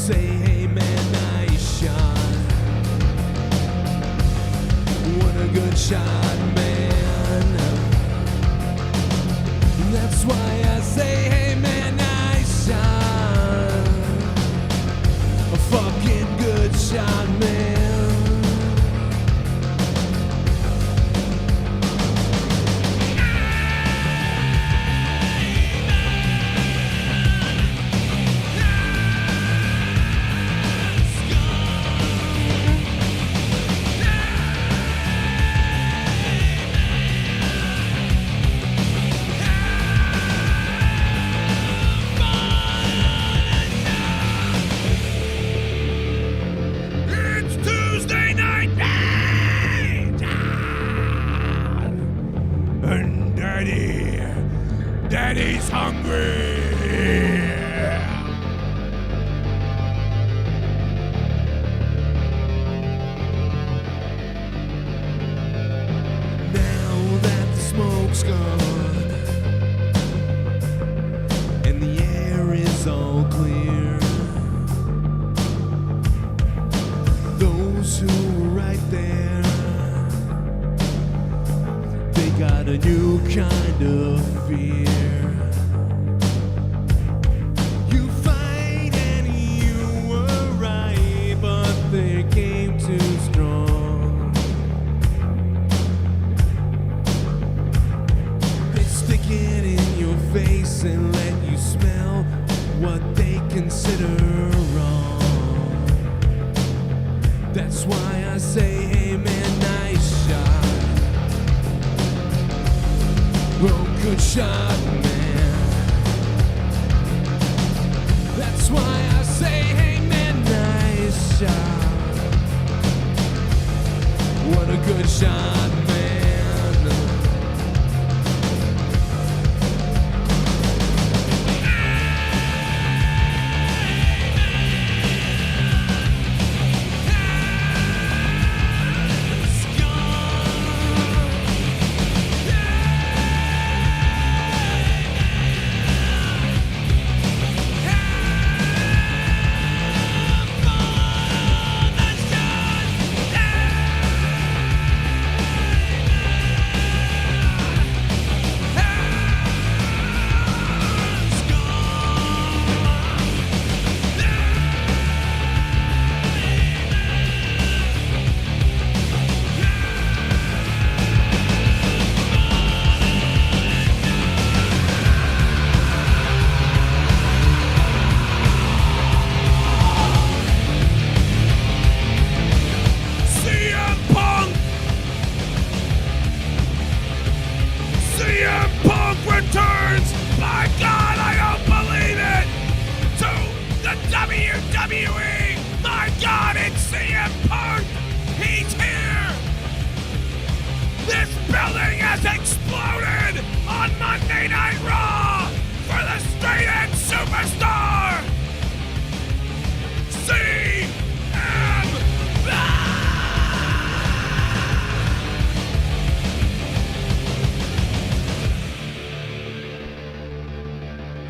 say, hey man, nice shot. What a good shot, man. That's why I say, hey man, nice shot. A fucking good shot, man. Daddy's hungry. Now that the smoke's gone and the air is all clear, those who were right there, they got a new kind of fear. And let you smell what they consider wrong. That's why I say, hey man, nice shot. Oh, good shot, man. That's why I say, hey man, nice shot. What a good shot, man.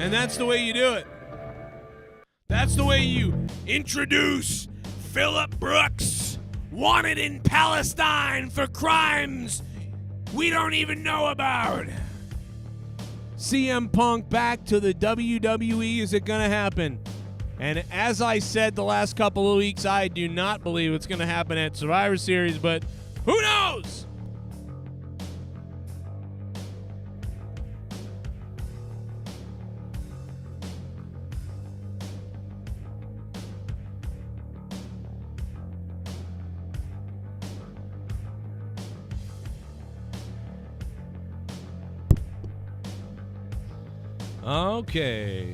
And that's the way you do it. That's the way you introduce Phillip Brooks, wanted in Palestine for crimes we don't even know about. CM Punk back to the WWE. Is it going to happen? And as I said the last couple of weeks, I do not believe it's going to happen at Survivor Series, but who knows? Okay.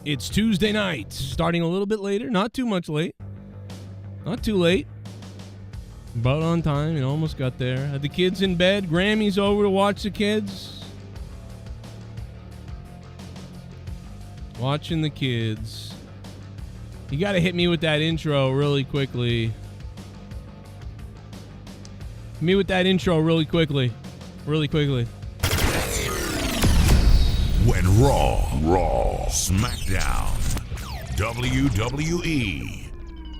It's Tuesday night, starting a little bit later, not too much late. Not too late. About on time, almost got there. Had the kids in bed. Grammy's over to watch the kids. Watching the kids. You got to hit me with that intro really quickly. Hit me with that intro really quickly. Really quickly. When Raw, SmackDown, WWE,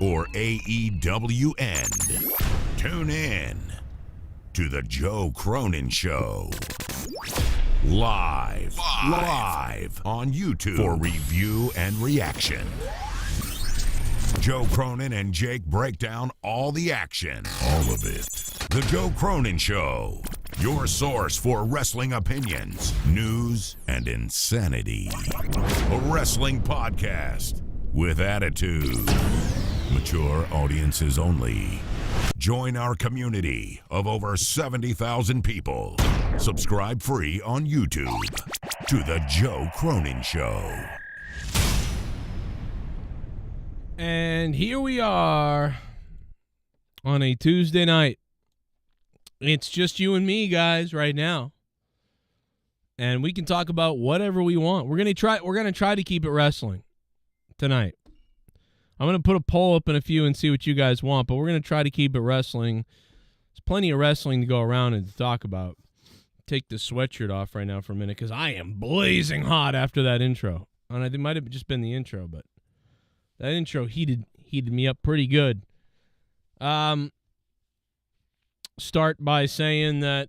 or AEWN. Tune in to The Joe Cronin Show. Live on YouTube for review and reaction. Joe Cronin and Jake break down all the action. All of it. The Joe Cronin Show. Your source for wrestling opinions, news, and insanity. A wrestling podcast with attitude. Mature audiences only. Join our community of over 70,000 people. Subscribe free on YouTube to The Joe Cronin Show. And here we are on a Tuesday night. It's just you and me, guys, right now. And we can talk about whatever we want. We're gonna try to keep it wrestling tonight. I'm going to put a poll up in a few and see what you guys want, but we're going to try to keep it wrestling. There's plenty of wrestling to go around and to talk about. Take the sweatshirt off right now for a minute because I am blazing hot after that intro. And it might have just been the intro, but that intro heated me up pretty good. Start by saying that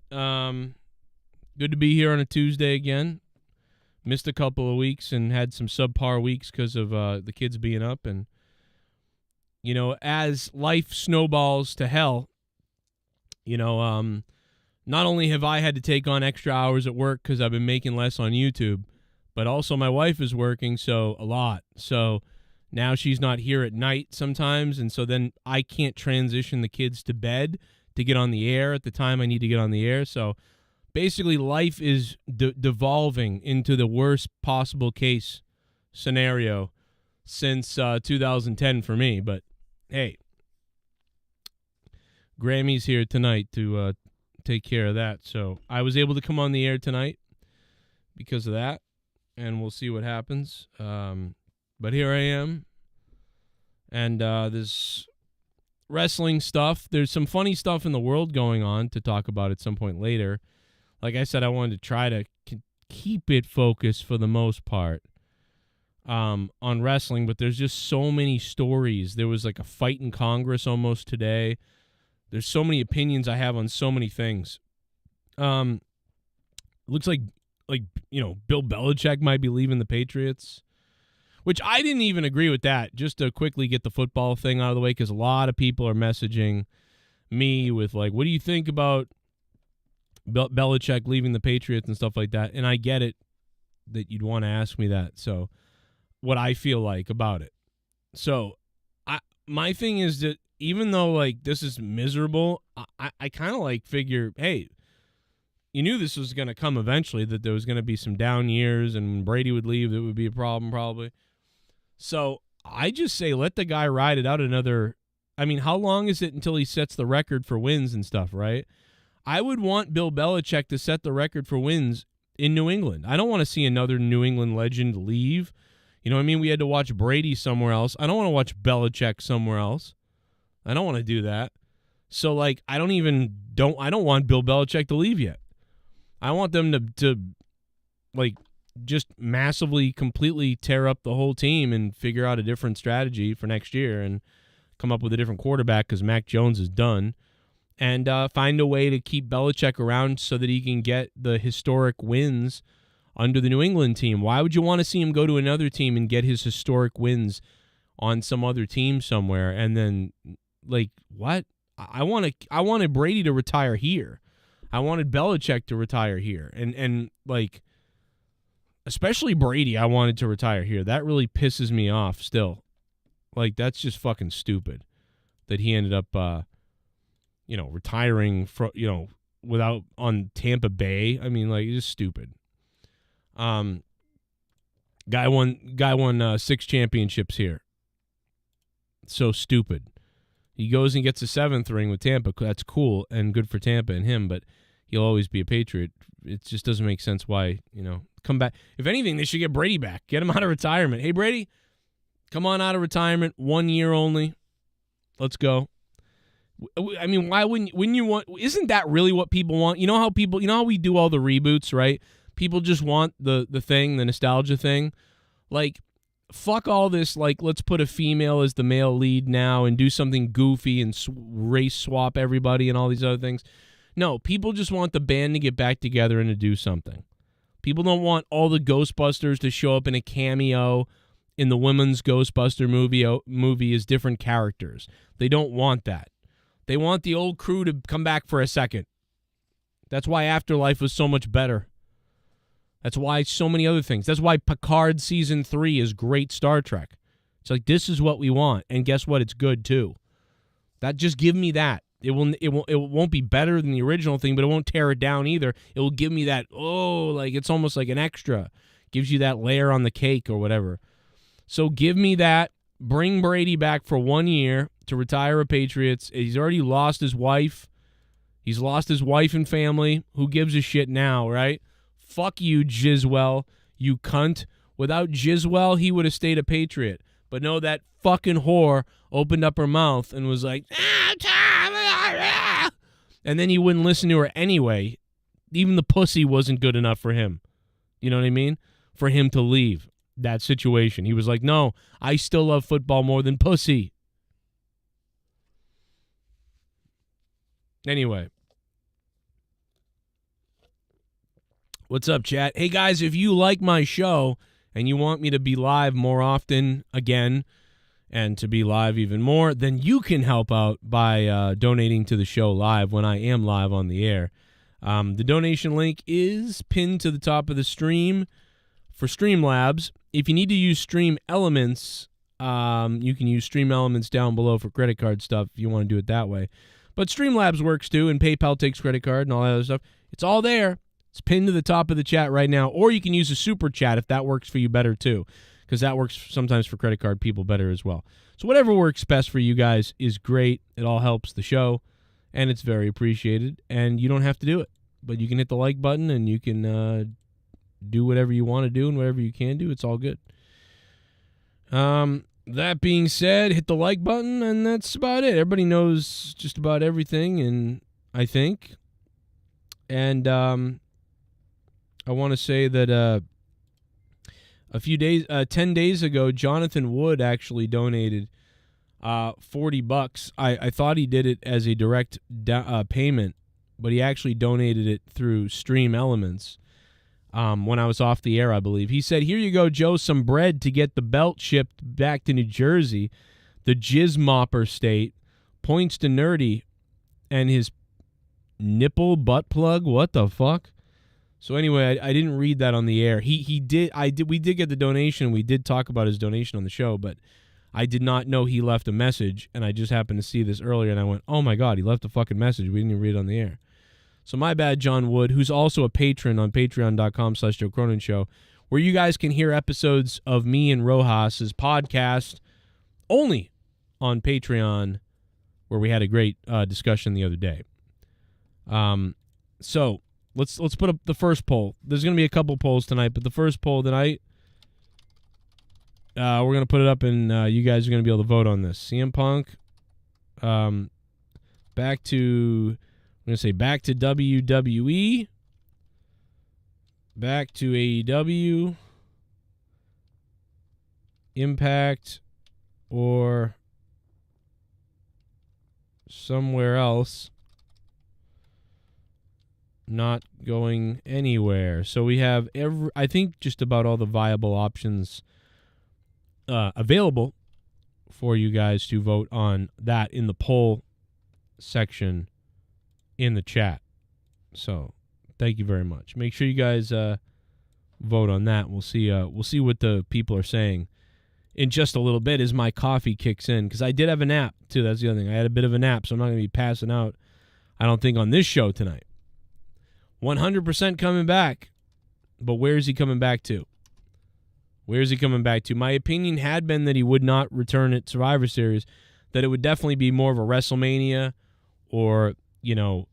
good to be here on a Tuesday again. Missed a couple of weeks and had some subpar weeks because of the kids being up. And, you know, as life snowballs to hell, you know, not only have I had to take on extra hours at work because I've been making less on YouTube, but also my wife is working a lot. So now she's not here at night sometimes, and so then I can't transition the kids to bed to get on the air at the time I need to get on the air. So basically life is devolving into the worst possible case scenario since 2010 for me. But hey, Grammy's here tonight to take care of that. So I was able to come on the air tonight because of that, and we'll see what happens. But here I am, and this wrestling stuff. There's some funny stuff in the world going on to talk about at some point later. Like I said, I wanted to try to keep it focused for the most part on wrestling, but there's just so many stories. There was like a fight in Congress almost today. There's so many opinions I have on so many things. Looks like you know, Bill Belichick might be leaving the Patriots, which I didn't even agree with that. Just to quickly get the football thing out of the way, because a lot of people are messaging me with like, what do you think about Belichick leaving the Patriots and stuff like that? And I get it that you'd want to ask me that. So what I feel like about it. So my thing is that even though like this is miserable, I kind of like figure, hey, you knew this was going to come eventually, that there was going to be some down years, and when Brady would leave, that would be a problem probably. So I just say let the guy ride it out another. I mean, how long is it until he sets the record for wins and stuff, right? I would want Bill Belichick to set the record for wins in New England. I don't want to see another New England legend leave. You know what I mean? We had to watch Brady somewhere else. I don't want to watch Belichick somewhere else. I don't want to do that. So, like, I don't want Bill Belichick to leave yet. I want them to like, just massively, completely tear up the whole team and figure out a different strategy for next year and come up with a different quarterback because Mac Jones is done. And find a way to keep Belichick around so that he can get the historic wins under the New England team. Why would you want to see him go to another team and get his historic wins on some other team somewhere? And then, like, what? I wanted Brady to retire here. I wanted Belichick to retire here. And like, especially Brady, I wanted to retire here. That really pisses me off still. Like, that's just fucking stupid that he ended up retiring without on Tampa Bay. I mean, like, it's just stupid. Guy won 6 championships here. So stupid. He goes and gets a 7th ring with Tampa. That's cool and good for Tampa and him, but he'll always be a Patriot. It just doesn't make sense why, come back. If anything, they should get Brady back. Get him out of retirement. Hey, Brady, come on out of retirement. 1 year only. Let's go. I mean, why wouldn't you want? Isn't that really what people want? You know how we do all the reboots, right? People just want the thing, the nostalgia thing. Like, fuck all this, like, let's put a female as the male lead now and do something goofy and race swap everybody and all these other things. No, people just want the band to get back together and to do something. People don't want all the Ghostbusters to show up in a cameo in the women's Ghostbuster movie as different characters. They don't want that. They want the old crew to come back for a second. That's why Afterlife was so much better. That's why so many other things. That's why Picard Season 3 is great Star Trek. It's like, this is what we want. And guess what? It's good, too. Just give me that. It won't be better than the original thing, but it won't tear it down either. It will give me that, like it's almost like an extra. Gives you that layer on the cake or whatever. So give me that. Bring Brady back for 1 year to retire a Patriots. He's already lost his wife. He's lost his wife and family. Who gives a shit now, right? Fuck you, Jizwell, you cunt. Without Jizwell, he would have stayed a Patriot. But no, that fucking whore opened up her mouth and was like, and then he wouldn't listen to her anyway. Even the pussy wasn't good enough for him. You know what I mean? For him to leave that situation. He was like, no, I still love football more than pussy. Anyway. What's up, chat? Hey, guys, if you like my show and you want me to be live more often again and to be live even more, then you can help out by donating to the show live when I am live on the air. The donation link is pinned to the top of the stream for Streamlabs. If you need to use Stream Elements, you can use Stream Elements down below for credit card stuff if you want to do it that way. But Streamlabs works too, and PayPal takes credit card and all that other stuff. It's all there. It's pinned to the top of the chat right now. Or you can use a super chat if that works for you better too, because that works sometimes for credit card people better as well. So whatever works best for you guys is great. It all helps the show, and it's very appreciated. And you don't have to do it, but you can hit the like button, and you can do whatever you want to do and whatever you can do. It's all good. That being said, hit the like button, and that's about it. Everybody knows just about everything, and I think. And I want to say that 10 days ago, Jonathan Wood actually donated $40. I thought he did it as a direct payment, but he actually donated it through Stream Elements when I was off the air, I believe. He said, here you go, Joe, some bread to get the belt shipped back to New Jersey, the jizz mopper state. Points to Nerdy and his nipple butt plug. What the fuck? So anyway, I didn't read that on the air. We did get the donation. We did talk about his donation on the show, but I did not know he left a message, and I just happened to see this earlier, and I went, oh my God, he left a fucking message. We didn't even read it on the air. So my bad, Jon Wood, who's also a patron on patreon.com/Joe Cronin Show, where you guys can hear episodes of me and Rojas's podcast only on Patreon, where we had a great discussion the other day. So let's put up the first poll. There's going to be a couple polls tonight, but the first poll tonight, we're going to put it up, and you guys are going to be able to vote on this. CM Punk, back to WWE, back to AEW, Impact, or somewhere else. Not going anywhere. So we have I think just about all the viable options available for you guys to vote on that in the poll section in the chat. So thank you very much. Make sure you guys vote on that. We'll see what the people are saying in just a little bit as my coffee kicks in, because I did have a nap too. That's the other thing. I had a bit of a nap, so I'm not going to be passing out, I don't think, on this show tonight. 100% coming back. But where is he coming back to? Where is he coming back to? My opinion had been that he would not return at Survivor Series, that it would definitely be more of a WrestleMania or, Road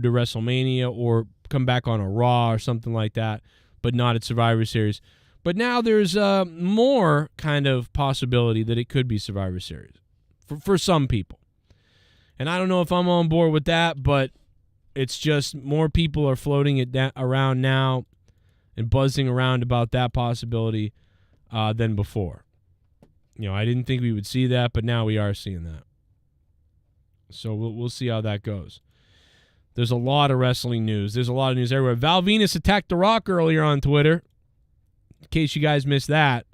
to WrestleMania, or come back on a Raw or something like that, but not at Survivor Series. But now there's more kind of possibility that it could be Survivor Series for some people. And I don't know if I'm on board with that, but it's just more people are floating it around now. and buzzing around about that possibility than before. I didn't think we would see that, but now we are seeing that. So we'll see how that goes. There's a lot of wrestling news. There's a lot of news everywhere. Val Venis attacked The Rock earlier on Twitter, in case you guys missed that.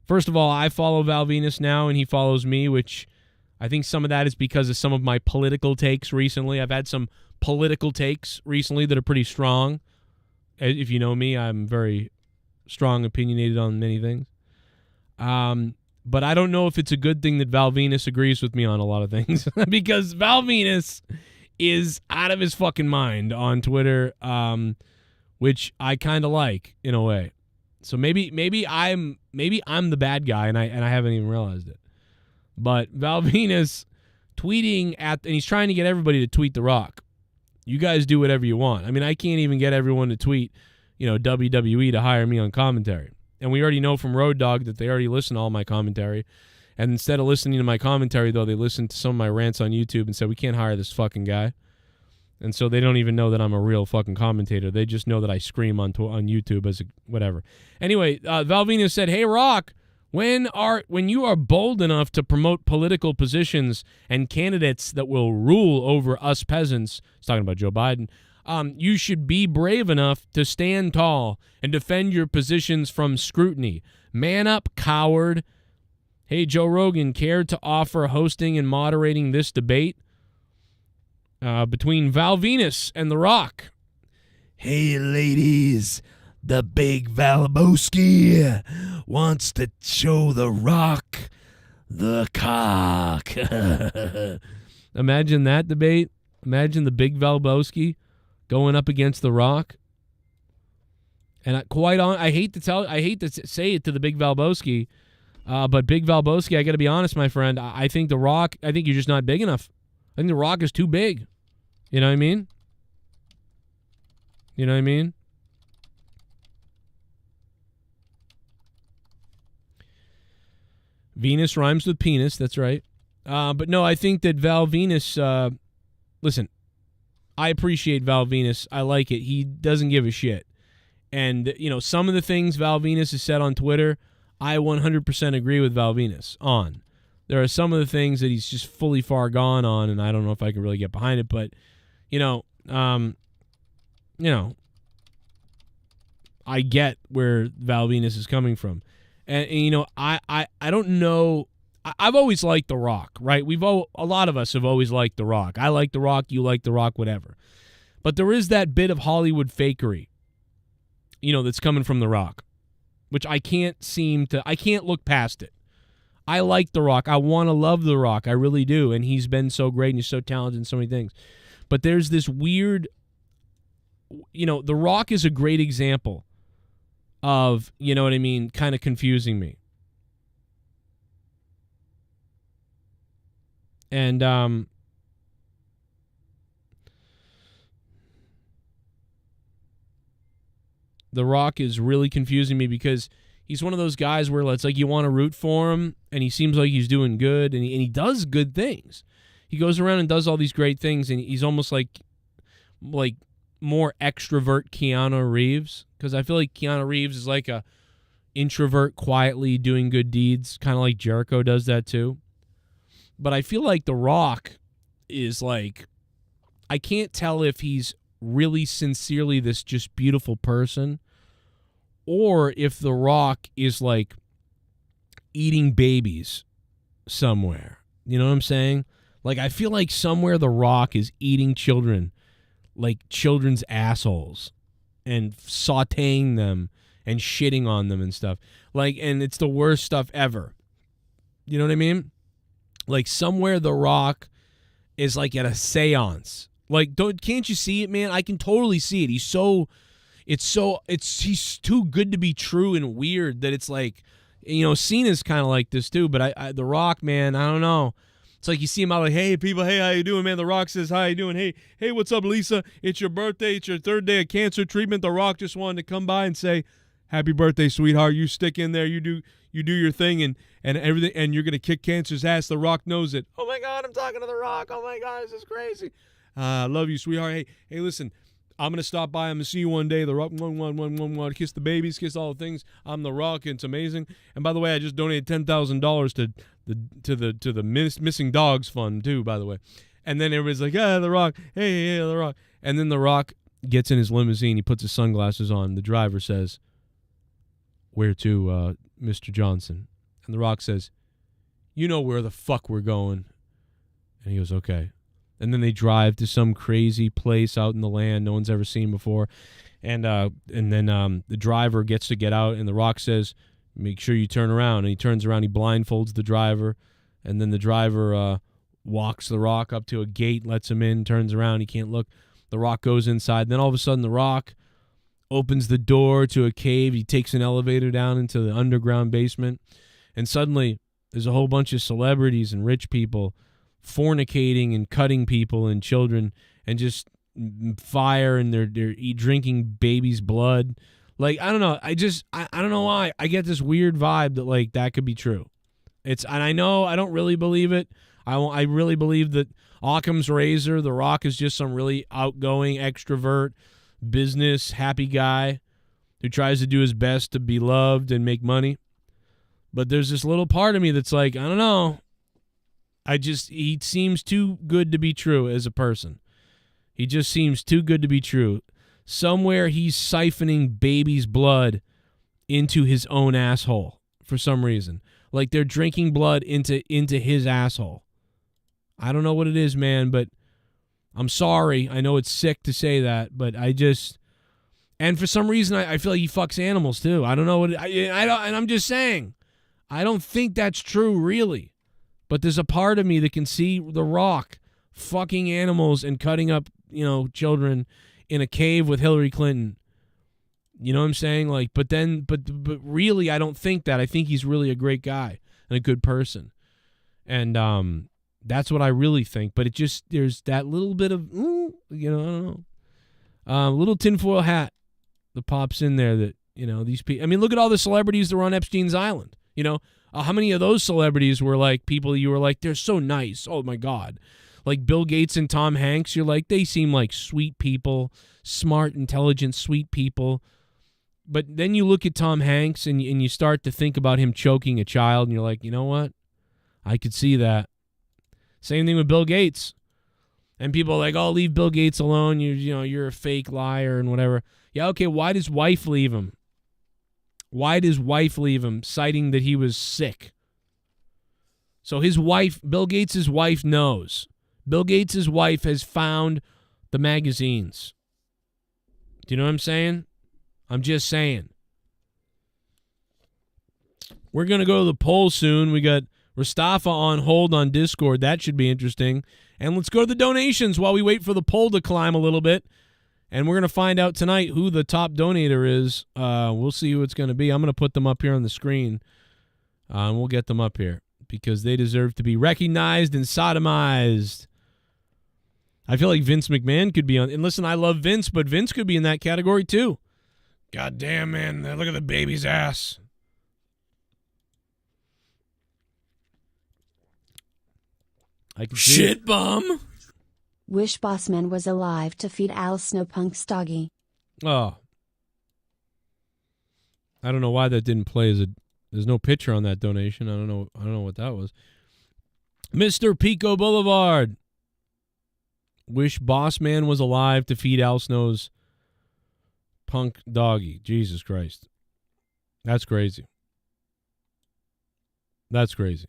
First of all, I follow Val Venis now, and he follows me, which I think some of that is because of some of my political takes recently. I've had some political takes recently that are pretty strong. If you know me, I'm very strong, opinionated on many things. But I don't know if it's a good thing that Val Venis agrees with me on a lot of things because Val Venis is out of his fucking mind on Twitter, which I kind of like in a way. So maybe I'm the bad guy and I haven't even realized it. But Val Venis tweeting and he's trying to get everybody to tweet The Rock. You guys do whatever you want. I mean, I can't even get everyone to tweet, WWE to hire me on commentary. And we already know from Road Dogg that they already listen to all my commentary. And instead of listening to my commentary, though, they listened to some of my rants on YouTube and said, we can't hire this fucking guy. And so they don't even know that I'm a real fucking commentator. They just know that I scream on YouTube as whatever. Anyway, Val Venis said, hey, Rock, when you are bold enough to promote political positions and candidates that will rule over us peasants, he's talking about Joe Biden, you should be brave enough to stand tall and defend your positions from scrutiny. Man up, coward. Hey, Joe Rogan, care to offer hosting and moderating this debate between Val Venis and The Rock? Hey, ladies, the big Valboski wants to show The Rock the cock. Imagine that debate. Imagine the big Valboski going up against The Rock. And I hate to say it to the big Valboski, but big Valboski, I got to be honest, my friend. I think The Rock, I think you're just not big enough. I think The Rock is too big. You know what I mean? You know what I mean? Venus rhymes with penis, that's right. But no, I think that Val Venis, listen, I appreciate Val Venis. I like it. He doesn't give a shit. And, some of the things Val Venis has said on Twitter, I 100% agree with Val Venis on. There are some of the things that he's just fully far gone on, and I don't know if I can really get behind it, but, I get where Val Venis is coming from. And I don't know. I've always liked The Rock, right? A lot of us have always liked The Rock. I like The Rock, you like The Rock, whatever. But there is that bit of Hollywood fakery, that's coming from The Rock, which I can't look past it. I like The Rock. I want to love The Rock. I really do. And he's been so great and he's so talented in so many things. But there's this weird, The Rock is a great example of, kind of confusing me. And The Rock is really confusing me because he's one of those guys where it's like you want to root for him, and he seems like he's doing good, and he does good things. He goes around and does all these great things, and he's almost like more extrovert Keanu Reeves, because I feel like Keanu Reeves is like a introvert quietly doing good deeds, kind of like Jericho does that too. But I feel like The Rock is like, I can't tell if he's really sincerely this just beautiful person, or if The Rock is like eating babies somewhere. You know what I'm saying? Like, I feel like somewhere The Rock is eating children, like children's assholes, and sauteing them and shitting on them and stuff. Like, and it's the worst stuff ever. You know what I mean? Like, somewhere The Rock is like at a seance. Like, can't you see it, man? I can totally see it. He's too good to be true and weird that it's like, Cena's kind of like this too, but The Rock, man, I don't know. It's like you see him out like, hey, people, hey, how you doing, man? The Rock says, how you doing? Hey, what's up, Lisa? It's your birthday. It's your third day of cancer treatment. The Rock just wanted to come by and say, happy birthday, sweetheart. You stick in there. You do your thing and everything, and you're going to kick cancer's ass. The Rock knows it. Oh, my God, I'm talking to The Rock. Oh, my God, this is crazy. Love you, sweetheart. Hey, listen, I'm going to stop by. I'm going to see you one day. The Rock, kiss the babies, kiss all the things. I'm The Rock. It's amazing. And by the way, I just donated $10,000 to the missing dogs fund too, by the way. And then everybody's like, The Rock. Hey, The Rock. And then The Rock gets in his limousine. He puts his sunglasses on. The driver says, "Where to, Mr. Johnson?" And The Rock says, "You know where the fuck we're going." And he goes, "Okay." And then they drive to some crazy place out in the land no one's ever seen before. And then the driver gets to get out, and The Rock says, "Make sure you turn around." And he turns around, he blindfolds the driver, and then the driver walks The Rock up to a gate, lets him in, turns around, he can't look. The Rock goes inside. Then all of a sudden, The Rock opens the door to a cave. He takes an elevator down into the underground basement, and suddenly there's a whole bunch of celebrities and rich people fornicating and cutting people and children, and just fire, and they're drinking babies' blood. Like, I don't know. I don't know why. I get this weird vibe that, like, that could be true. And I know I don't really believe it. I really believe that Occam's razor, The Rock, is just some really outgoing extrovert, business, happy guy who tries to do his best to be loved and make money. But there's this little part of me that's like, I don't know. He seems too good to be true as a person. He just seems too good to be true. Somewhere he's siphoning baby's blood into his own asshole for some reason. Like they're drinking blood into his asshole. I don't know what it is, man, but I'm sorry. I know it's sick to say that, but and for some reason I feel like he fucks animals too. I don't know what and I'm just saying, I don't think that's true really. But there's a part of me that can see The Rock fucking animals and cutting up, children in a cave with Hillary Clinton. You know what I'm saying? Like, but really, I don't think that. I think he's really a great guy and a good person. And that's what I really think. But there's that little bit of, I don't know. Little tinfoil hat that pops in there that, these people. I mean, look at all the celebrities that were on Epstein's Island. How many of those celebrities were like people you were like, they're so nice. Oh, my God. Like Bill Gates and Tom Hanks, you're like, they seem like sweet people, smart, intelligent, sweet people. But then you look at Tom Hanks and you start to think about him choking a child, and you're like, you know what? I could see that. Same thing with Bill Gates. And people are like, oh, leave Bill Gates alone. You're a fake liar and whatever. Yeah, okay, why does wife leave him? Why does wife leave him, citing that he was sick? So his wife, Bill Gates' wife, knows. Bill Gates' wife has found the magazines. Do you know what I'm saying? I'm just saying. We're going to go to the poll soon. We got Mustafa on hold on Discord. That should be interesting. And let's go to the donations while we wait for the poll to climb a little bit. And we're going to find out tonight who the top donator is. We'll see who it's going to be. I'm going to put them up here on the screen. And we'll get them up here because they deserve to be recognized and sodomized. I feel like Vince McMahon could be on. And listen, I love Vince, but Vince could be in that category too. God damn, man. Look at the baby's ass. I can see Shit it. bum. Wish Bossman was alive to feed Al Snowpunk's doggy. Oh. I don't know why that didn't play there's no picture on that donation. I don't know what that was. Mr. Pico Boulevard. Wish Bossman was alive to feed Al Snow's punk doggy. Jesus Christ. That's crazy. That's crazy.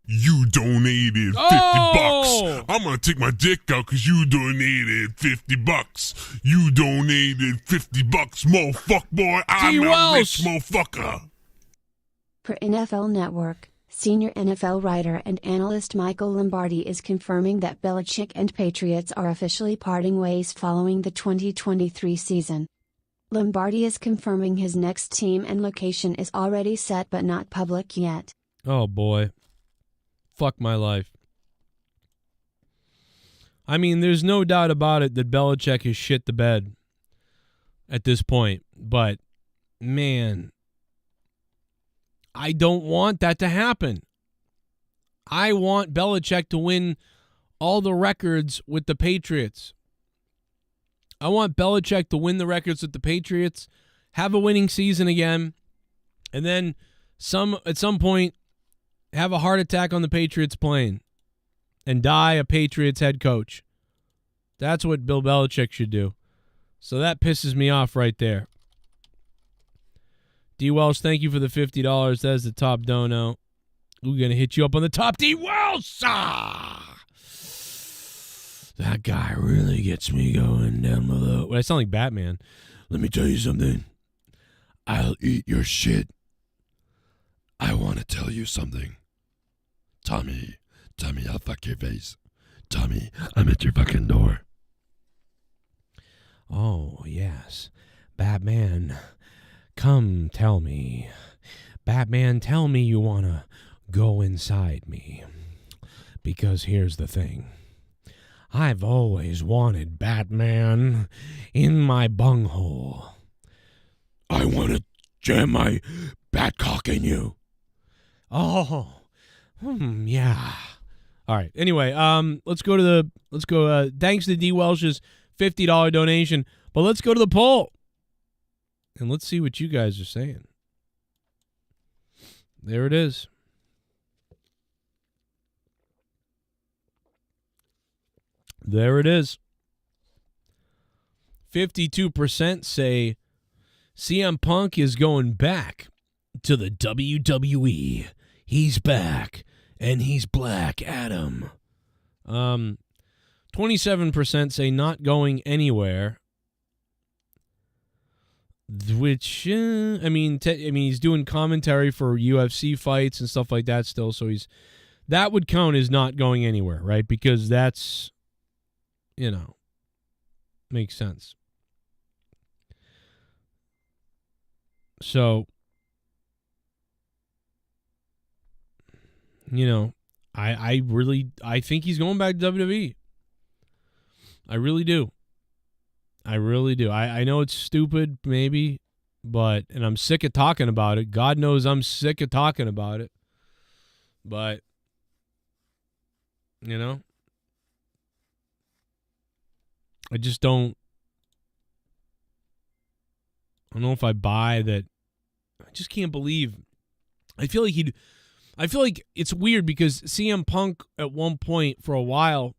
You donated 50 bucks. I'm gonna take my dick out because you donated 50 bucks. You donated 50 bucks, motherfucker, boy. I'm a rich motherfucker. Per NFL Network, senior NFL writer and analyst Michael Lombardi is confirming that Belichick and Patriots are officially parting ways following the 2023 season. Lombardi is confirming his next team and location is already set but not public yet. Oh, boy. Fuck my life. I mean, there's no doubt about it that Belichick has shit the bed at this point. But, man, I don't want that to happen. I want Belichick to win all the records with the Patriots. I want Belichick to win the records with the Patriots, have a winning season again, and then at some point have a heart attack on the Patriots plane and die a Patriots head coach. That's what Bill Belichick should do. So that pisses me off right there. D. Welsh, thank you for the $50. That is the top dono. We're going to hit you up on the top. D. Welsh! That guy really gets me going down below. Well, I sound like Batman. Let me tell you something. I'll eat your shit. I want to tell you something. Tommy, I'll fuck your face. Tommy, I'm at your fucking door. Oh, yes. Batman, come tell me. Batman, tell me you want to go inside me. Because here's the thing. I've always wanted Batman in my bunghole. I want to jam my Batcock in you. Oh, yeah. All right. Anyway, let's go. Thanks to D. Welsh's $50 donation, but let's go to the poll and let's see what you guys are saying. There it is. There it is. 52% say CM Punk is going back to the WWE. He's back, and he's Black Adam. 27% say not going anywhere. Which, he's doing commentary for UFC fights and stuff like that still, so that would count as not going anywhere, right? Because that's, makes sense. So, I think he's going back to WWE. I really do. I know it's stupid, maybe, and I'm sick of talking about it. God knows I'm sick of talking about it. But, I just don't know if I buy that. I just can't believe. I feel like it's weird because CM Punk at one point for a while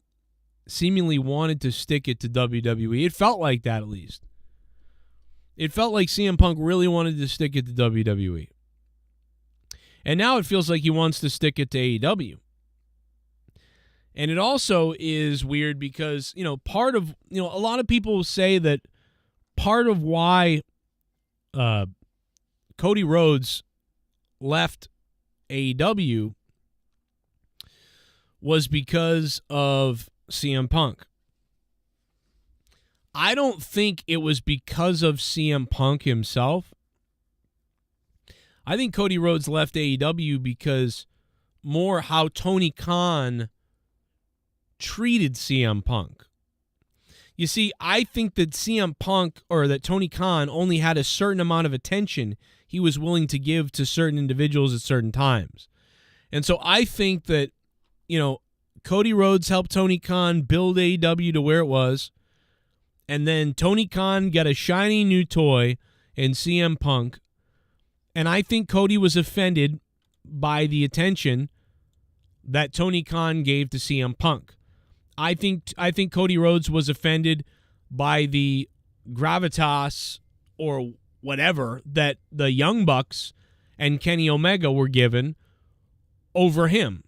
seemingly wanted to stick it to WWE. It felt like that, at least. It felt like CM Punk really wanted to stick it to WWE. And now it feels like he wants to stick it to AEW. And it also is weird because, part of, a lot of people say that part of why Cody Rhodes left AEW was because of CM Punk. I don't think it was because of CM Punk himself. I think Cody Rhodes left AEW because more how Tony Khan treated CM Punk. You see, I think that CM Punk or that Tony Khan only had a certain amount of attention he was willing to give to certain individuals at certain times. And so I think that, Cody Rhodes helped Tony Khan build AEW to where it was. And then Tony Khan got a shiny new toy in CM Punk. And I think Cody was offended by the attention that Tony Khan gave to CM Punk. I think Cody Rhodes was offended by the gravitas or whatever that the Young Bucks and Kenny Omega were given over him.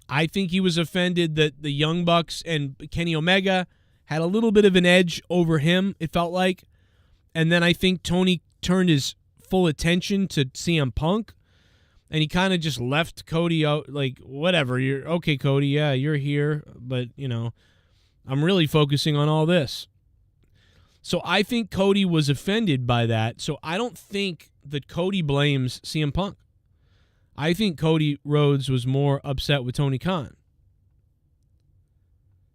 I think he was offended that the Young Bucks and Kenny Omega had a little bit of an edge over him, it felt like. And then I think Tony turned his full attention to CM Punk. And he kind of just left Cody out, like, whatever. You're okay, Cody. Yeah, you're here. But, I'm really focusing on all this. So I think Cody was offended by that. So I don't think that Cody blames CM Punk. I think Cody Rhodes was more upset with Tony Khan.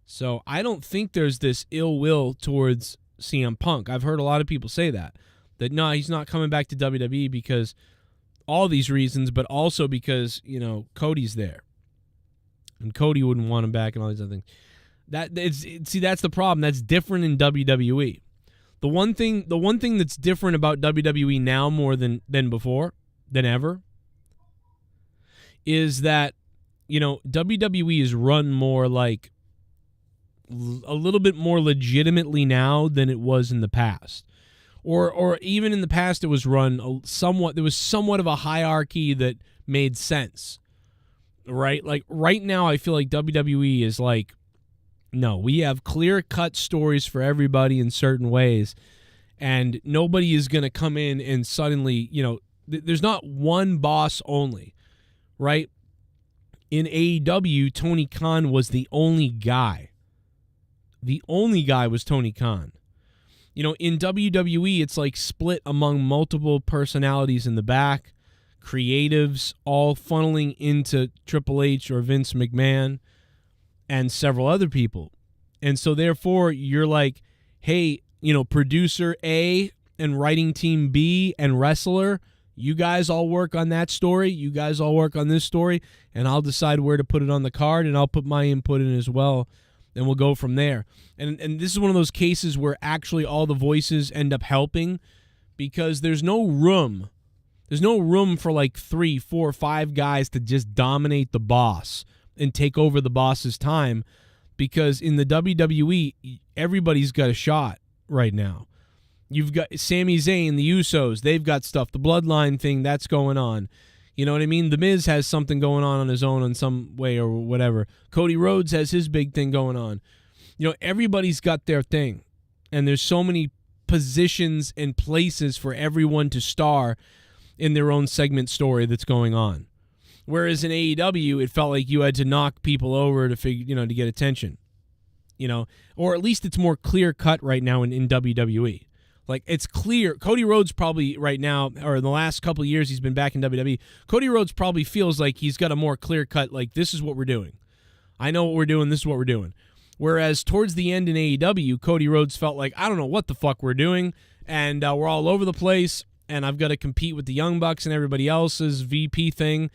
So I don't think there's this ill will towards CM Punk. I've heard a lot of people say that no, he's not coming back to WWE because all these reasons, but also because, Cody's there. And Cody wouldn't want him back and all these other things. That's the problem. That's different in WWE. The one thing that's different about WWE now more than ever, is that, WWE is run more like a little bit more legitimately now than it was in the past. Or even in the past, it was run somewhat. There was somewhat of a hierarchy that made sense, right? Like right now, I feel like WWE is like, no, we have clear-cut stories for everybody in certain ways, and nobody is going to come in and suddenly, there's not one boss only, right? In AEW, Tony Khan was the only guy. The only guy was Tony Khan. In WWE, it's like split among multiple personalities in the back, creatives all funneling into Triple H or Vince McMahon and several other people. And so therefore, you're like, hey, producer A and writing team B and wrestler, you guys all work on that story, you guys all work on this story, and I'll decide where to put it on the card, and I'll put my input in as well. And we'll go from there. And this is one of those cases where actually all the voices end up helping, because there's no room. There's no room for like 3, 4, 5 guys to just dominate the boss and take over the boss's time, because in the WWE, everybody's got a shot right now. You've got Sami Zayn, the Usos, they've got stuff. The Bloodline thing, that's going on. You know what I mean? The Miz has something going on his own in some way or whatever. Cody Rhodes has his big thing going on. Everybody's got their thing. And there's so many positions and places for everyone to star in their own segment story that's going on. Whereas in AEW, it felt like you had to knock people over to to get attention. Or at least it's more clear cut right now in WWE. Like, it's clear. Cody Rhodes probably right now, or in the last couple of years he's been back in WWE, Cody Rhodes probably feels like he's got a more clear-cut, like, this is what we're doing. I know what we're doing. This is what we're doing. Whereas towards the end in AEW, Cody Rhodes felt like, I don't know what the fuck we're doing, and we're all over the place, and I've got to compete with the Young Bucks and everybody else's VP thing.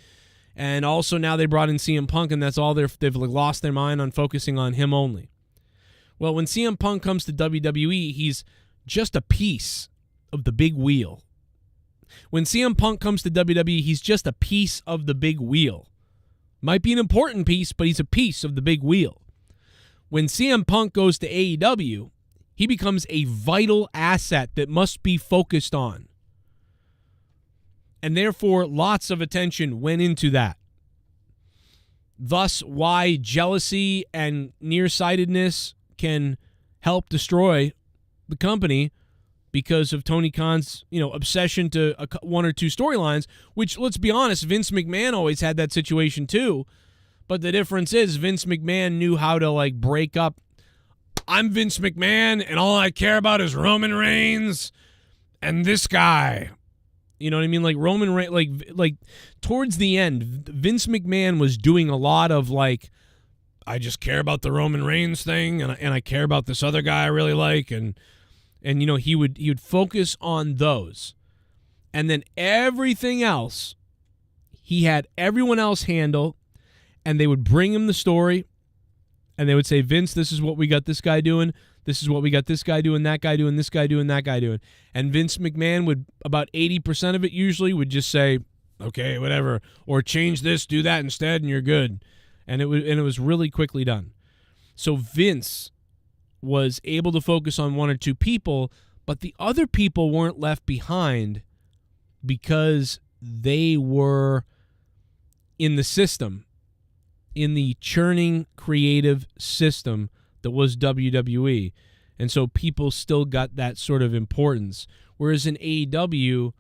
And also now they brought in CM Punk, and that's all they've lost their mind on focusing on him only. Well, when CM Punk comes to WWE, he's just a piece of the big wheel. When CM Punk comes to WWE, he's just a piece of the big wheel. Might be an important piece, but he's a piece of the big wheel. When CM Punk goes to AEW, he becomes a vital asset that must be focused on. And therefore, lots of attention went into that. Thus, why jealousy and nearsightedness can help destroy the company, because of Tony Khan's, obsession to one or two storylines, which, let's be honest, Vince McMahon always had that situation too. But the difference is Vince McMahon knew how to break up. I'm Vince McMahon, and all I care about is Roman Reigns and this guy. You know what I mean? Like Roman Reigns, like towards the end, Vince McMahon was doing a lot of I just care about the Roman Reigns thing, and I care about this other guy I really like, and he would focus on those, and then everything else, he had everyone else handle, and they would bring him the story, and they would say, Vince, this is what we got this guy doing, this is what we got this guy doing, that guy doing, this guy doing, that guy doing, and Vince McMahon would, about 80% of it usually, would just say, okay, whatever, or change this, do that instead, and you're good. And it was really quickly done. So Vince was able to focus on one or two people, but the other people weren't left behind because they were in the system, in the churning creative system that was WWE. And so people still got that sort of importance. Whereas in AEW,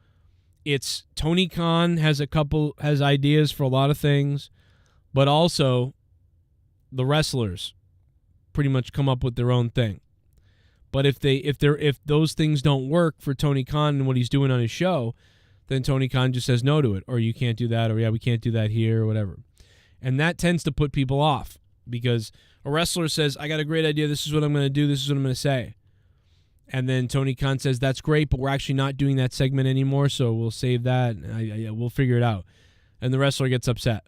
it's Tony Khan has ideas for a lot of things, but also the wrestlers pretty much come up with their own thing. But if those things don't work for Tony Khan and what he's doing on his show, then Tony Khan just says no to it, or you can't do that, or yeah, we can't do that here, or whatever. And that tends to put people off, because a wrestler says, I got a great idea, this is what I'm going to do, this is what I'm going to say. And then Tony Khan says, that's great, but we're actually not doing that segment anymore, so we'll save that, we'll figure it out. And the wrestler gets upset.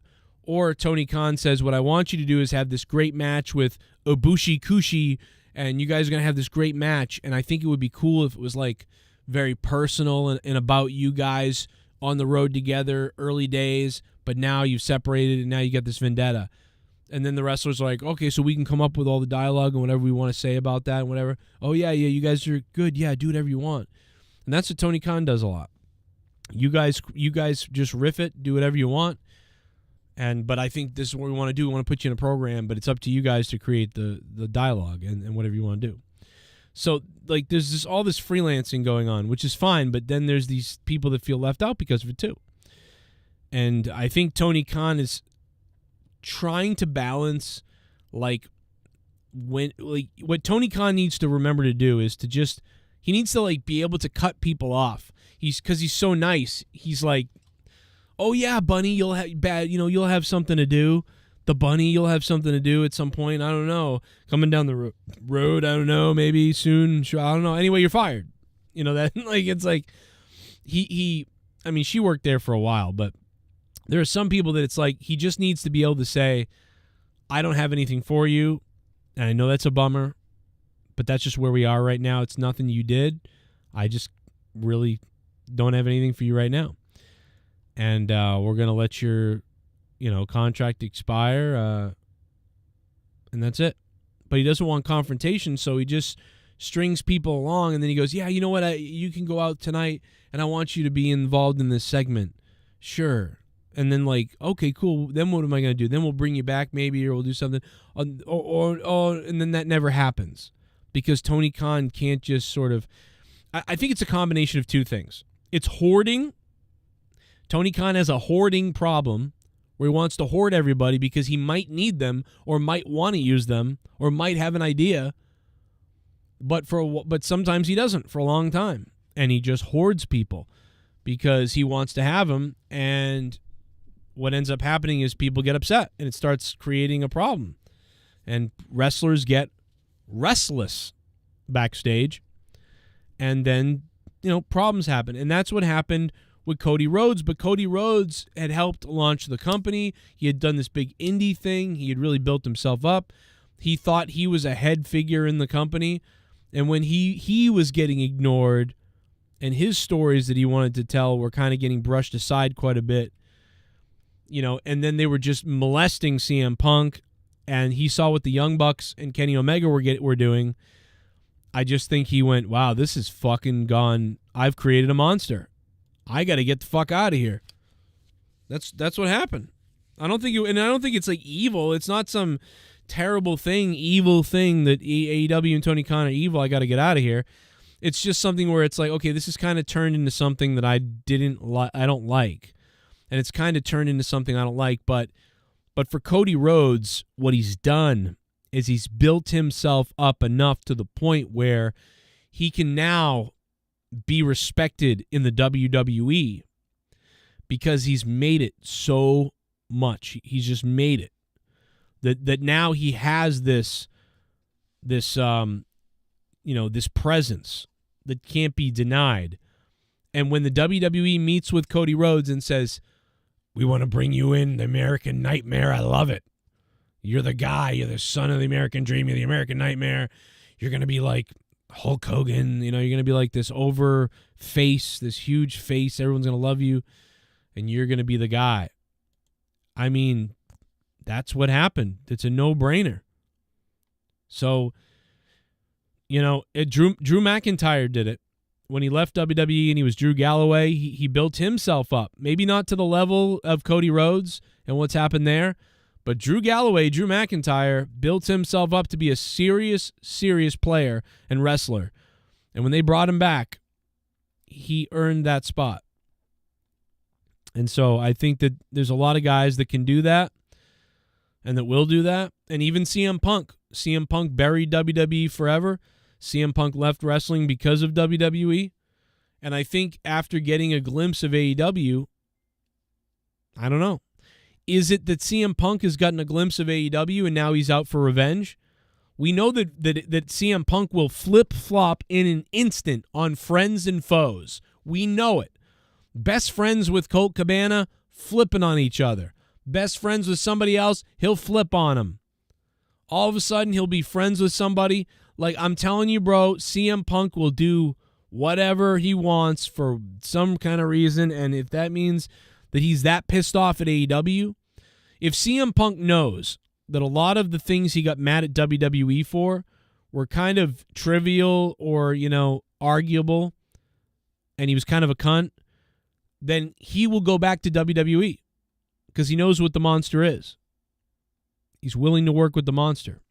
Or Tony Khan says, what I want you to do is have this great match with Ibushi Kushi, and you guys are going to have this great match. And I think it would be cool if it was like very personal and about you guys on the road together, early days, but now you've separated and now you got this vendetta. And then the wrestlers are like, okay, so we can come up with all the dialogue and whatever we want to say about that and whatever. Oh, yeah, you guys are good. Yeah, do whatever you want. And that's what Tony Khan does a lot. You guys just riff it, do whatever you want. But I think this is what we want to do. We want to put you in a program, but it's up to you guys to create the dialogue and whatever you want to do. So, like, there's all this freelancing going on, which is fine, but then there's these people that feel left out because of it too. And I think Tony Khan is trying to balance, what Tony Khan needs to remember to do is he needs to, like, be able to cut people off. Because he's so nice. He's like, oh yeah, Bunny, you'll have something to do. The Bunny, you'll have something to do at some point. I don't know, coming down the road. I don't know, maybe soon. Sure, I don't know. Anyway, you're fired. You know that. Like, it's like he. I mean, she worked there for a while, but there are some people that it's like he just needs to be able to say, I don't have anything for you, and I know that's a bummer, but that's just where we are right now. It's nothing you did. I just really don't have anything for you right now. And we're going to let your, contract expire, and that's it. But he doesn't want confrontation, so he just strings people along, and then he goes, yeah, you know what, you can go out tonight, and I want you to be involved in this segment. Sure. And then, like, okay, cool, then what am I going to do? Then we'll bring you back maybe, or we'll do something. And then that never happens. Because Tony Khan can't just sort of... I think it's a combination of two things. It's hoarding. Tony Khan has a hoarding problem where he wants to hoard everybody because he might need them or might want to use them or might have an idea, but sometimes he doesn't for a long time, and he just hoards people because he wants to have them, and what ends up happening is people get upset, and it starts creating a problem, and wrestlers get restless backstage, and then problems happen. And that's what happened with Cody Rhodes. But Cody Rhodes had helped launch the company. He had done this big indie thing. He had really built himself up. He thought he was a head figure in the company. And when he was getting ignored and his stories that he wanted to tell were kind of getting brushed aside quite a bit, and then they were just molesting CM Punk, and he saw what the Young Bucks and Kenny Omega were doing. I just think he went, wow, this is fucking gone. I've created a monster. I got to get the fuck out of here. That's what happened. I don't think it's like evil. It's not some terrible thing, evil thing that AEW and Tony Khan are evil. I got to get out of here. It's just something where it's like, okay, this is kind of turned into something that I don't like. And it's kind of turned into something I don't like, but for Cody Rhodes, what he's done is he's built himself up enough to the point where he can now be respected in the WWE because he's made it so much. He's just made it that now he has this presence that can't be denied. And when the WWE meets with Cody Rhodes and says, we want to bring you in, the American Nightmare, I love it. You're the guy. You're the son of the American Dream. You're the American Nightmare. You're going to be like Hulk Hogan. You're going to be like this over face, this huge face. Everyone's going to love you, and you're going to be the guy. I mean, that's what happened. It's a no-brainer. So, Drew McIntyre did it. When he left WWE and he was Drew Galloway, he built himself up. Maybe not to the level of Cody Rhodes and what's happened there, but Drew McIntyre, built himself up to be a serious, serious player and wrestler. And when they brought him back, he earned that spot. And so I think that there's a lot of guys that can do that and that will do that. And even CM Punk. CM Punk buried WWE forever. CM Punk left wrestling because of WWE. And I think after getting a glimpse of AEW, I don't know. Is it that CM Punk has gotten a glimpse of AEW and now he's out for revenge? We know that CM Punk will flip-flop in an instant on friends and foes. We know it. Best friends with Colt Cabana, flipping on each other. best friends with somebody else, he'll flip on him. All of a sudden, he'll be friends with somebody. Like, I'm telling you, bro, CM Punk will do whatever he wants for some kind of reason, and if that means that he's that pissed off at AEW, if CM Punk knows that a lot of the things he got mad at WWE for were kind of trivial or, arguable, and he was kind of a cunt, then he will go back to WWE because he knows what the monster is. He's willing to work with the monster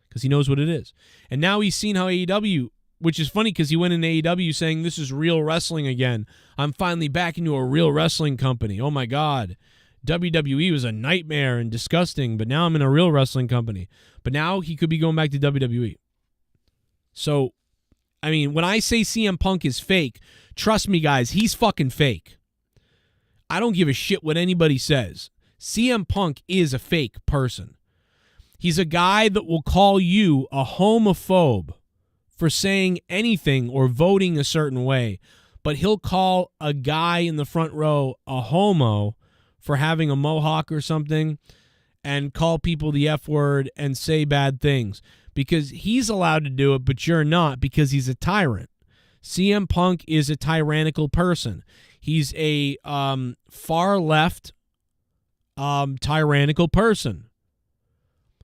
because he knows what it is. And now he's seen how AEW, which is funny because he went in AEW saying, this is real wrestling again. I'm finally back into a real wrestling company. Oh, my God. WWE was a nightmare and disgusting, but now I'm in a real wrestling company. But now he could be going back to WWE. So, I mean, when I say CM Punk is fake, trust me, guys, he's fucking fake. I don't give a shit what anybody says. CM Punk is a fake person. He's a guy that will call you a homophobe for saying anything or voting a certain way, but he'll call a guy in the front row a homo for having a mohawk or something and call people the F word and say bad things because he's allowed to do it, but you're not because he's a tyrant. CM Punk is a tyrannical person. He's a far left tyrannical person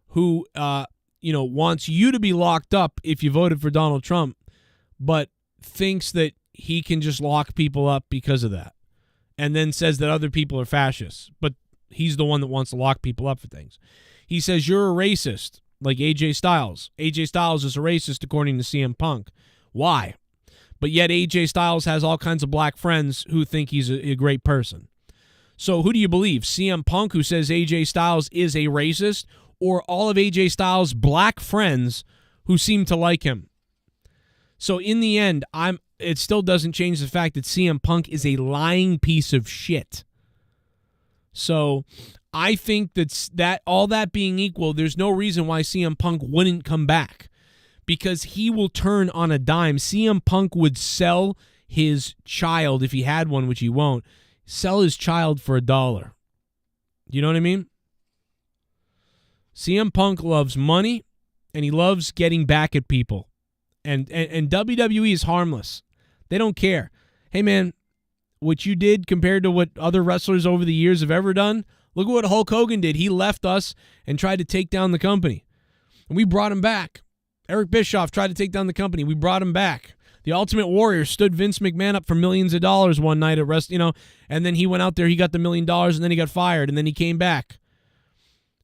who wants you to be locked up if you voted for Donald Trump, but thinks that he can just lock people up because of that, and then says that other people are fascists, but he's the one that wants to lock people up for things. He says you're a racist, like AJ Styles. AJ Styles is a racist according to CM Punk. Why? But yet AJ Styles has all kinds of black friends who think he's a great person. So who do you believe? CM Punk, who says AJ Styles is a racist, or all of AJ Styles' black friends who seem to like him? So in the end, it still doesn't change the fact that CM Punk is a lying piece of shit. So I think that all that being equal, there's no reason why CM Punk wouldn't come back, because he will turn on a dime. CM Punk would sell his child, if he had one, which he won't, sell his child for $1. You know what I mean? CM Punk loves money, and he loves getting back at people. And WWE is harmless. They don't care. Hey, man, what you did compared to what other wrestlers over the years have ever done, look at what Hulk Hogan did. He left us and tried to take down the company. And we brought him back. Eric Bischoff tried to take down the company. We brought him back. The Ultimate Warrior stood Vince McMahon up for millions of dollars one night at and then he went out there, he got the $1 million, and then he got fired, and then he came back.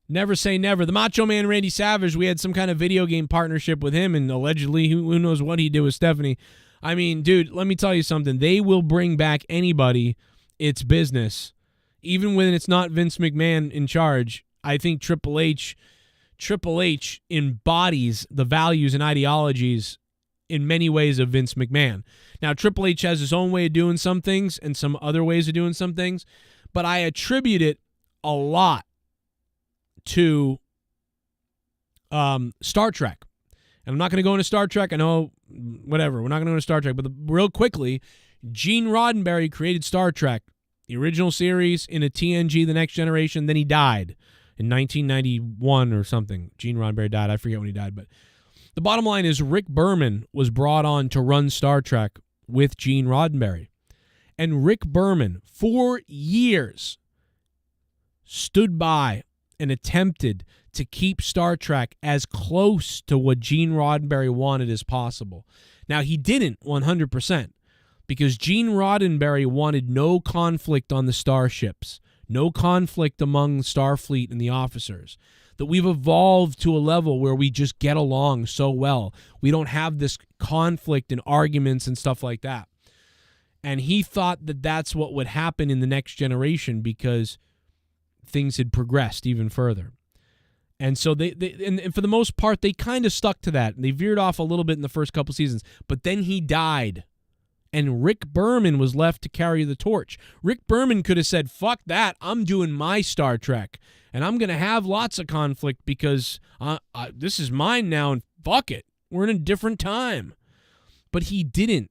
Never say never. The Macho Man Randy Savage, we had some kind of video game partnership with him, and allegedly, who knows what he did with Stephanie. I mean, dude, let me tell you something. They will bring back anybody. It's business. Even when it's not Vince McMahon in charge, I think Triple H embodies the values and ideologies in many ways of Vince McMahon. Now, Triple H has his own way of doing some things and some other ways of doing some things, but I attribute it a lot to Star Trek. And I'm not going to go into Star Trek. I know, whatever. We're not going to go into Star Trek. But real quickly, Gene Roddenberry created Star Trek, the original series, in a TNG, The Next Generation. Then he died in 1991 or something. Gene Roddenberry died. I forget when he died. But the bottom line is Rick Berman was brought on to run Star Trek with Gene Roddenberry. And Rick Berman, for years, stood by and attempted to keep Star Trek as close to what Gene Roddenberry wanted as possible. Now, he didn't 100%, because Gene Roddenberry wanted no conflict on the starships, no conflict among Starfleet and the officers. That we've evolved to a level where we just get along so well. We don't have this conflict and arguments and stuff like that. And he thought that that's what would happen in the Next Generation because things had progressed even further. And so and for the most part, they kind of stuck to that. And they veered off a little bit in the first couple seasons. But then he died. And Rick Berman was left to carry the torch. Rick Berman could have said, fuck that, I'm doing my Star Trek. And I'm going to have lots of conflict because this is mine now, and fuck it. We're in a different time. But he didn't.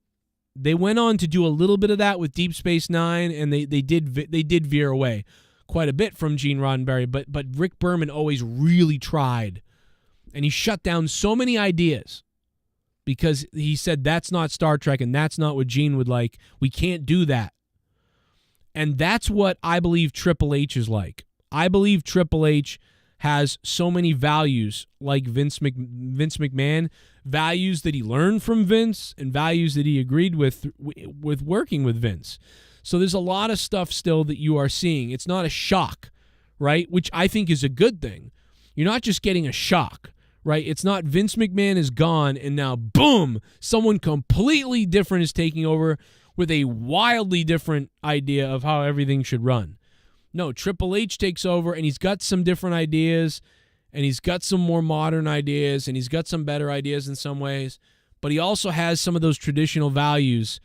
They went on to do a little bit of that with Deep Space Nine, and they did veer away. quite a bit from Gene Roddenberry, but Rick Berman always really tried. And he shut down so many ideas because he said, that's not Star Trek and that's not what Gene would like. We can't do that. And that's what I believe Triple H is like. I believe Triple H has so many values like Vince McMahon, values that he learned from Vince and values that he agreed with working with Vince. So there's a lot of stuff still that you are seeing. It's not a shock, right? Which I think is a good thing. You're not just getting a shock, right? It's not Vince McMahon is gone and now, boom, someone completely different is taking over with a wildly different idea of how everything should run. No, Triple H takes over, and he's got some different ideas, and he's got some more modern ideas, and he's got some better ideas in some ways, but he also has some of those traditional values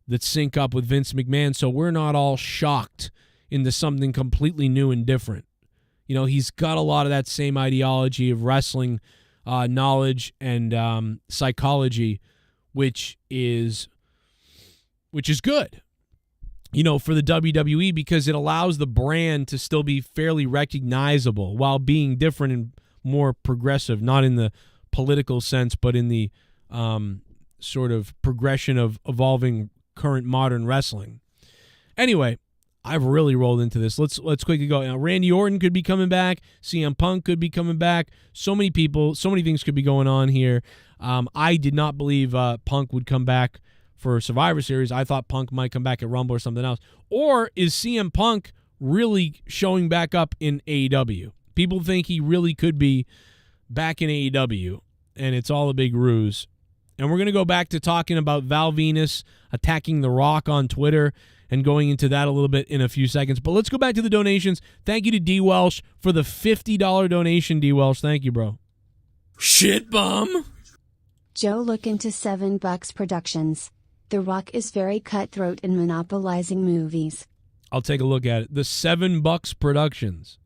that sync up with Vince McMahon, so we're not all shocked into something completely new and different. You know, he's got a lot of that same ideology of wrestling knowledge and psychology, which is good. You know, for the WWE, because it allows the brand to still be fairly recognizable while being different and more progressive, not in the political sense, but in the sort of progression of evolving current modern wrestling. Anyway, I've really rolled into this. Let's quickly go. Now, Randy Orton could be coming back. CM Punk could be coming back. So many people, so many things could be going on here. I did not believe Punk would come back for Survivor Series. I thought Punk might come back at Rumble or something else. Or is CM Punk really showing back up in AEW? People think he really could be back in AEW, and it's all a big ruse. And we're going to go back to talking about Val Venis attacking The Rock on Twitter and going into that a little bit in a few seconds. But let's go back to the donations. Thank you to D. Welsh for the $50 donation, D. Welsh. Thank you, bro. Shit bum. Joe look into $7 Productions. The Rock is very cutthroat in monopolizing movies. I'll take a look at it. The $7 Productions.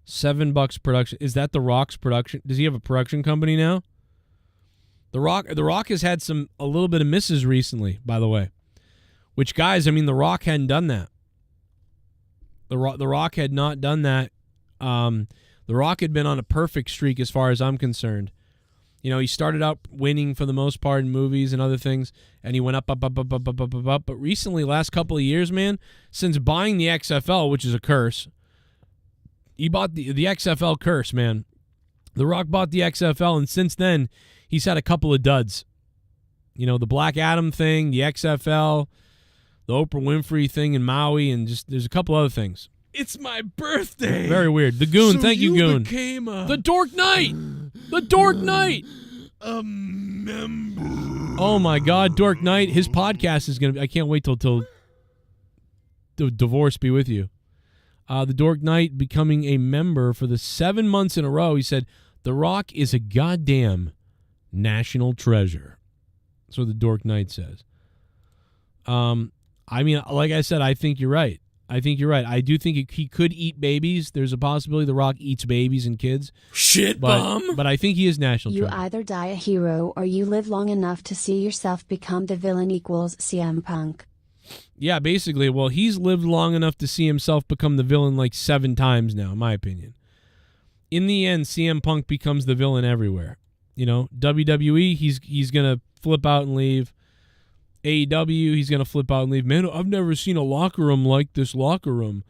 $7 Production. Is that The Rock's production? Does he have a production company now? The Rock has had a little bit of misses recently, by the way. Which, guys, I mean, The Rock hadn't done that. The Rock had not done that. The Rock had been on a perfect streak as far as I'm concerned. You know, he started out winning for the most part in movies and other things, and he went up. But recently, last couple of years, man, since buying the XFL, which is a curse, he bought the XFL curse, man. The Rock bought the XFL, and since then, he's had a couple of duds. You know, the Black Adam thing, the XFL, the Oprah Winfrey thing in Maui, and just there's a couple other things. It's my birthday. Very weird. The Goon, so thank you, Goon. The Dork Knight. The Dork Knight. A member. Oh my God, Dork Knight. His podcast is gonna be. I can't wait till divorce be with you. The Dork Knight becoming a member for the 7 months in a row. He said, "The Rock is a goddamn national treasure." That's what the Dork Knight says. I mean, like I said, I think you're right. I do think he could eat babies. There's a possibility The Rock eats babies and kids. Shit bum. But I think he is national treasure. You either die a hero or you live long enough to see yourself become the villain equals CM Punk. Yeah, basically. Well, he's lived long enough to see himself become the villain like 7 times now, in my opinion. In the end, CM Punk becomes the villain everywhere. You know, WWE, he's going to flip out and leave. AEW, he's going to flip out and leave. Man, I've never seen a locker room like this locker room.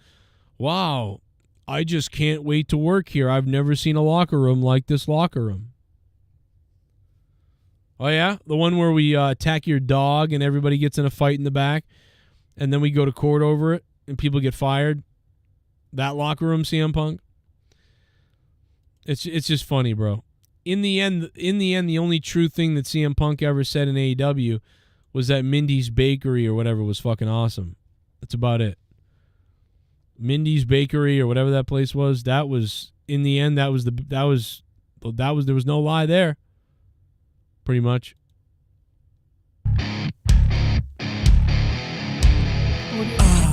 Wow, I just can't wait to work here. I've never seen a locker room like this locker room. Oh, yeah? The one where we attack your dog and everybody gets in a fight in the back, and then we go to court over it and people get fired? That locker room, CM Punk? It's just funny, bro. In the end, the only true thing that CM Punk ever said in AEW was that Mindy's Bakery or whatever was fucking awesome. That's about it. Mindy's Bakery or whatever that place was, that was, in the end, there was no lie there. Pretty much.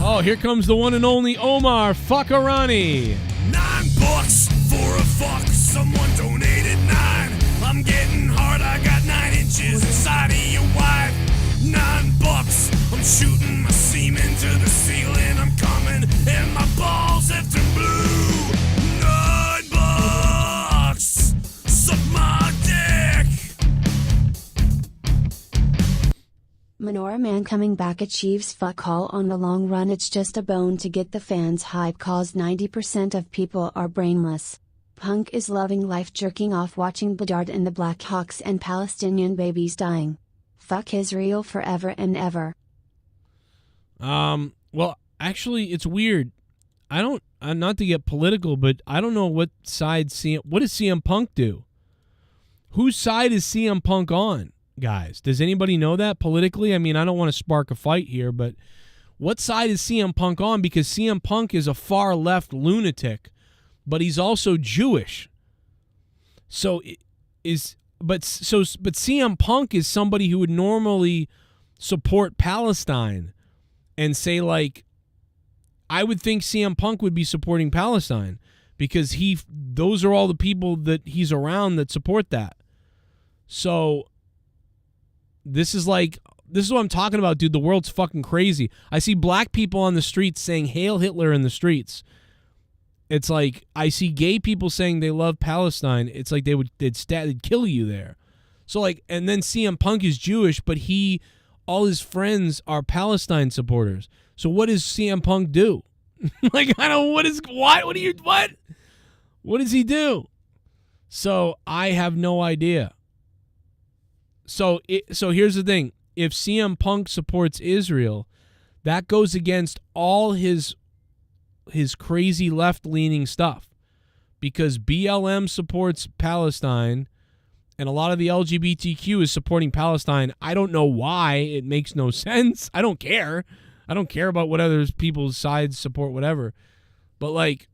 Oh, here comes the one and only Omar Fakarani. $9 for a fuck. Someone donated 9. I'm getting hard. I got 9 inches inside of your wife. $9. I'm shooting my semen to the ceiling. I'm coming and my balls coming back achieves fuck all on the long run. It's just a bone to get the fans hype cause 90% of people are brainless. Punk is loving life, jerking off watching Bedard and the Blackhawks and Palestinian babies dying. Fuck Israel forever and ever. Well, actually, it's weird. Not to get political, but I don't know what side what does CM Punk do? Whose side is CM Punk on, guys? Does anybody know that politically? I mean, I don't want to spark a fight here, but what side is CM Punk on? Because CM Punk is a far left lunatic, but he's also Jewish. But CM Punk is somebody who would normally support Palestine and say, like, I would think CM Punk would be supporting Palestine because those are all the people that he's around that support that. So this is what I'm talking about, dude. The world's fucking crazy. I see black people on the streets saying Hail Hitler in the streets. It's like I see gay people saying they love Palestine. It's like they'd kill you there. So like, and then CM Punk is Jewish, but all his friends are Palestine supporters. So what does CM Punk do? Like, I don't, what does he do? So I have no idea. So here's the thing. If CM Punk supports Israel, that goes against all his crazy left-leaning stuff, because BLM supports Palestine and a lot of the LGBTQ is supporting Palestine. I don't know why. It makes no sense. I don't care. I don't care about what other people's sides support, whatever. But, like,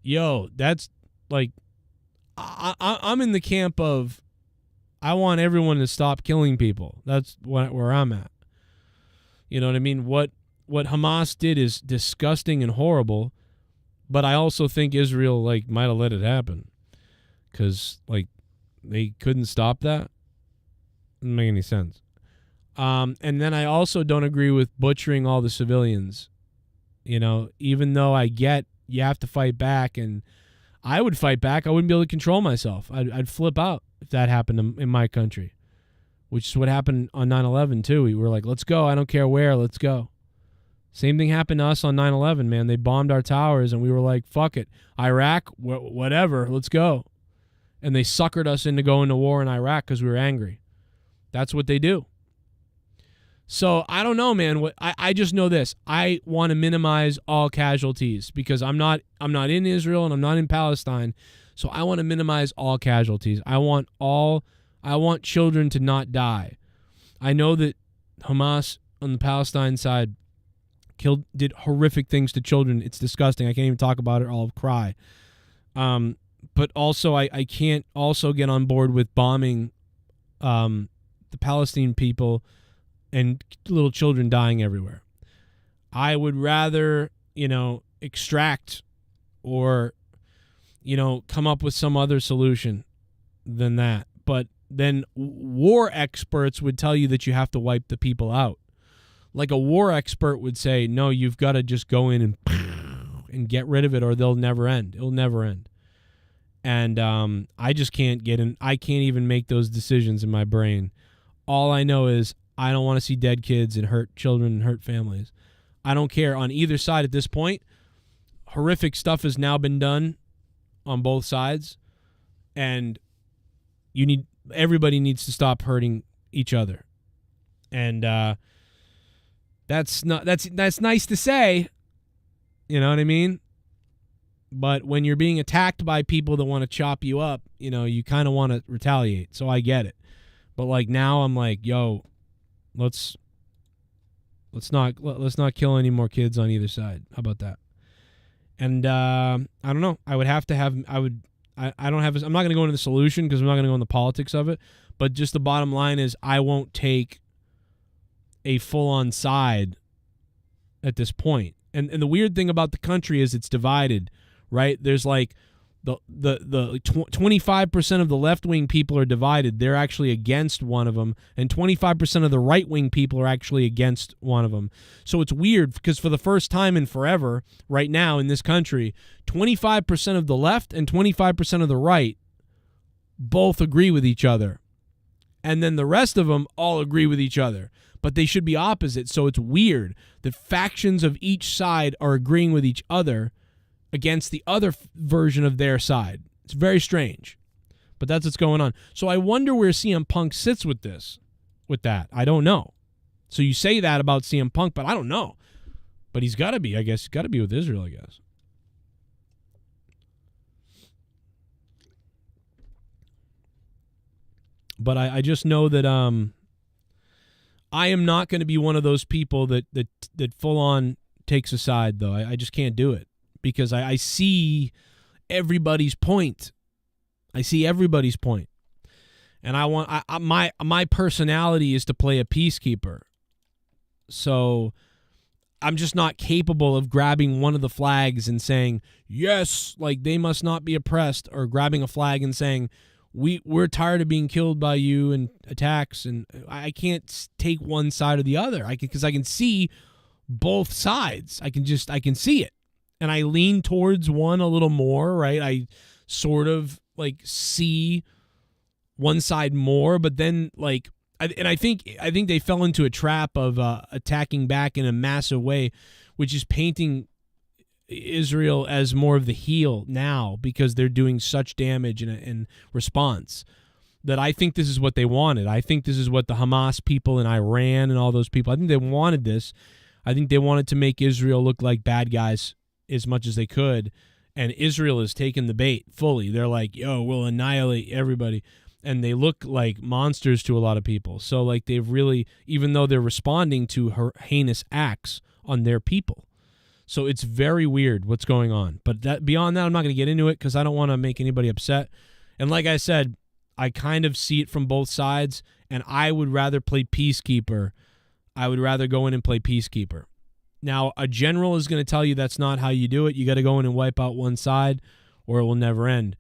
yo, that's, like, I'm in the camp of I want everyone to stop killing people. That's where I'm at. You know what I mean? What Hamas did is disgusting and horrible, but I also think Israel, like, might have let it happen because, like, they couldn't stop that. Doesn't make any sense. And then I also don't agree with butchering all the civilians. You know, even though I get you have to fight back, and I would fight back, I wouldn't be able to control myself. I'd flip out if that happened in my country, which is what happened on 9/11 too. We were like, let's go. I don't care where. Let's go. Same thing happened to us on 9/11, man. They bombed our towers, and we were like, fuck it. Iraq, whatever, let's go. And they suckered us into going to war in Iraq because we were angry. That's what they do. So I don't know, man. I just know this. I want to minimize all casualties because I'm not in Israel and I'm not in Palestine. So I want to minimize all casualties. I want children to not die. I know that Hamas on the Palestine side did horrific things to children. It's disgusting. I can't even talk about it. I'll cry. But also I can't also get on board with bombing the Palestinian people and little children dying everywhere. I would rather, extract or, come up with some other solution than that. But then war experts would tell you that you have to wipe the people out. Like a war expert would say, no, you've got to just go in and get rid of it or they'll never end. It'll never end. And I just can't get in. I can't even make those decisions in my brain. All I know is I don't want to see dead kids and hurt children and hurt families. I don't care on either side at this point. Horrific stuff has now been done on both sides, and everybody needs to stop hurting each other. And that's nice to say. You know what I mean? But when you're being attacked by people that want to chop you up, you kind of want to retaliate. So I get it. But like now I'm like, yo, let's not kill any more kids on either side. How about that? And I don't know. I would have to have. I'm not going to go into the solution because I'm not going to go into the politics of it. But just the bottom line is, I won't take a full-on side at this point. And the weird thing about the country is it's divided, right? There's like the 25% of the left-wing people are divided. They're actually against one of them, and 25% of the right-wing people are actually against one of them. So it's weird because for the first time in forever, right now in this country, 25% of the left and 25% of the right both agree with each other. And then the rest of them all agree with each other. but they should be opposite. So it's weird that factions of each side are agreeing with each other against the other version of their side. It's very strange, but that's what's going on. So I wonder where CM Punk sits with that. I don't know. So you say that about CM Punk, but I don't know. But he's got to be, I guess. He's got to be with Israel, I guess. But I just know that I am not going to be one of those people that full on takes a side, though. I just can't do it because I see everybody's point. I see everybody's point, and I want my personality is to play a peacekeeper. So I'm just not capable of grabbing one of the flags and saying yes, like they must not be oppressed, or grabbing a flag and saying we're tired of being killed by you and attacks, and I can't take one side or the other. Because I can see both sides. I can see it, and I lean towards one a little more. Right, I sort of like see one side more, but then like, I think they fell into a trap of attacking back in a massive way, which is painting Israel as more of the heel now because they're doing such damage in response, that I think this is what they wanted. I think this is what the Hamas people in Iran and all those people, I think they wanted this. I think they wanted to make Israel look like bad guys as much as they could, and Israel has taken the bait fully. They're like, yo, we'll annihilate everybody. And they look like monsters to a lot of people. So like they've really, even though they're responding to her heinous acts on their people. So it's very weird what's going on. But beyond that, I'm not going to get into it because I don't want to make anybody upset. And like I said, I kind of see it from both sides, and I would rather play peacekeeper. I would rather go in and play peacekeeper. Now, a general is going to tell you that's not how you do it. You got to go in and wipe out one side or it will never end.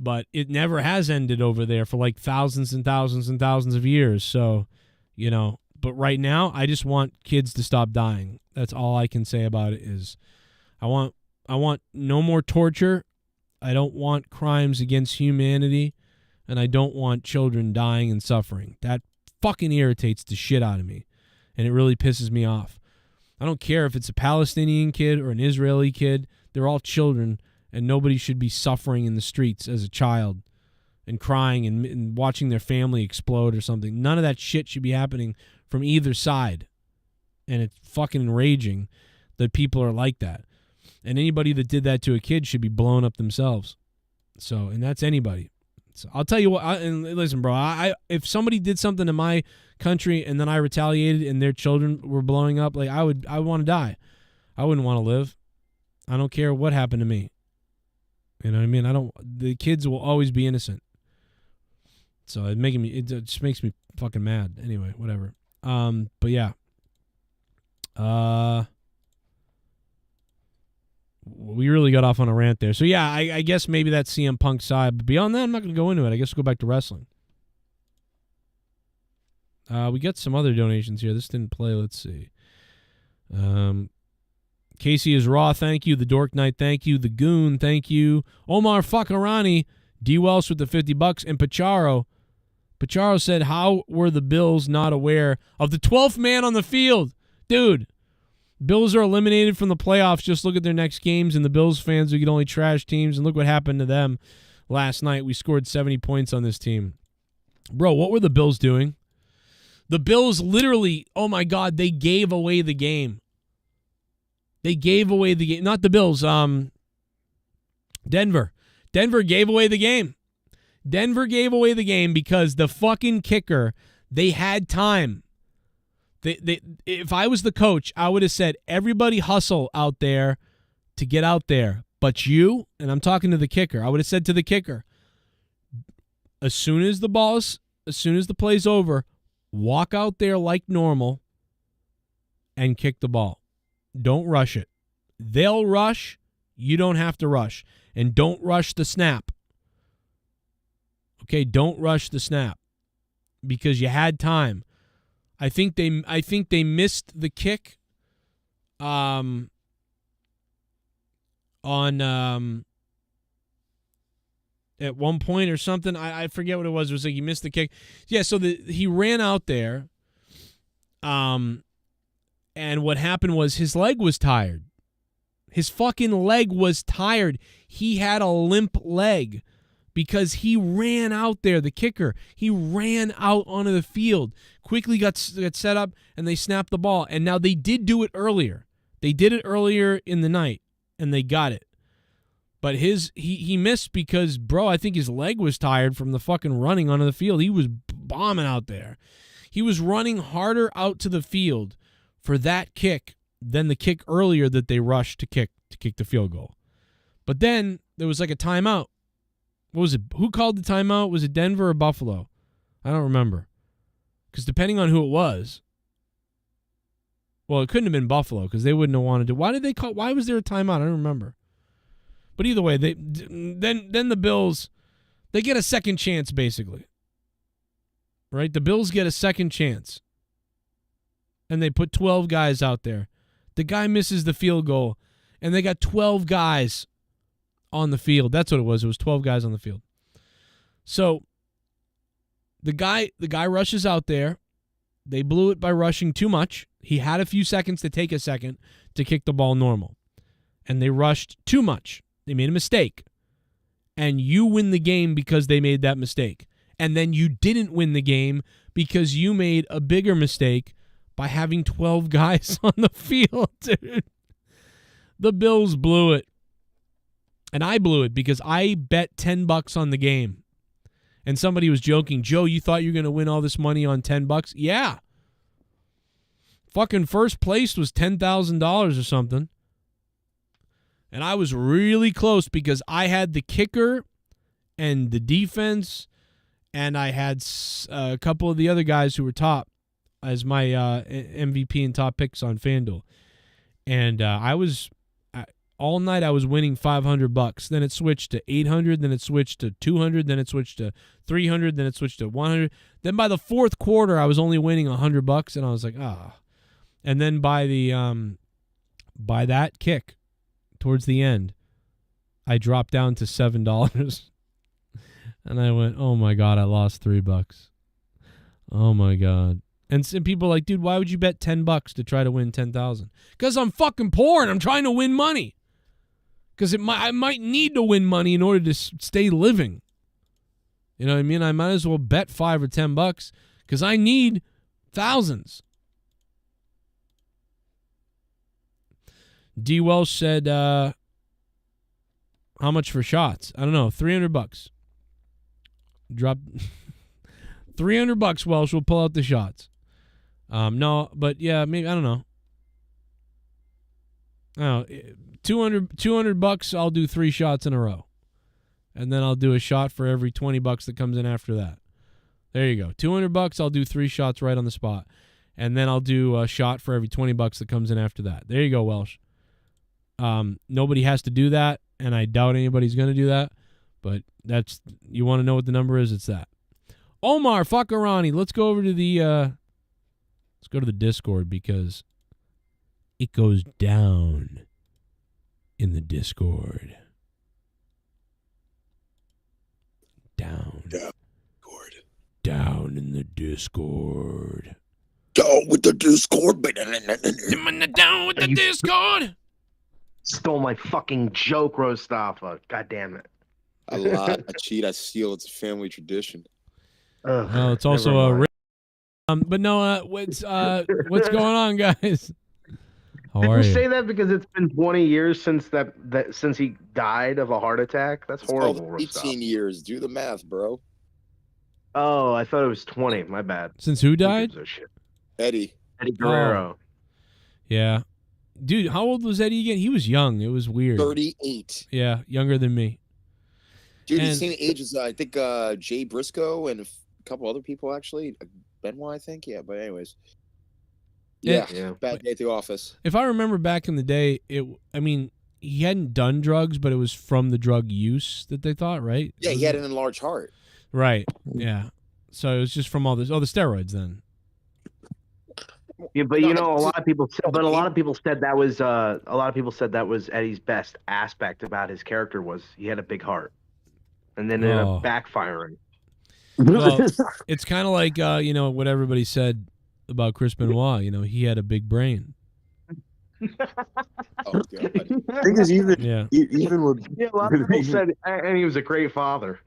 But it never has ended over there for like thousands and thousands and thousands of years. So, but right now, I just want kids to stop dying. That's all I can say about it is I want no more torture. I don't want crimes against humanity. And I don't want children dying and suffering. That fucking irritates the shit out of me. And it really pisses me off. I don't care if it's a Palestinian kid or an Israeli kid. They're all children. And nobody should be suffering in the streets as a child and crying and watching their family explode or something. None of that shit should be happening from either side. And it's fucking enraging that people are like that. And anybody that did that to a kid should be blown up themselves. So, and that's anybody. So I'll tell you what, and listen, bro, if somebody did something to my country and then I retaliated and their children were blowing up, like I would want to die. I wouldn't want to live. I don't care what happened to me. You know what I mean? The kids will always be innocent. So it just makes me fucking mad. Anyway, whatever. But yeah. We really got off on a rant there. So yeah, I guess maybe that's CM Punk's side. But beyond that, I'm not going to go into it. I guess we'll go back to wrestling. We got some other donations here. This didn't play. Let's see. Casey is Raw, thank you. The Dork Knight, thank you. The Goon, thank you. Omar Fakarani, D. Welsh with the $50, and Pacharo. Pacharo said, how were the Bills not aware of the 12th man on the field? Dude, Bills are eliminated from the playoffs. Just look at their next games, and the Bills fans who could only trash teams, and look what happened to them last night. We scored 70 points on this team. Bro, what were the Bills doing? The Bills literally, oh my God, they gave away the game. They gave away the game. Not the Bills. Denver. Denver gave away the game. Denver gave away the game because the fucking kicker, they had time. If I was the coach, I would have said, everybody hustle out there to get out there. But you, and I'm talking to the kicker, I would have said to the kicker, as soon as the play's over, walk out there like normal and kick the ball. Don't rush it. They'll rush. You don't have to rush. And don't rush the snap. Okay, don't rush the snap because you had time. I think they missed the kick on at one point or something. I forget what it was. It was like he missed the kick. Yeah, so he ran out there. And what happened was his leg was tired. His fucking leg was tired. He had a limp leg because he ran out there, the kicker. He ran out onto the field, quickly got set up, and they snapped the ball. And now they did do it earlier. They did it earlier in the night, and they got it. But he missed because, bro, I think his leg was tired from the fucking running onto the field. He was bombing out there. He was running harder out to the field for that kick than the kick earlier that they rushed to kick the field goal. But then there was like a timeout. What was it? Who called the timeout? Was it Denver or Buffalo? I don't remember. Because depending on who it was, well, it couldn't have been Buffalo because they wouldn't have wanted to. Why was there a timeout? I don't remember. But either way, then the Bills, they get a second chance basically. Right? The Bills get a second chance. And they put 12 guys out there. The guy misses the field goal, and they got 12 guys on the field. That's what it was. It was 12 guys on the field. So the guy rushes out there. They blew it by rushing too much. He had a few seconds to take a second to kick the ball normal. And they rushed too much. They made a mistake. And you win the game because they made that mistake. And then you didn't win the game because you made a bigger mistake by having 12 guys on the field, dude. The Bills blew it. And I blew it because I bet $10 on the game. And somebody was joking, Joe, you thought you were going to win all this money on $10? Yeah. Fucking first place was $10,000 or something. And I was really close because I had the kicker and the defense, and I had a couple of the other guys who were top as my MVP and top picks on FanDuel. And all night I was winning $500. Then it switched to $800, then it switched to $200, then it switched to $300, then it switched to $100. Then by the fourth quarter I was only winning $100, and I was like, ah. And then by that kick towards the end, I dropped down to $7. And I went, oh my God, I lost $3. Oh my God. And some people are like, dude, why would you bet $10 to try to win $10,000? Because I'm fucking poor and I'm trying to win money. Because I might need to win money in order to stay living. You know what I mean? I might as well bet $5 or $10 because I need thousands. D. Welsh said, how much for shots? I don't know, $300. Drop $300, Welsh. We'll pull out the shots. No, but yeah, maybe, I don't know. I don't know. $200, I'll do 3 shots in a row. And then I'll do a shot for every $20 that comes in after that. There you go. $200, I'll do 3 shots right on the spot. And then I'll do a shot for every $20 that comes in after that. There you go, Welsh. Nobody has to do that, and I doubt anybody's going to do that. But that's, you want to know what the number is, it's that. Omar Fakarani, let's go over to the Discord because it goes down in the Discord. Down in the Discord. Down with the Discord. Down with the Discord. Stole my fucking joke, Rostafa. God damn it. I lie, I cheat, I steal. It's a family tradition. Oh, it's also a. But no, what's going on, guys? How Did are you you? say that because it's been 20 years since since he died of a heart attack? That's It's horrible. called 18 years. Do the math, bro. Oh, I thought it was 20. My bad. Since who died? Eddie. Eddie Guerrero. Yeah. Dude, how old was Eddie again? He was young. It was weird. 38. Yeah, younger than me. Dude, he's the same age as, I think, Jay Briscoe and a couple other people, actually. Benoit, I think. Yeah, but anyways. Yeah. Bad day at the office. If I remember back in the day, he hadn't done drugs, but it was from the drug use that they thought, right? Yeah, he had an enlarged heart. Right. Yeah. So it was just from all the steroids then. Yeah, but a lot of people said that was Eddie's best aspect about his character was he had a big heart, and then it ended up backfiring. Well, it's kind of like what everybody said about Chris Benoit. You know, he had a big brain. Oh, God. I think it's even with a lot of people said, and he was a great father.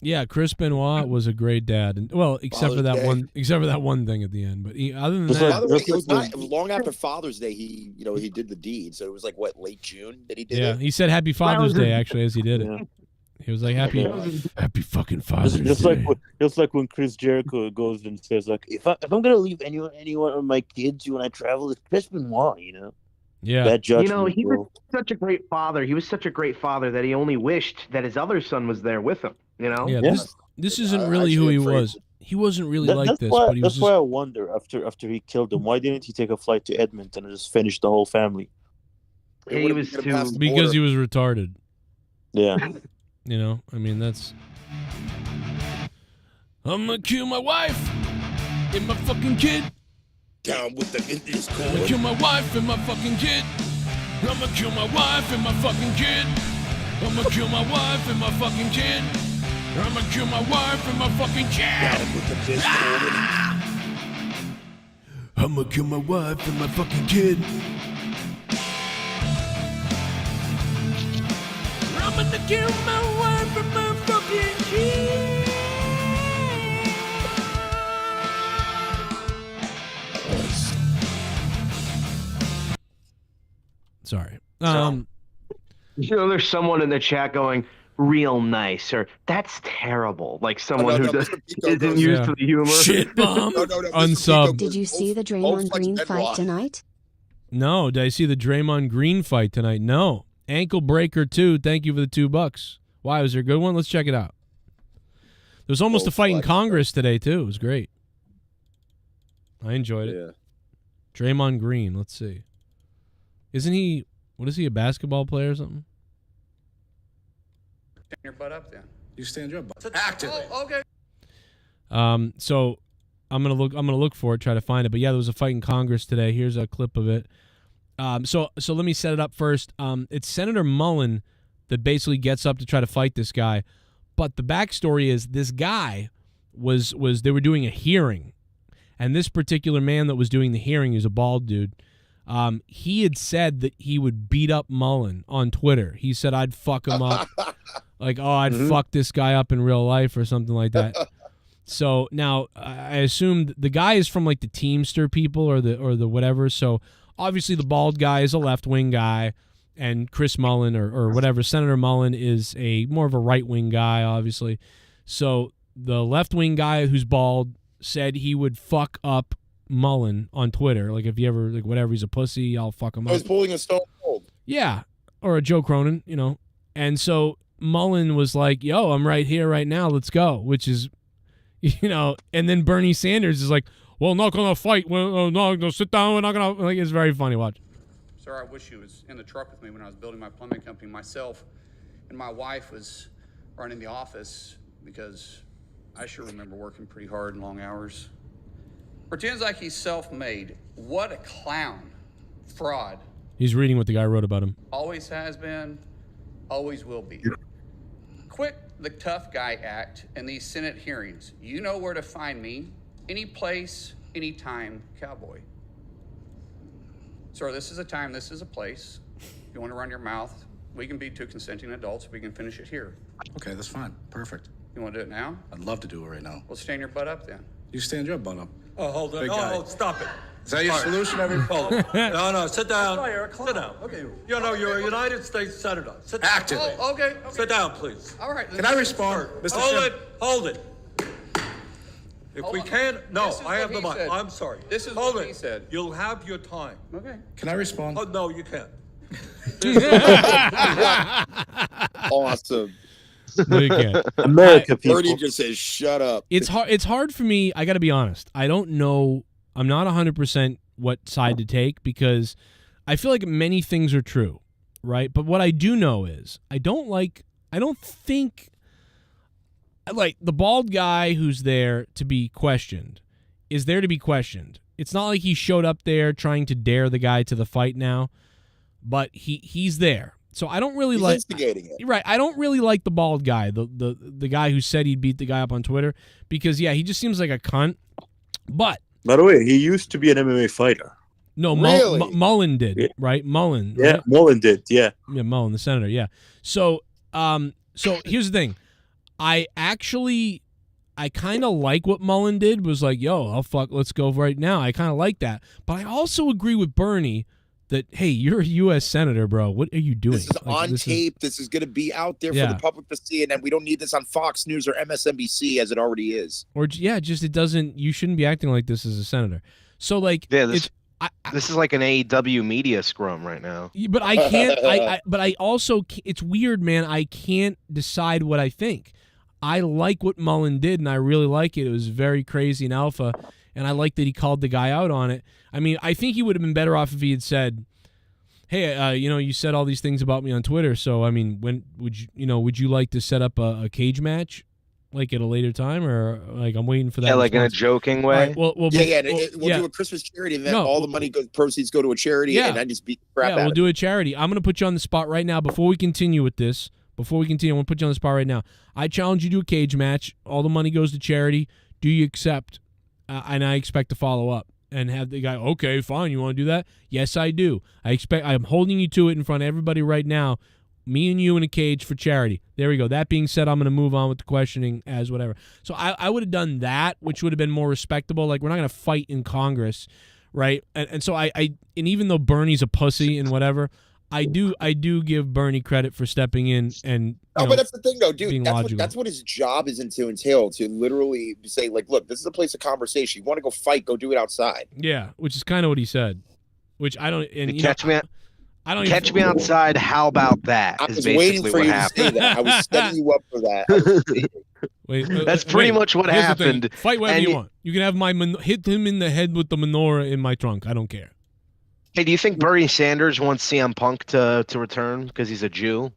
Yeah, Chris Benoit was a great dad, and well, except for that one thing at the end. But other than that, by the way, it was not long after Father's Day. He did the deed. So it was like what, late June that he did it. Yeah, he said Happy Father's Day actually as he did it. He was like Happy fucking Father's Day. Just like when Chris Jericho goes and says like, if I'm gonna leave anyone of my kids when I travel, it's Chris Benoit, you know. Yeah. Bad judgment, You know, he was such a great father. He was such a great father that he only wished that his other son was there with him. You know. Yeah. This isn't really who he was. He wasn't really like this. But he was that's why I wonder after he killed him, why didn't he take a flight to Edmonton and just finish the whole family? He was too because he was retarded. Yeah. You know, I mean, that's. I'm gonna kill my wife and my fucking kid. Down with the Indians I'm gonna kill my wife and my fucking kid. I'm gonna kill my wife and my fucking kid. I'm gonna kill my wife and my fucking kid. I'm gonna kill my wife and my fucking kid. Down with the fist I'm gonna kill my wife and my fucking kid. I'm gonna kill my wife and my fucking kid. Sorry. You know, there's someone in the chat going, real nice, or that's terrible. Like someone who isn't used to the humor. Shit bomb. Unsub. Did you see the Draymond Green fight tonight? No. Did I see the Draymond Green fight tonight? No. Ankle Breaker 2. Thank you for the $2. Why, was there a good one? Let's check it out. There was almost a fight in Congress today, too. It was great. I enjoyed it. Yeah. Draymond Green. Let's see. Isn't he, what is he, a basketball player or something? Stand your butt up then. You stand your butt. Actively. Oh, okay. So I'm gonna look for it, try to find it. But yeah, there was a fight in Congress today. Here's a clip of it. So let me set it up first. It's Senator Mullen that basically gets up to try to fight this guy. But the backstory is this guy was they were doing a hearing, and this particular man that was doing the hearing, he was a bald dude. He had said that he would beat up Mullen on Twitter. He said, I'd fuck him up. Like, I'd fuck this guy up in real life or something like that. So now I assumed the guy is from like the Teamster people or the whatever. So obviously the bald guy is a left-wing guy, and Chris Mullen or whatever, Senator Mullen is more of a right-wing guy, obviously. So the left-wing guy who's bald said he would fuck up Mullen on Twitter. Like, if you ever, like, whatever, he's a pussy, I'll fuck him up. He's pulling a Stone Cold. Yeah. Or a Joe Cronin, you know. And so Mullen was like, yo, I'm right here right now. Let's go. Which is, you know, and then Bernie Sanders is like, well, not going to fight. Well, no, sit down. We're not going to, like, it's very funny. Watch. Sir, I wish you was in the truck with me when I was building my plumbing company. Myself and my wife was running the office because I sure remember working pretty hard and long hours. Pretends like he's self-made. What a clown. Fraud. He's reading what the guy wrote about him. Always has been, always will be. Quit the tough guy act in these Senate hearings. You know where to find me. Any place, anytime, cowboy. Sir, this is a time, this is a place. If you want to run your mouth, we can be two consenting adults. We can finish it here. Okay, that's fine. Perfect. You want to do it now? I'd love to do it right now. Well, stand your butt up then. You stand your butt up. Oh, hold on. Big Oh, guy. oh, stop it. Is that your solution? Hold on. No, sit down. Sit down. Okay. You know, you're a United States Senator. Sit down. Actively. Oh, okay. Sit down, please. All right. Can I respond, Mr. Hold Chairman? it. Hold it. If Hold we on. can't, no, This is I have what the he mic. said. I'm sorry. This is Hold what it. he said. You'll have your time. Okay. Can I respond? Oh, no, you can't. Awesome. No, you can't. America people. Bernie just says, shut up. It's hard for me. I got to be honest. I don't know. I'm not 100% what side to take because I feel like many things are true, right? But what I do know is I don't think like the bald guy who's there to be questioned is there to be questioned. It's not like he showed up there trying to dare the guy to the fight now, but he's there. So I don't really He's like instigating it. Right, I don't really like the bald guy, the guy who said he'd beat the guy up on Twitter, because yeah, he just seems like a cunt. But By the way, he used to be an MMA fighter. No, Really? Mullen did, Yeah. right? Mullen. Yeah, Right? Mullen did. Yeah. Yeah, Mullen, the senator. Yeah. So here's the thing. I kind of like what Mullen did. Was like, yo, let's go right now. I kind of like that. But I also agree with Bernie that, hey, you're a U.S. senator, bro. What are you doing? This is on tape. This is going to be out there for the public to see, and then we don't need this on Fox News or MSNBC as it already is. Or just it doesn't. You shouldn't be acting like this as a senator. So like, this is like an AEW media scrum right now. But I can't. But I also. It's weird, man. I can't decide what I think. I like what Mullen did, and I really like it. It was very crazy and alpha, and I like that he called the guy out on it. I mean, I think he would have been better off if he had said, "Hey, you said all these things about me on Twitter. So, I mean, when would you like to set up a cage match, like at a later time, or like I'm waiting for that?" Yeah, like response. In a joking way. Right, we'll do a Christmas charity event. All the proceeds go to a charity, and I just beat the crap out of it. We'll do a charity. I'm going to put you on the spot right now before we continue with this. I want to put you on the spot right now. I challenge you to a cage match. All the money goes to charity. Do you accept? And I expect to follow up and have the guy, okay, fine, you want to do that? Yes, I do. I'm holding you to it in front of everybody right now. Me and you in a cage for charity. There we go. That being said, I'm going to move on with the questioning as whatever. So I would have done that, which would have been more respectable. Like, we're not going to fight in Congress, right? And so and even though Bernie's a pussy and whatever, I do give Bernie credit for stepping in and but that's the thing though, dude. That's what his job is to entail, to literally say, like, look, this is a place of conversation. You want to go fight, go do it outside. Yeah, which is kind of what he said. Which I don't. And catch me outside. How about that? I was waiting for you to say that. I was setting you up for that. That's pretty much what happened. Fight whatever you want. You can have hit him in the head with the menorah in my trunk. I don't care. Hey, do you think Bernie Sanders wants CM Punk to return because he's a Jew?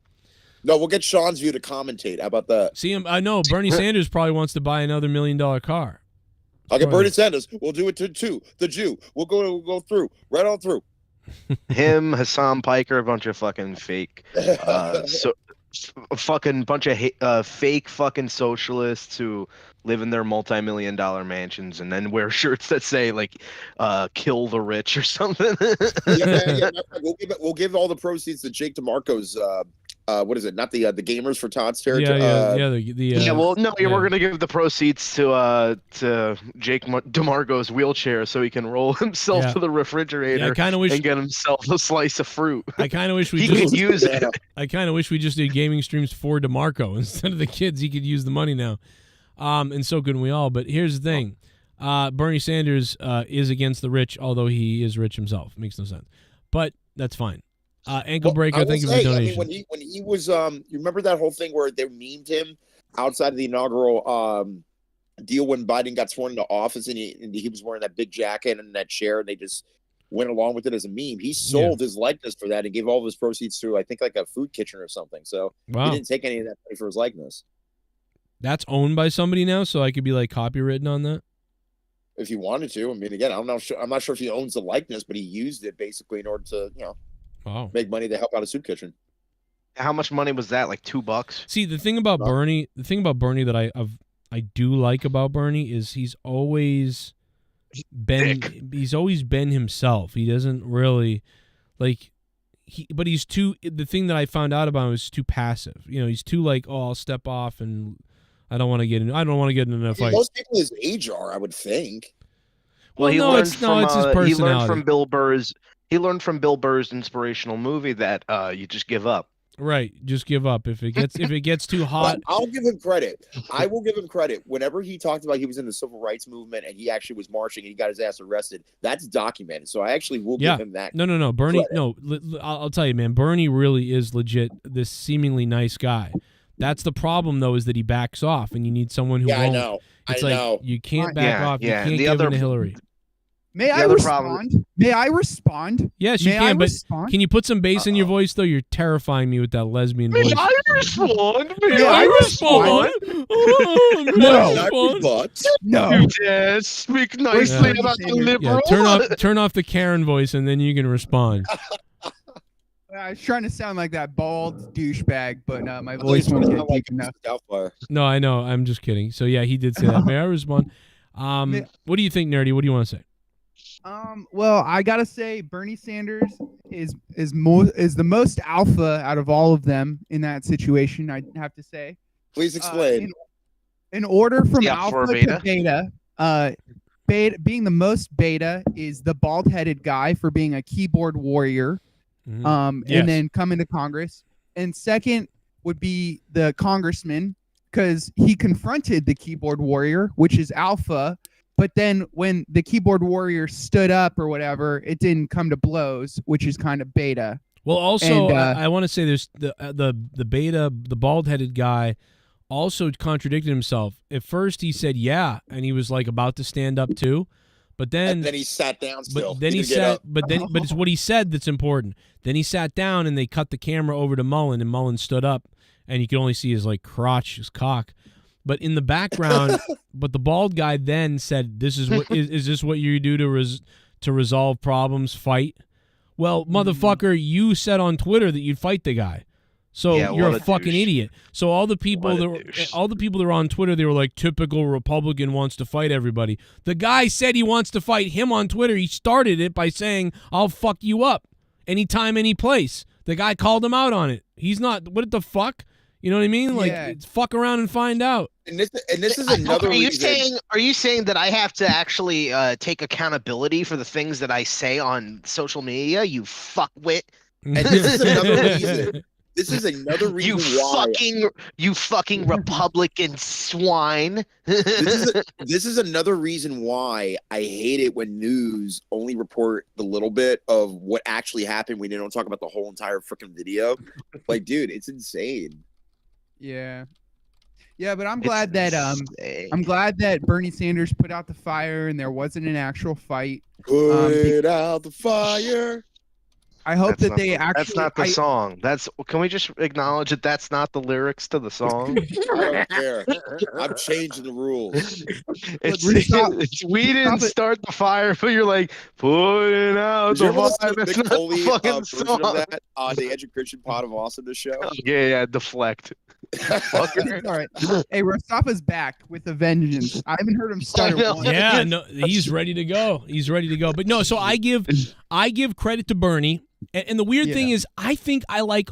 No, we'll get Sean's view to commentate. How about that? I know Bernie Sanders probably wants to buy another $1 million car. I'll get Bernie Sanders. We'll do it to two. The Jew. We'll go through right on through. Him, Hassan Piker, a bunch of fucking fake, fucking bunch of fake fucking socialists who live in their multi-million-dollar mansions and then wear shirts that say like "kill the rich" or something. yeah. We'll give all the proceeds to Jake DeMarco's. What is it? Not the Gamers for Tots territory. We're gonna give the proceeds to Jake DeMarco's wheelchair so he can roll himself to the refrigerator and get himself a slice of fruit. I kind of wish we could use it. I kind of wish we just did gaming streams for DeMarco instead of the kids. He could use the money now, and so couldn't we all. But here's the thing: Bernie Sanders is against the rich, although he is rich himself. Makes no sense, but that's fine. Ankle breaker, thank you for the donation. I mean, when he was, you remember that whole thing where they memed him outside of the inaugural deal when Biden got sworn into office, and he was wearing that big jacket and that chair, and they just went along with it as a meme. He sold his likeness for that and gave all of his proceeds to, I think, like a food kitchen or something. So he didn't take any of that money for his likeness. That's owned by somebody now, so I could be like copywritten on that. If he wanted to, I mean, again, I'm not sure if he owns the likeness, but he used it basically in order to, make money to help out a soup kitchen. How much money was that? Like $2? See, the thing about Bernie that I do like about Bernie is he's always been himself. He doesn't really but he's too. The thing that I found out about him is too passive. He's too like, oh, I'll step off and I don't want to get in a fight. Most people his age are, I would think. Well, it's his personality. He learned from Bill Burr's. He learned from Bill Burr's inspirational movie that you just give up. Right, just give up if it gets too hot. I'll give him credit. I will give him credit. Whenever he talked about he was in the civil rights movement and he actually was marching and he got his ass arrested, that's documented. So I actually will give him that. No, Bernie. Credit. No, I'll tell you, man. Bernie really is legit. This seemingly nice guy. That's the problem, though, is that he backs off, and you need someone who won't. I know. It's you can't back off. You can't give in to Hillary. May I respond? May I respond? Yes, you can, but can you put some bass in your voice, though? You're terrifying me with that lesbian voice. May I respond? May I respond? No. You dare speak nicely about the liberal. Yeah, turn off the Karen voice, and then you can respond. I was trying to sound like that bald douchebag, but my voice won't get deep enough. No, I know. I'm just kidding. So, yeah, he did say that. May I respond? What do you think, Nerdy? What do you want to say? Well, I gotta say Bernie Sanders is the most alpha out of all of them in that situation. I have to say. Please explain. In order from Yeah, alpha for to beta, beta being the most beta is the bald-headed guy for being a keyboard warrior, Yes. and then come into Congress. And second would be the congressman because he confronted the keyboard warrior, which is alpha. But then when the keyboard warrior stood up or whatever, it didn't come to blows, which is kind of beta. Well, also, And, I want to say there's the beta, the bald-headed guy also contradicted himself. At first, he said, yeah, and he was like about to stand up too. But then, and then he sat down still. But then he said, but it's what he said that's important. Then he sat down and they cut the camera over to Mullen, and Mullen stood up, and you could only see his like crotch, his cock. But in the background, but the bald guy then said, "This is what is this what you do to resolve problems? Fight." Well, motherfucker, you said on Twitter that you'd fight the guy, so Yeah, you're what a a fucking douche. idiot. So all the people that were on Twitter, they were like, "Typical Republican wants to fight everybody." The guy said he wants to fight him on Twitter. He started it by saying, "I'll fuck you up anytime, any place." The guy called him out on it. He's not. What the fuck? You know what I mean? Like, it's fuck around and find out. And this is another reason. Are you saying that I have to actually take accountability for the things that I say on social media? You fuckwit. And this is another reason. This is another reason why. You fucking Republican swine. This is another reason why I hate it when news only report the little bit of what actually happened when they don't talk about the whole entire freaking video. Like, dude, it's insane. Yeah. Yeah, but I'm glad that Bernie Sanders put out the fire and there wasn't an actual fight. Put out the fire. I hope That's that they not actually. That's not the song. Can we just acknowledge that that's not the lyrics to the song? I don't care. I'm changing the rules. We didn't start the fire, but you're like putting out Did you the ever listen fire. to That's Mick not the Foley, fucking version song. of that on the Education Pod of Awesomeness show? Yeah, deflect. All right. Hey, Rastafa's back with a vengeance. I haven't heard him start. Yeah, no, he's ready to go. He's ready to go. But no, so I give credit to Bernie. And the weird thing is, I think I like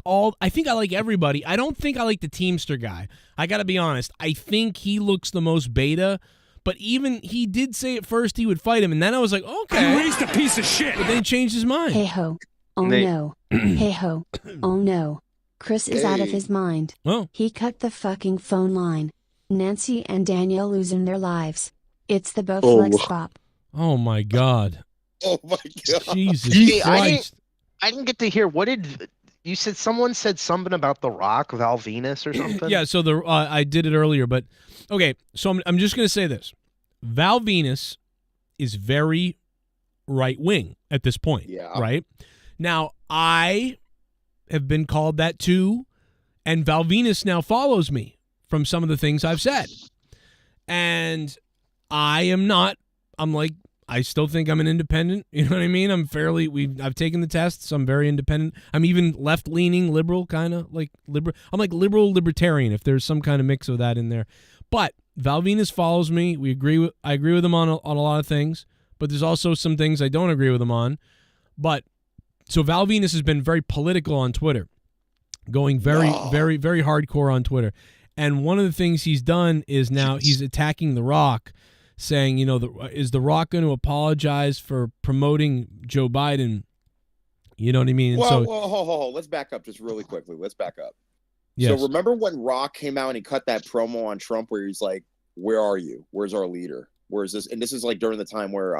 everybody. I don't think I like the Teamster guy. I got to be honest. I think he looks the most beta. But even he did say at first he would fight him, and then I was like, okay. You raised a piece of shit. But then he changed his mind. Hey ho. Oh no. Hey ho. Oh no. Chris is out of his mind. Oh. He cut the fucking phone line. Nancy and Danielle losing their lives. It's the Bowflex Bop. Oh my God. Oh my God. Jesus Christ. I didn't get to hear. What did you said? Someone said something about The Rock, Val Venis, or something. Yeah, so I did it earlier, but okay. So I'm just gonna say this: Val Venis is very right wing at this point. Yeah. Right now, I have been called that too, and Val Venis now follows me from some of the things I've said, and I am not. I'm like. I still think I'm an independent. You know what I mean? I've taken the tests. I'm very independent. I'm even left-leaning, liberal, kind of like liberal. I'm like liberal libertarian, if there's some kind of mix of that in there. But Val Venis follows me. I agree with him on a lot of things, but there's also some things I don't agree with him on. But so Val Venis has been very political on Twitter, going very hardcore on Twitter. And one of the things he's done is now he's attacking The Rock, saying, is The Rock going to apologize for promoting Joe Biden? You know what I mean? And Well, let's back up just really quickly. Let's back up. Yes. So remember when Rock came out and he cut that promo on Trump where he's like, where are you? Where's our leader? Where's this? And this is like during the time where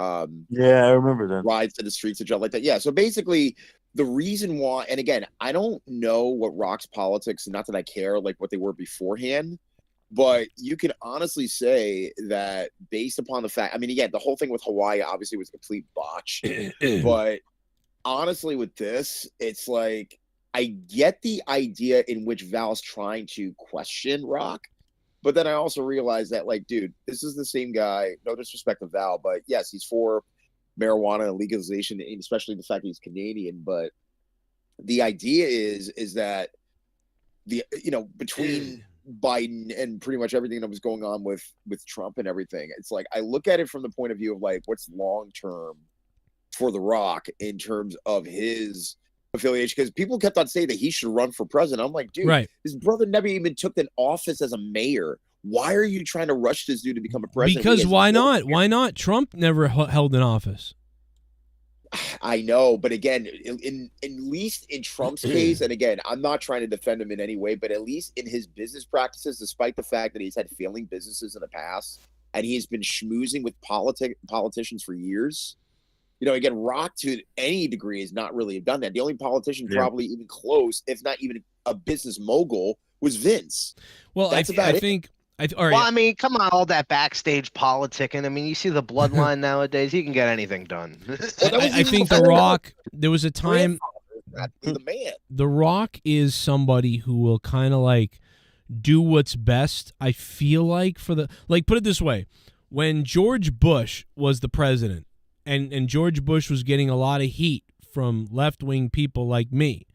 yeah, I remember that. Rides to the streets and stuff like that. Yeah. So basically the reason why, and again, I don't know what Rock's politics, not that I care, like what they were beforehand. But you can honestly say that based upon the fact, I mean, again, the whole thing with Hawaii obviously was a complete botch. But honestly, with this, it's like I get the idea in which Val's trying to question Rock. But then I also realize that, like, dude, this is the same guy. No disrespect to Val, but yes, he's for marijuana and legalization, and especially the fact that he's Canadian. But the idea is that between Biden and pretty much everything that was going on with Trump and everything. It's like I look at it from the point of view of like what's long term for The Rock in terms of his affiliation, because people kept on saying that he should run for president. I'm like, dude, his brother never even took an office as a mayor. Why are you trying to rush this dude to become a president? Because why not? Why not? Trump never held an office. I know, but again, in at least in Trump's case, and again, I'm not trying to defend him in any way, but at least in his business practices, despite the fact that he's had failing businesses in the past, and he's been schmoozing with politicians for years. You know, again, Rock to any degree has not really done that. The only politician probably even close, if not even a business mogul, was Vince. Well, I think. All right. Well, I mean, come on, all that backstage politicking. I mean, you see the bloodline nowadays. He can get anything done. I think The Rock. There was a time. The man. The Rock is somebody who will kind of like do what's best. I feel like put it this way: when George Bush was the president, and George Bush was getting a lot of heat from left-wing people like me,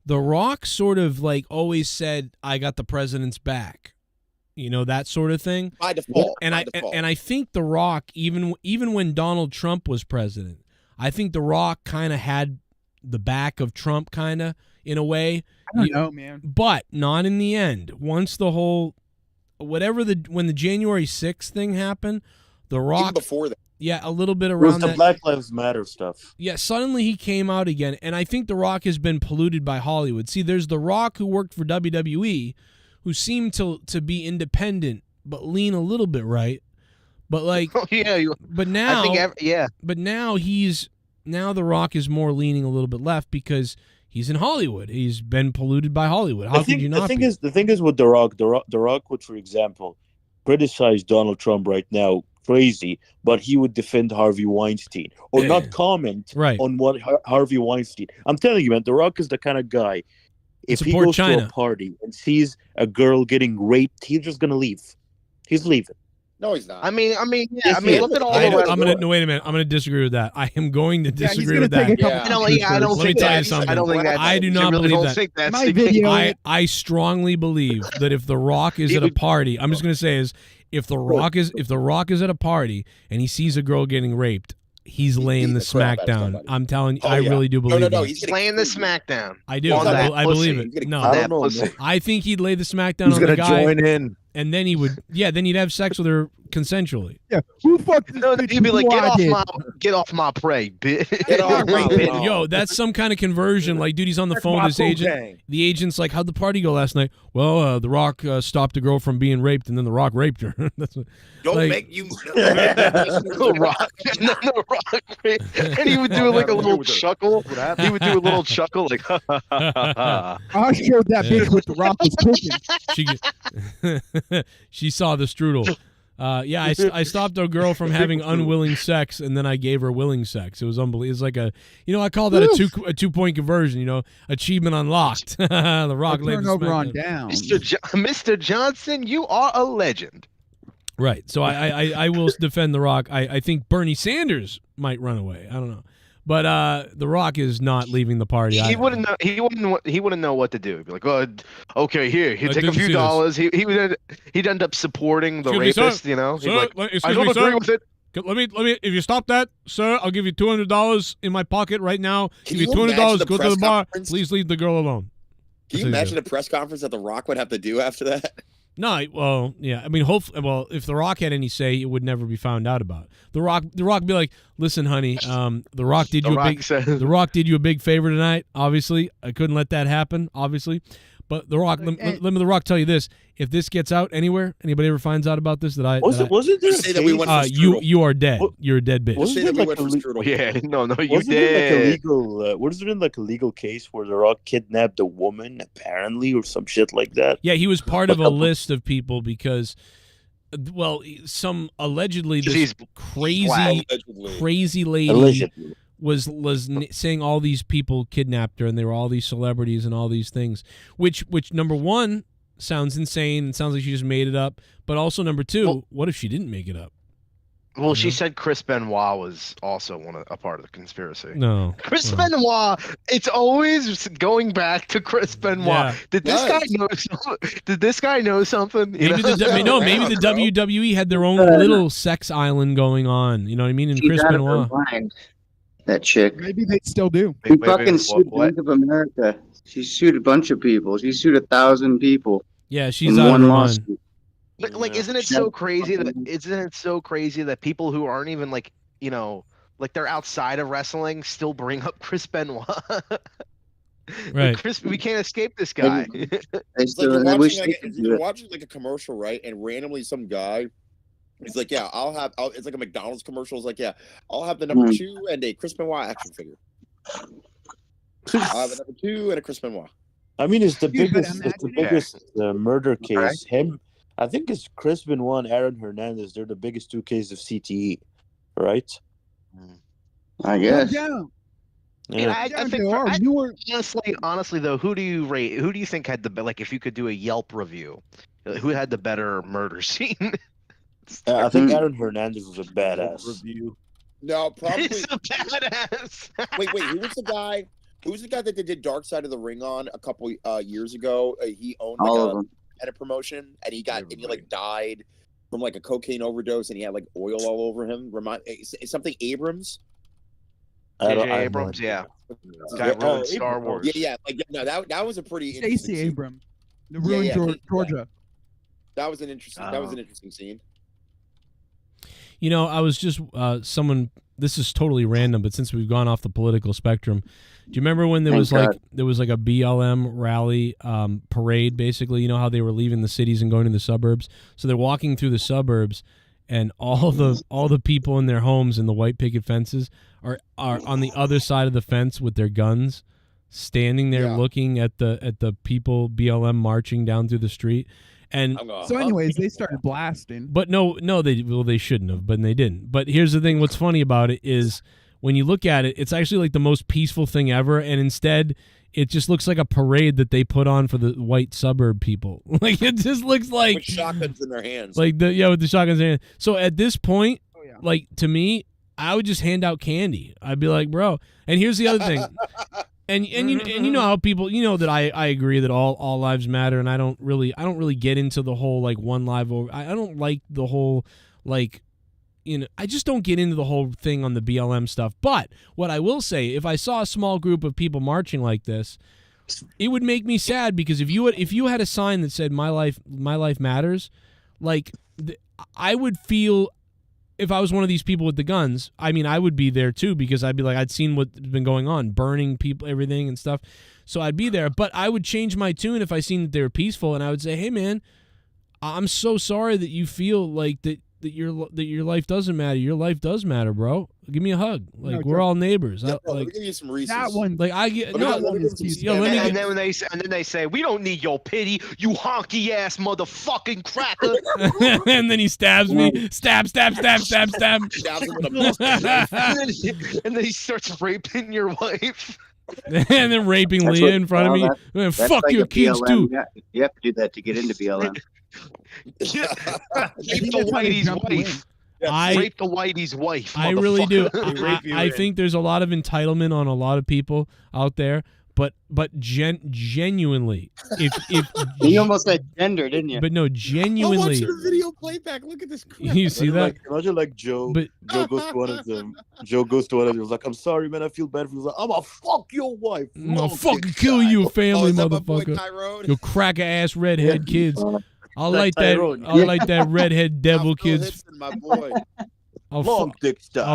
The Rock sort of like always said, "I got the president's back." You know, that sort of thing. By default. And I think The Rock, even when Donald Trump was president, I think The Rock kind of had the back of Trump kind of in a way. I don't know, man. But not in the end. Once the whole when the January 6th thing happened, The Rock even before that. Yeah, a little bit It was around the that. Black Lives Matter stuff. Yeah, suddenly he came out again, and I think The Rock has been polluted by Hollywood. See, there's The Rock who worked for WWE, who seemed to be independent but lean a little bit right, but like, but now, but now The Rock is more leaning a little bit left because he's in Hollywood. He's been polluted by Hollywood. How could you not? The thing is with The Rock. The Rock would, for example, criticize Donald Trump right now, crazy, but he would defend Harvey Weinstein or not comment on what Harvey Weinstein. I'm telling you, man, The Rock is the kind of guy. If he goes to a party and sees a girl getting raped, he's just gonna leave. He's leaving. No, he's not. I mean, look at all the. Wait a minute. I'm gonna disagree with that. I am going to disagree with that. I don't Let me think tell you that. something. I don't think that. I do not really believe don't think that. that's I strongly believe that if The Rock is at a party, I'm just gonna say is if The Rock is at a party and he sees a girl getting raped, he's laying the smack down. I'm telling you, I really do believe that. No, he's laying the smack down. I do. I believe it. No, I don't know. I think he'd lay the smack down on the guy. Join in. And then he would, then he'd have sex with her consensually. Yeah, who fucked this bitch? He'd be like, get off my prey, bitch. Get off my prey. Yo, that's some kind of conversion. Like, dude, he's on the phone with his agent. The agent's like, how'd the party go last night? Well, The Rock stopped a girl from being raped, and then The Rock raped her. That's what, Don't make you. The Rock. The Rock. And he would do like a little chuckle. He would do a little chuckle like, I showed that bitch what The Rock was cooking. She saw the strudel. I stopped a girl from having unwilling sex, and then I gave her willing sex. It was unbelievable. It's like I call that a 2-point conversion. Achievement unlocked. The Rock laid over on down. Mr. Johnson, you are a legend. Right. So I will defend The Rock. I think Bernie Sanders might run away. I don't know. But The Rock is not leaving the party. He wouldn't know. He wouldn't know what to do. He'd be like, "Oh, okay, here. He'd take a few dollars. He'd end up supporting the rapist. He'd be like, I don't agree with it. Let me. If you stop that, sir, I'll give you $200 in my pocket right now. Give you $200. Go to the bar. Please leave the girl alone. Can you imagine the press conference that The Rock would have to do after that? No, well, yeah. I mean, if The Rock had any say, it would never be found out about. The Rock would be like, "Listen, honey, The Rock did you a big favor tonight. Obviously, I couldn't let that happen. Obviously, but The Rock, let me The Rock tell you this: if this gets out anywhere, anybody ever finds out about this, wasn't there say that we went for you are dead. You're a dead bitch. Wasn't it like a legal case where The Rock kidnapped a woman apparently or some shit like that? Yeah, he was part of a list of people because, well, some allegedly this crazy lady was saying all these people kidnapped her and they were all these celebrities and all these things, which number one sounds insane and sounds like she just made it up, but also number two, what if she didn't make it up? Well, she said Chris Benoit was also a part of the conspiracy. No. Chris Benoit. It's always going back to Chris Benoit. Yeah. Did this guy know something? Did this guy know something? Maybe maybe the WWE had their own little sex island going on. You know what I mean? And Chris out of her Benoit. mind, that chick. Maybe they still do. She fucking sued Bank of America. She sued a bunch of people. She sued 1,000 people. Yeah, she's in out of one her lawsuit. mind. But like, isn't it so crazy that people who aren't even like, you know, like they're outside of wrestling still bring up Chris Benoit? Right. Chris, we can't escape this guy. It's like you're watching like a commercial, right? And randomly some guy is like, yeah, it's like a McDonald's commercial. It's like, yeah, I'll have the number 2 and a Chris Benoit action figure. I'll have a number 2 and a Chris Benoit. I mean, it's the biggest murder case. I think it's Chris Benoit and Aaron Hernandez. They're the biggest 2 cases of CTE, right? I guess. Yeah, I think honestly though, who do you rate? Who do you think had the if you could do a Yelp review, who had the better murder scene? I think Aaron Hernandez was a badass. Review. No, probably. He's a badass. Wait, who was the guy? Who was the guy that they did Dark Side of the Ring on a couple years ago? He owned a promotion, and he died from like a cocaine overdose, and he had like oil all over him. Something Abrams. Abrams, yeah. Guy ruined Star Wars. Yeah. That was a pretty interesting Stacey scene. Abrams, the ruined Georgia. That was an interesting scene. You know, I was just this is totally random, but since we've gone off the political spectrum, do you remember when there was like a BLM rally parade, basically? You know how they were leaving the cities and going to the suburbs? So they're walking through the suburbs, and all the people in their homes in the white picket fences are on the other side of the fence with their guns, standing there looking at the people BLM marching down through the street. And so anyways, they started blasting. But no, they shouldn't have, but they didn't. But here's the thing, what's funny about it is when you look at it, it's actually like the most peaceful thing ever, and instead it just looks like a parade that they put on for the white suburb people. Like it just looks like with shotguns in their hands. Like with the shotguns in their hands. So at this point, like to me, I would just hand out candy. I'd be like, bro. And here's the other thing. And you know how people, you know that I agree that all lives matter, and I don't really get into the whole like one life over. I don't like the whole like, you know, I just don't get into the whole thing on the BLM stuff. But what I will say, if I saw a small group of people marching like this, it would make me sad, because if you had a sign that said my life matters, like I would feel. If I was one of these people with the guns, I mean, I would be there too, because I'd be like, I'd seen what's been going on, burning people, everything and stuff. So I'd be there, but I would change my tune if I seen that they were peaceful, and I would say, hey man, I'm so sorry that you feel like that your life doesn't matter. Your life does matter, bro. Give me a hug. Like we're all neighbors. Yeah, bro, let me give you some reasons. That one, like I get and then they say, we don't need your pity, you honky ass motherfucking cracker. And then he stabs me. Stab. And then he starts raping your wife. And then raping Leah in front of me. Man, fuck like your kids too. You have to do that to get into BLM. Rape the whitey's wife. Rape the whitey's wife. I really do. I think there's a lot of entitlement on a lot of people out there, but genuinely, if you almost said gender, didn't you? But no, genuinely. I'll watch your video playback. Look at this crap. You see that? Imagine like Joe. Joe goes to one of them. Joe goes to one of them. He's like, "I'm sorry, man. I feel bad for you." He's like, "I'm gonna fuck your wife. I'll fucking kill you, family motherfucker. You cracker ass redhead kids. I'll light that redhead devil kids. My boy. I'll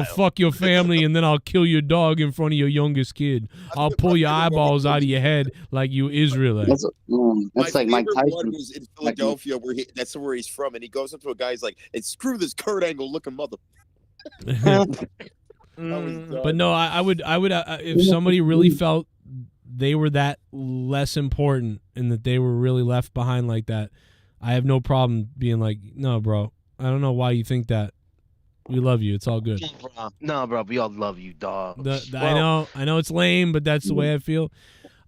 fuck your family, and then I'll kill your dog in front of your youngest kid. I'll pull your eyeballs out of your head like you Israelite. That's like Mike Tyson. One was in Philadelphia, that's where he's from, and he goes up to a guy. He's like, "And screw this Kurt Angle looking mother." But no, I would if somebody really felt they were that less important and that they were really left behind like that, I have no problem being like, no, bro, I don't know why you think that. We love you. It's all good. No, bro, we all love you, dog. I know it's lame, but that's the way I feel.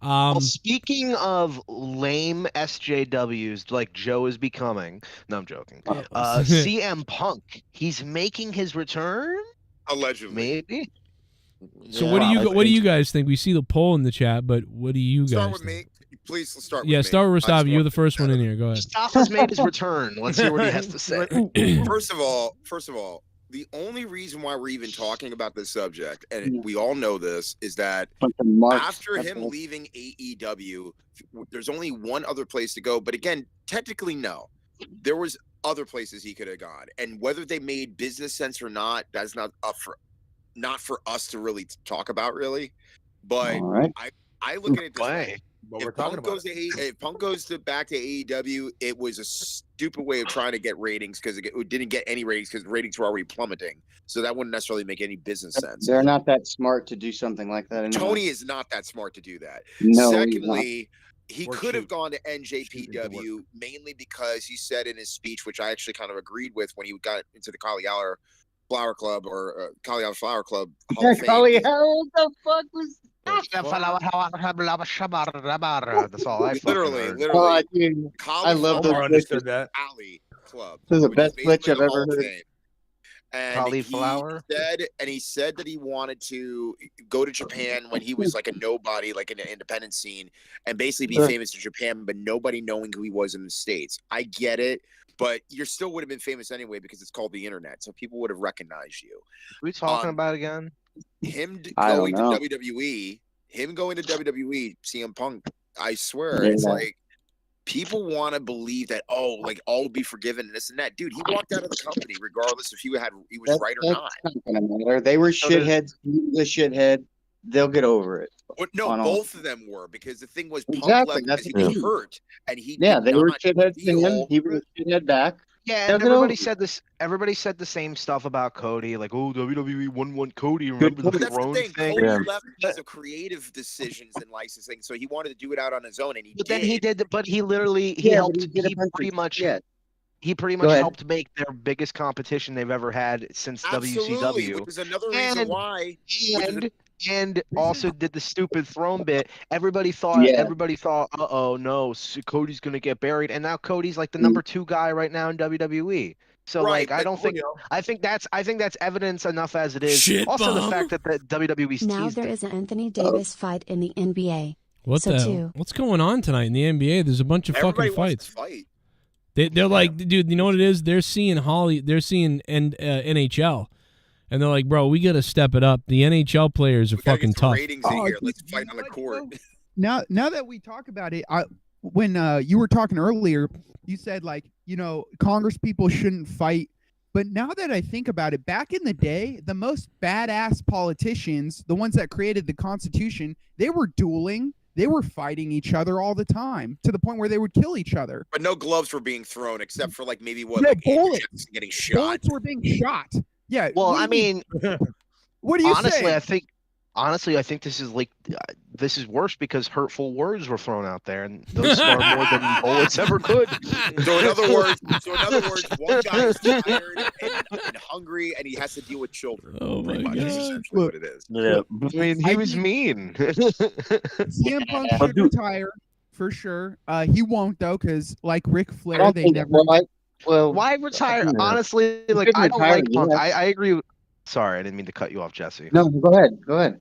Well, speaking of lame SJWs, like Joe is becoming. No, I'm joking. CM Punk, he's making his return. Allegedly, maybe. So what do you guys think? We see the poll in the chat, but what do you guys start with think? me? Please start with Yeah, me. start with Mustafa. You're the first one in here. Go ahead. Mustafa's made his return. Let's hear what he has to say. First of all, the only reason why we're even talking about this subject, and we all know this, is that after him leaving AEW, there's only one other place to go. But again, technically, no. There was other places he could have gone. And whether they made business sense or not, that's not for us to really talk about, really. But I look at it this way. If Punk goes back to AEW, it was a stupid way of trying to get ratings because it didn't get any ratings because ratings were already plummeting. So that wouldn't necessarily make any business sense. They're not that smart to do something like that anymore. Tony is not that smart to do that. No, secondly, he could have gone to NJPW mainly because he said in his speech, which I actually kind of agreed with when he got into the Cauliflower Flower Club or Cauliflower Flower Club Hall of Fame. What the fuck was That's all I literally. Oh, dude, I love those understood that. Alley Club. This is the best glitch I've ever heard. And Cauliflower. He said that he wanted to go to Japan when he was like a nobody, like in an independent scene, and basically be famous in Japan, but nobody knowing who he was in the States. I get it, but you still would have been famous anyway because it's called the internet, so people would have recognized you. What are we talking about again? Him going to WWE, CM Punk. I swear, it's like people want to believe that all will be forgiven and this and that. Dude, he walked out of the company regardless if he was right or not. Not gonna matter. They were shitheads. He was a shithead. They'll get over it. But no, both of them were, because the thing was Punk left because he was hurt, and he they were shitheads to him. He was a shithead back. Yeah, and everybody said this. Everybody said the same stuff about Cody, like, "Oh, WWE won Cody." Remember the throne thing? Cody left because of creative decisions and licensing, so he wanted to do it out on his own, and then he did. But he literally helped. He pretty much helped make their biggest competition they've ever had since WCW. Which is another reason why. And also did the stupid throne bit. Everybody thought, uh-oh, no, Cody's gonna get buried, and now Cody's like the number 2 guy right now in WWE. So I think that's evidence enough as it is. The fact that the WWE's now there is an Anthony Davis fight in the NBA. What's going on tonight in the NBA? There's a bunch of fucking fights. They're like, dude, you know what it is? They're seeing NHL. And they're like, bro, we got to step it up. The NHL players are fucking tough. Let's fight on the court. Now that we talk about it, when you were talking earlier, you said, like, Congress people shouldn't fight. But now that I think about it, back in the day, the most badass politicians, the ones that created the Constitution, they were dueling. They were fighting each other all the time to the point where they would kill each other. But no gloves were being thrown except for like maybe bullets. Getting shot. Bullets were being shot. Yeah. Well, I mean, what do you say? Honestly, I think this is this is worse because hurtful words were thrown out there, and those scar more than bullets ever could. So in other words, one guy is tired and hungry, and he has to deal with children. Oh my God! That's essentially what it is. Yeah, I mean, he was mean. CM Punk should retire for sure. He won't though, because like Ric Flair, they never. Well, why retire? Honestly, like I don't like Punk. I agree. Sorry, I didn't mean to cut you off, Jesse. No, go ahead.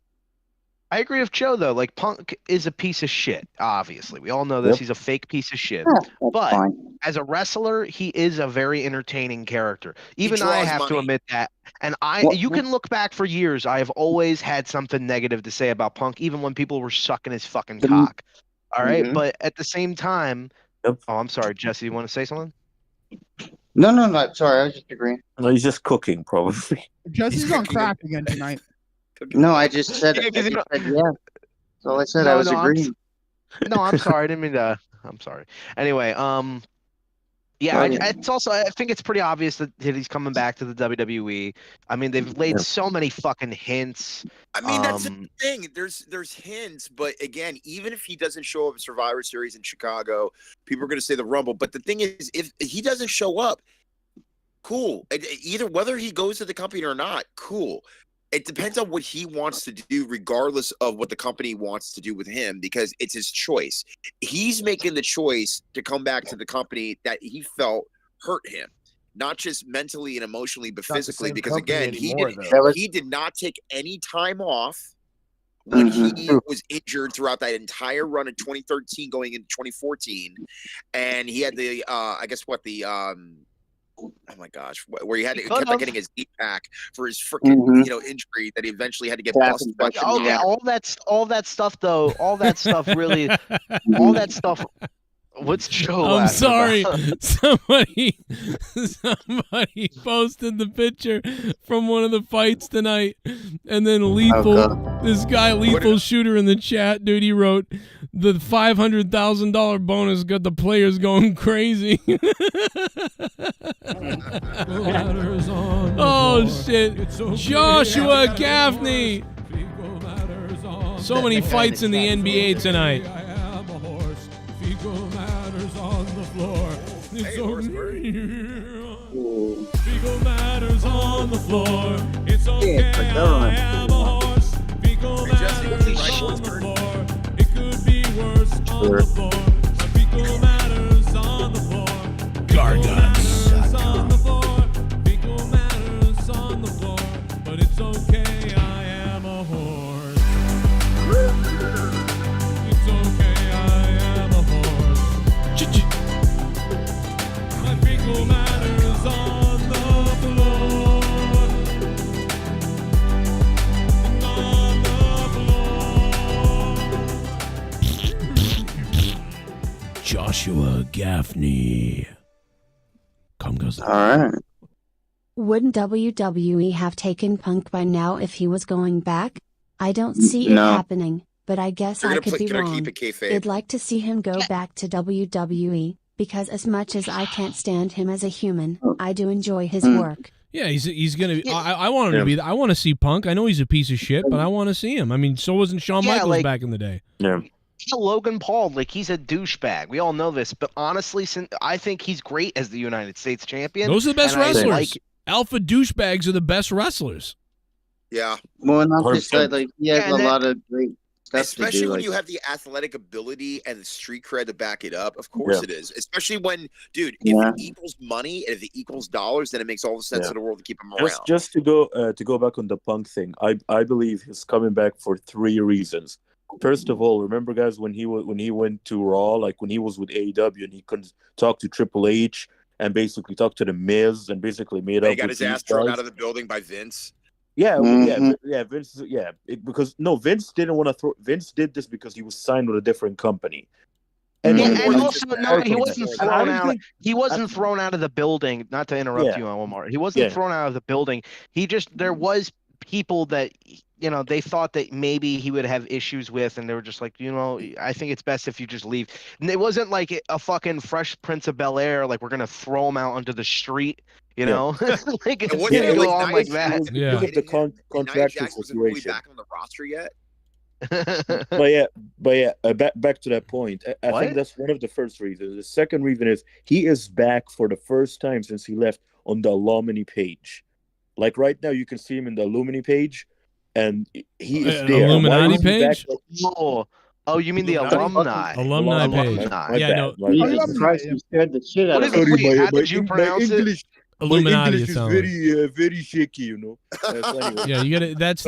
I agree with Joe though. Like Punk is a piece of shit. Obviously, we all know this. He's a fake piece of shit. But as a wrestler, he is a very entertaining character. Even I have to admit that. And you can look back for years. I have always had something negative to say about Punk, even when people were sucking his fucking cock. All right, but at the same time, oh, I'm sorry, Jesse. You want to say something? No. Sorry, I was just agreeing. No, he's just cooking, probably. Jesse's on crack again tonight. No, I just said yeah. That's all I said. I was agreeing. I'm sorry. I didn't mean to. I'm sorry. Anyway, it's also, I think it's pretty obvious that he's coming back to the WWE. I mean, they've laid so many fucking hints. I mean, that's the thing. There's hints, but again, even if he doesn't show up at Survivor Series in Chicago, people are going to say the Rumble. But the thing is, if he doesn't show up, cool. Either whether he goes to the company or not, cool. It depends on what he wants to do, regardless of what the company wants to do with him, because it's his choice. He's making the choice to come back to the company that he felt hurt him, not just mentally and emotionally, but physically. Because again, he did not take any time off when he was injured throughout that entire run of 2013 going into 2014, and he had the oh my gosh, where he had kept on getting his knee pack for his freaking injury that he eventually had to get busted by. All that stuff though, all that stuff really, all that stuff. What's Joe? I'm sorry. Somebody posted the picture from one of the fights tonight, and then this guy Lethal Shooter in the chat, dude. He wrote the $500,000 bonus got the players going crazy. Oh shit, Joshua Gaffney. So many fights in the NBA tonight. It's Fecal matters on the floor. It's okay, I am a horse. Fecal matters on the floor. It could be worse on the floor. Fecal matters on the floor. Garguts. On the floor. Fecal matters on the floor. But it's okay, I am a horse. It's okay, I am a horse. My fecal matters on the floor. On the floor. Joshua Gaffney. Come goes. All right. Wouldn't WWE have taken Punk by now if he was going back? I don't see it happening, but I guess I could be wrong. I'd like to see him go back to WWE, because as much as I can't stand him as a human, I do enjoy his work. Yeah, he's gonna. I want him to be. I want to see Punk. I know he's a piece of shit, but I want to see him. I mean, so wasn't Shawn Michaels back in the day. Yeah. Logan Paul, like, he's a douchebag. We all know this, but honestly, I think he's great as the United States champion. Those are the best wrestlers. Alpha douchebags are the best wrestlers. Yeah. Well, not just that, like, he has a lot of great stuff especially to do, when like, you have the athletic ability and the street cred to back it up. Of course it is. Especially when, dude, if it equals money and if it equals dollars, then it makes all the sense in the world to keep him around. Just to go back on the Punk thing, I believe he's coming back for 3 reasons. First of all, remember, guys, when he went to Raw, like when he was with AEW and he couldn't talk to Triple H and basically talk to the Miz and basically made up. He got his ass thrown out of the building by Vince. Yeah, Vince. Yeah, because Vince didn't want to throw. Vince did this because he was signed with a different company. And also, he wasn't thrown out. He wasn't thrown out of the building. Not to interrupt you, Omar. He wasn't thrown out of the building. There was people that, you know, they thought that maybe he would have issues with, and they were just like, you know, I think it's best if you just leave. And it wasn't like a fucking Fresh Prince of Bel-Air, like we're gonna throw him out onto the street, you know. Like it didn't go on like that. Look at the contractual situation. Back on the roster yet? Back to that point. I think that's one of the first reasons. The second reason is he is back for the first time since he left on the alumni page. Like right now, you can see him in the alumni page, and he is there. Illuminati page? Oh, you mean the alumni? Alumni page. Yeah, no. Jesus Christ, you scared the shit out of me. How did you pronounce it? Illuminati. English is very shaky, you know. Yeah, you got to. That's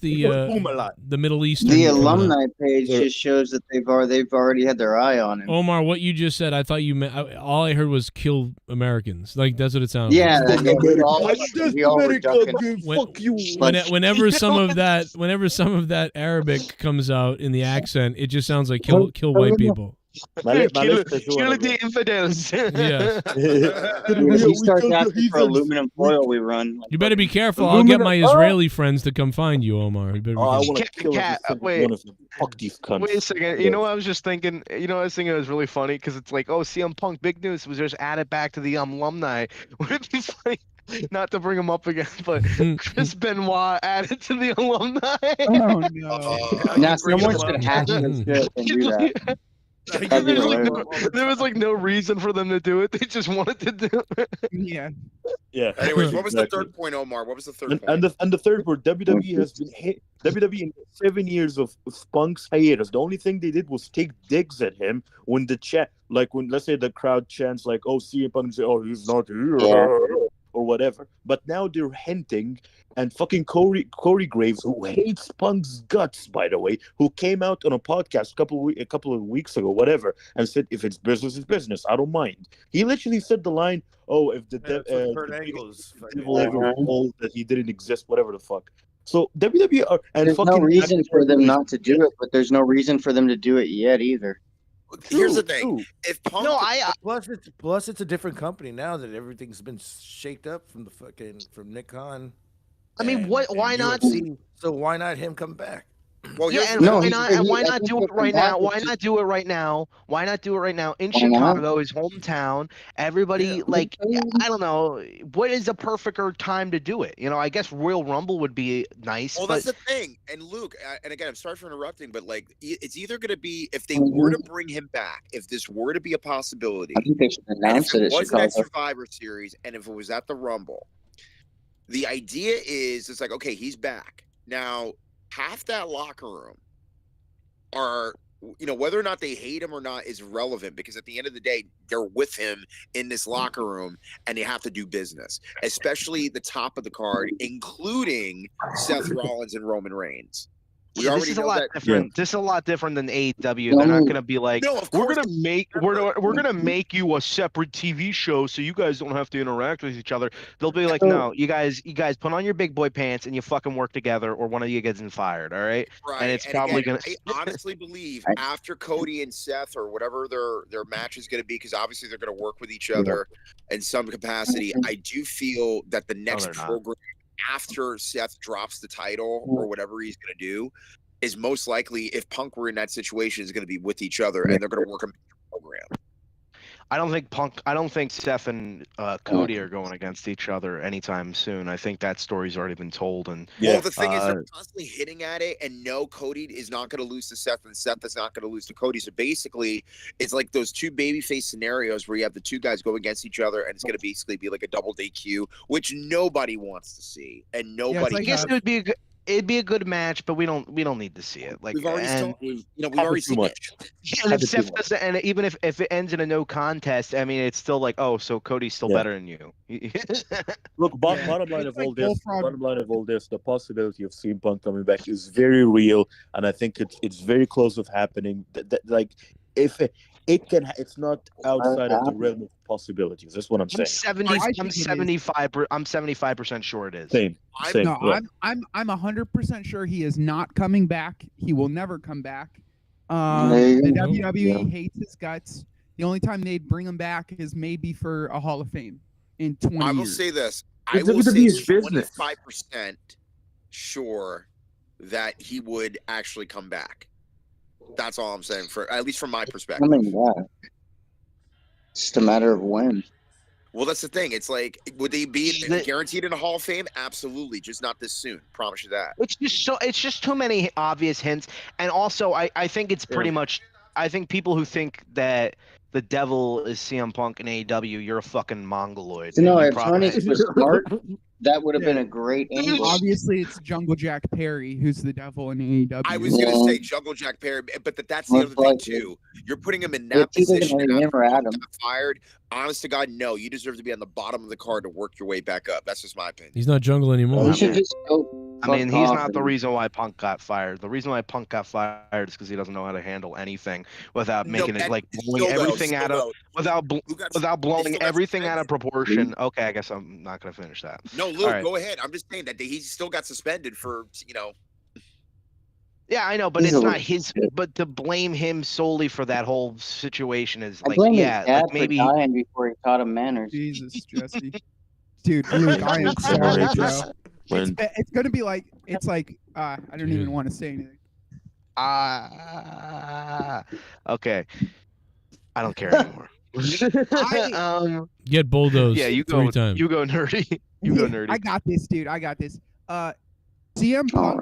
the Middle Eastern. The alumni page just shows that they've already had their eye on him. Omar, what you just said, I thought you meant. All I heard was kill Americans. Like that's what it sounds. Yeah, like. Fuck you. Whenever some of that Arabic comes out in the accent, it just sounds like kill white people. Kill the infidels. Yeah. He starts asking for aluminum foil we run. You better be careful. I'll get my Israeli friends to come find you, Omar. You better be I want to kill one of them. Fuck these cunts. Wait a second. You know what I was just thinking? You know, I was thinking it was really funny because it's like, oh, CM Punk, big news was just added back to the alumni. Would it be funny? Not to bring him up again, but Chris Benoit added to the alumni. Oh no! Now someone should hash this shit and do that. There was like no reason for them to do it. They just wanted to do it. Yeah. Yeah. Anyways, what was the third point, Omar? What was the third point? And the third point, WWE has been WWE in 7 years of Punk's hiatus. The only thing they did was take digs at him when the chat, like when let's say the crowd chants like, "Oh, CM Punk," and say, "Oh, he's not here," or whatever. But now they're hinting, and fucking Corey Graves, who hates Punk's guts, by the way, who came out on a podcast a couple of weeks ago, whatever, and said, "If it's business, it's business. I don't mind." He literally said the line, "Oh, if the devil ever told that he didn't exist, whatever the fuck." So WWE are, and there's no reason for them not to do it, but there's no reason for them to do it yet either. Here's the thing: if Punk, plus it's a different company now that everything's been shaked up from Nick Khan. I mean, why not? So why not him come back? Well, yeah, and why not do it right now? Why not do it right now? Why not do it right now in Chicago, his hometown? Everybody, like, I don't know, what is a perfecter time to do it? You know, I guess Royal Rumble would be nice. Well, that's the thing. And Luke, and again, I'm sorry for interrupting, but like, it's either going to be if they were to bring him back, if this were to be a possibility. I think they should announce it. If it was at Survivor Series, and if it was at the Rumble, the idea is it's like, okay, he's back now. Half that locker room are, you know, whether or not they hate him or not is relevant, because at the end of the day, they're with him in this locker room and they have to do business, especially the top of the card, including Seth Rollins and Roman Reigns. We already know that. This is a lot different than AEW. They're not going to be like, we're going to make you a separate TV show so you guys don't have to interact with each other. They'll be like, no, you guys put on your big boy pants and you fucking work together, or one of you gets fired. All right. Right. And it's probably going to. I honestly believe after Cody and Seth, or whatever their match is going to be, because obviously they're going to work with each other in some capacity. I do feel that the next program after Seth drops the title or whatever he's going to do is most likely, if Punk were in that situation, is going to be with each other and they're going to work a program. I don't think Seth and Cody are going against each other anytime soon. I think that story's already been told. And well, the thing is, they're constantly hitting at it, and no, Cody is not going to lose to Seth, and Seth is not going to lose to Cody. So basically, it's like those two babyface scenarios where you have the two guys go against each other, and it's going to basically be like a double DQ, which nobody wants to see, and nobody. I guess it would be it'd be a good match, but we don't need to see it. Like we've already seen it. And if Seth doesn't, and even if it ends in a no contest, I mean, it's still like, oh, so Cody's still better than you. Look, bottom line of all this, the possibility of CM Punk coming back is very real, and I think it's very close of happening. Like, if it can, it's not outside of the realm of possibilities. That's what I'm saying. I'm 75% sure it is. Same. I'm 100% sure he is not coming back. He will never come back. The WWE hates his guts. The only time they'd bring him back is maybe for a Hall of Fame in 20 years. I will say this. I will say 25% sure that he would actually come back. That's all I'm saying, for at least from my perspective. I mean, it's just a matter of when. Well, that's the thing. It's like, would they be guaranteed in a Hall of Fame? Absolutely, just not this soon. Promise you that. It's just too many obvious hints, and also I think it's pretty much. I think people who think that the devil is CM Punk in AEW, you're a fucking mongoloid. No, if Tony was smart, that would have been a great angle. Obviously, it's Jungle Jack Perry who's the devil in AEW. I was going to say Jungle Jack Perry, but that's the other thing too. You're putting him in that position. Fired. Honest to God, no. You deserve to be on the bottom of the card to work your way back up. That's just my opinion. He's not Jungle anymore. I mean, he's not the reason why Punk got fired. The reason why Punk got fired is because he doesn't know how to handle anything without making it like blowing everything out of without blowing everything out of proportion. Okay, I guess I'm not going to finish that. No, Luke, go ahead. I'm just saying that he still got suspended for, Yeah, I know, but it's not his. But to blame him solely for that whole situation is like, his dad maybe for dying before he taught him manners. Jesus, Jesse, dude, Luke, I am sorry, bro. It's gonna be like I don't even want to say anything. Okay, I don't care anymore. Get bulldozed. Yeah, you go 3 times. You go nerdy. You go nerdy. I got this, dude. I got this. CM Punk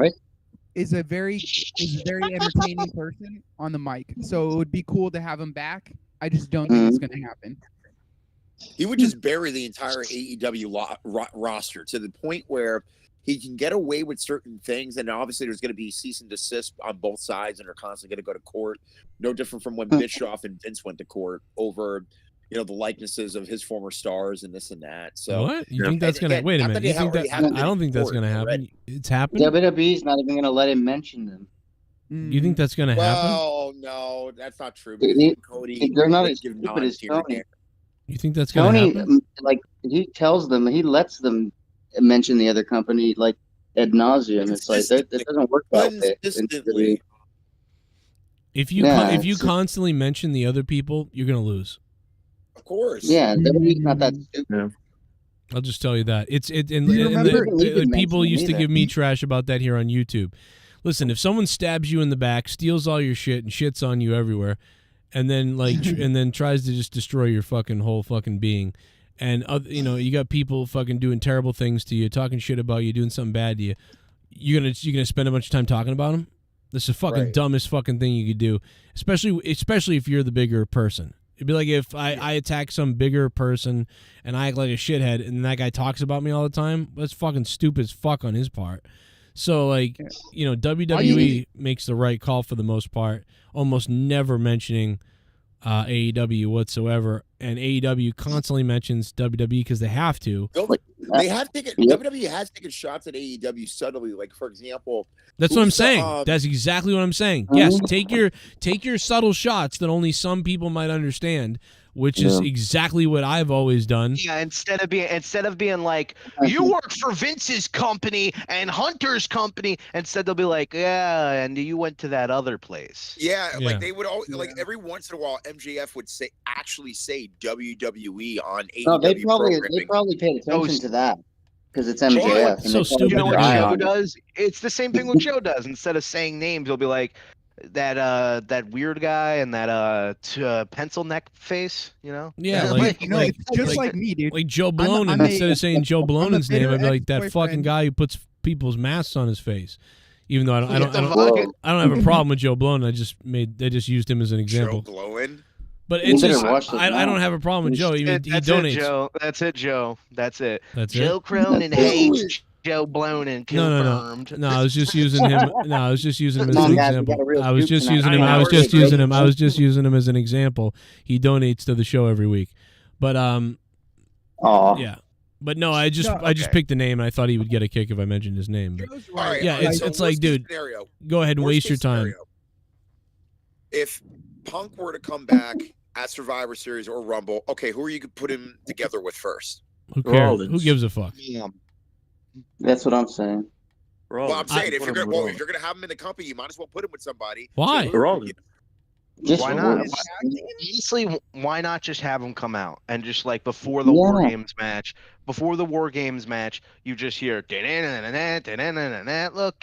is a very entertaining person on the mic. So it would be cool to have him back. I just don't think it's going to happen. He would just bury the entire AEW roster to the point where he can get away with certain things, and obviously there's going to be cease and desist on both sides, and they're constantly going to go to court. No different from when Bischoff and Vince went to court over, you know, the likenesses of his former stars and this and that. So what? You think that's going to wait a minute? You think that, I don't think that's going to happen. Already. It's happened. WWE's not even going to let him mention them. You think that's going to happen? Well, no, that's not true. Cody, they're not as stupid as Tony. You think that's going to happen? Like, he tells them, he lets them mention the other company like ad nauseum. It's like that doesn't work that way. If you constantly mention the other people, you're going to lose. Of course. Yeah, WWE's not that stupid. Yeah. I'll just tell you that. People used to give me trash about that here on YouTube. Listen, if someone stabs you in the back, steals all your shit, and shits on you everywhere, and then and then tries to just destroy your fucking whole fucking being, and you got people fucking doing terrible things to you, talking shit about you, doing something bad to you, you're gonna spend a bunch of time talking about them? This is the fucking dumbest fucking thing you could do, especially if you're the bigger person. It'd be like if I attack some bigger person and I act like a shithead, and that guy talks about me all the time. That's fucking stupid as fuck on his part. So, WWE makes the right call for the most part, almost never mentioning AEW whatsoever, and AEW constantly mentions WWE because they have to. They have taken WWE has taken shots at AEW subtly. Like, for example, that's what I'm saying. That's exactly what I'm saying. Yes, take your subtle shots that only some people might understand, which is exactly what I've always done. Yeah, instead of being like, you work for Vince's company and Hunter's company, instead they'll be like, yeah, and you went to that other place. Yeah, like they would always, like every once in a while MJF would actually say WWE on AEW. No, they probably paid attention to that because it's MJF. So stupid. You know what Joe does? It's the same thing what Joe does. Instead of saying names, he'll be like, that weird guy and that pencil neck face, you know? Yeah, it's just like me, dude. Like Joe Blonin. Instead of saying Joe Blonin's name, I'd be like that fucking guy who puts people's masks on his face. Even though I don't have a problem with Joe Blonin. I just used him as an example. Joe Blonin. But it's just I don't have a problem with Joe. He donates. That's it, Joe. That's it. Joe Cronin hates Joe Blonin. Confirmed. No, I was just using him. No, I was just using him as an example. I was just using him. I was just using him as an example. He donates to the show every week. But yeah. But no, I just picked the name, and I thought he would get a kick if I mentioned his name. But it's like, dude, go ahead and waste your time. If Punk were to come back at Survivor Series or Rumble, okay, who are you put him together with first? Who cares? Who gives a fuck? Yeah. That's what I'm saying. Well, I'm saying if you're gonna have him in the company, you might as well put him with somebody. Why? Why not? Honestly, why not just have him come out and just like before the War Games match? Before the War Games match, you just hear look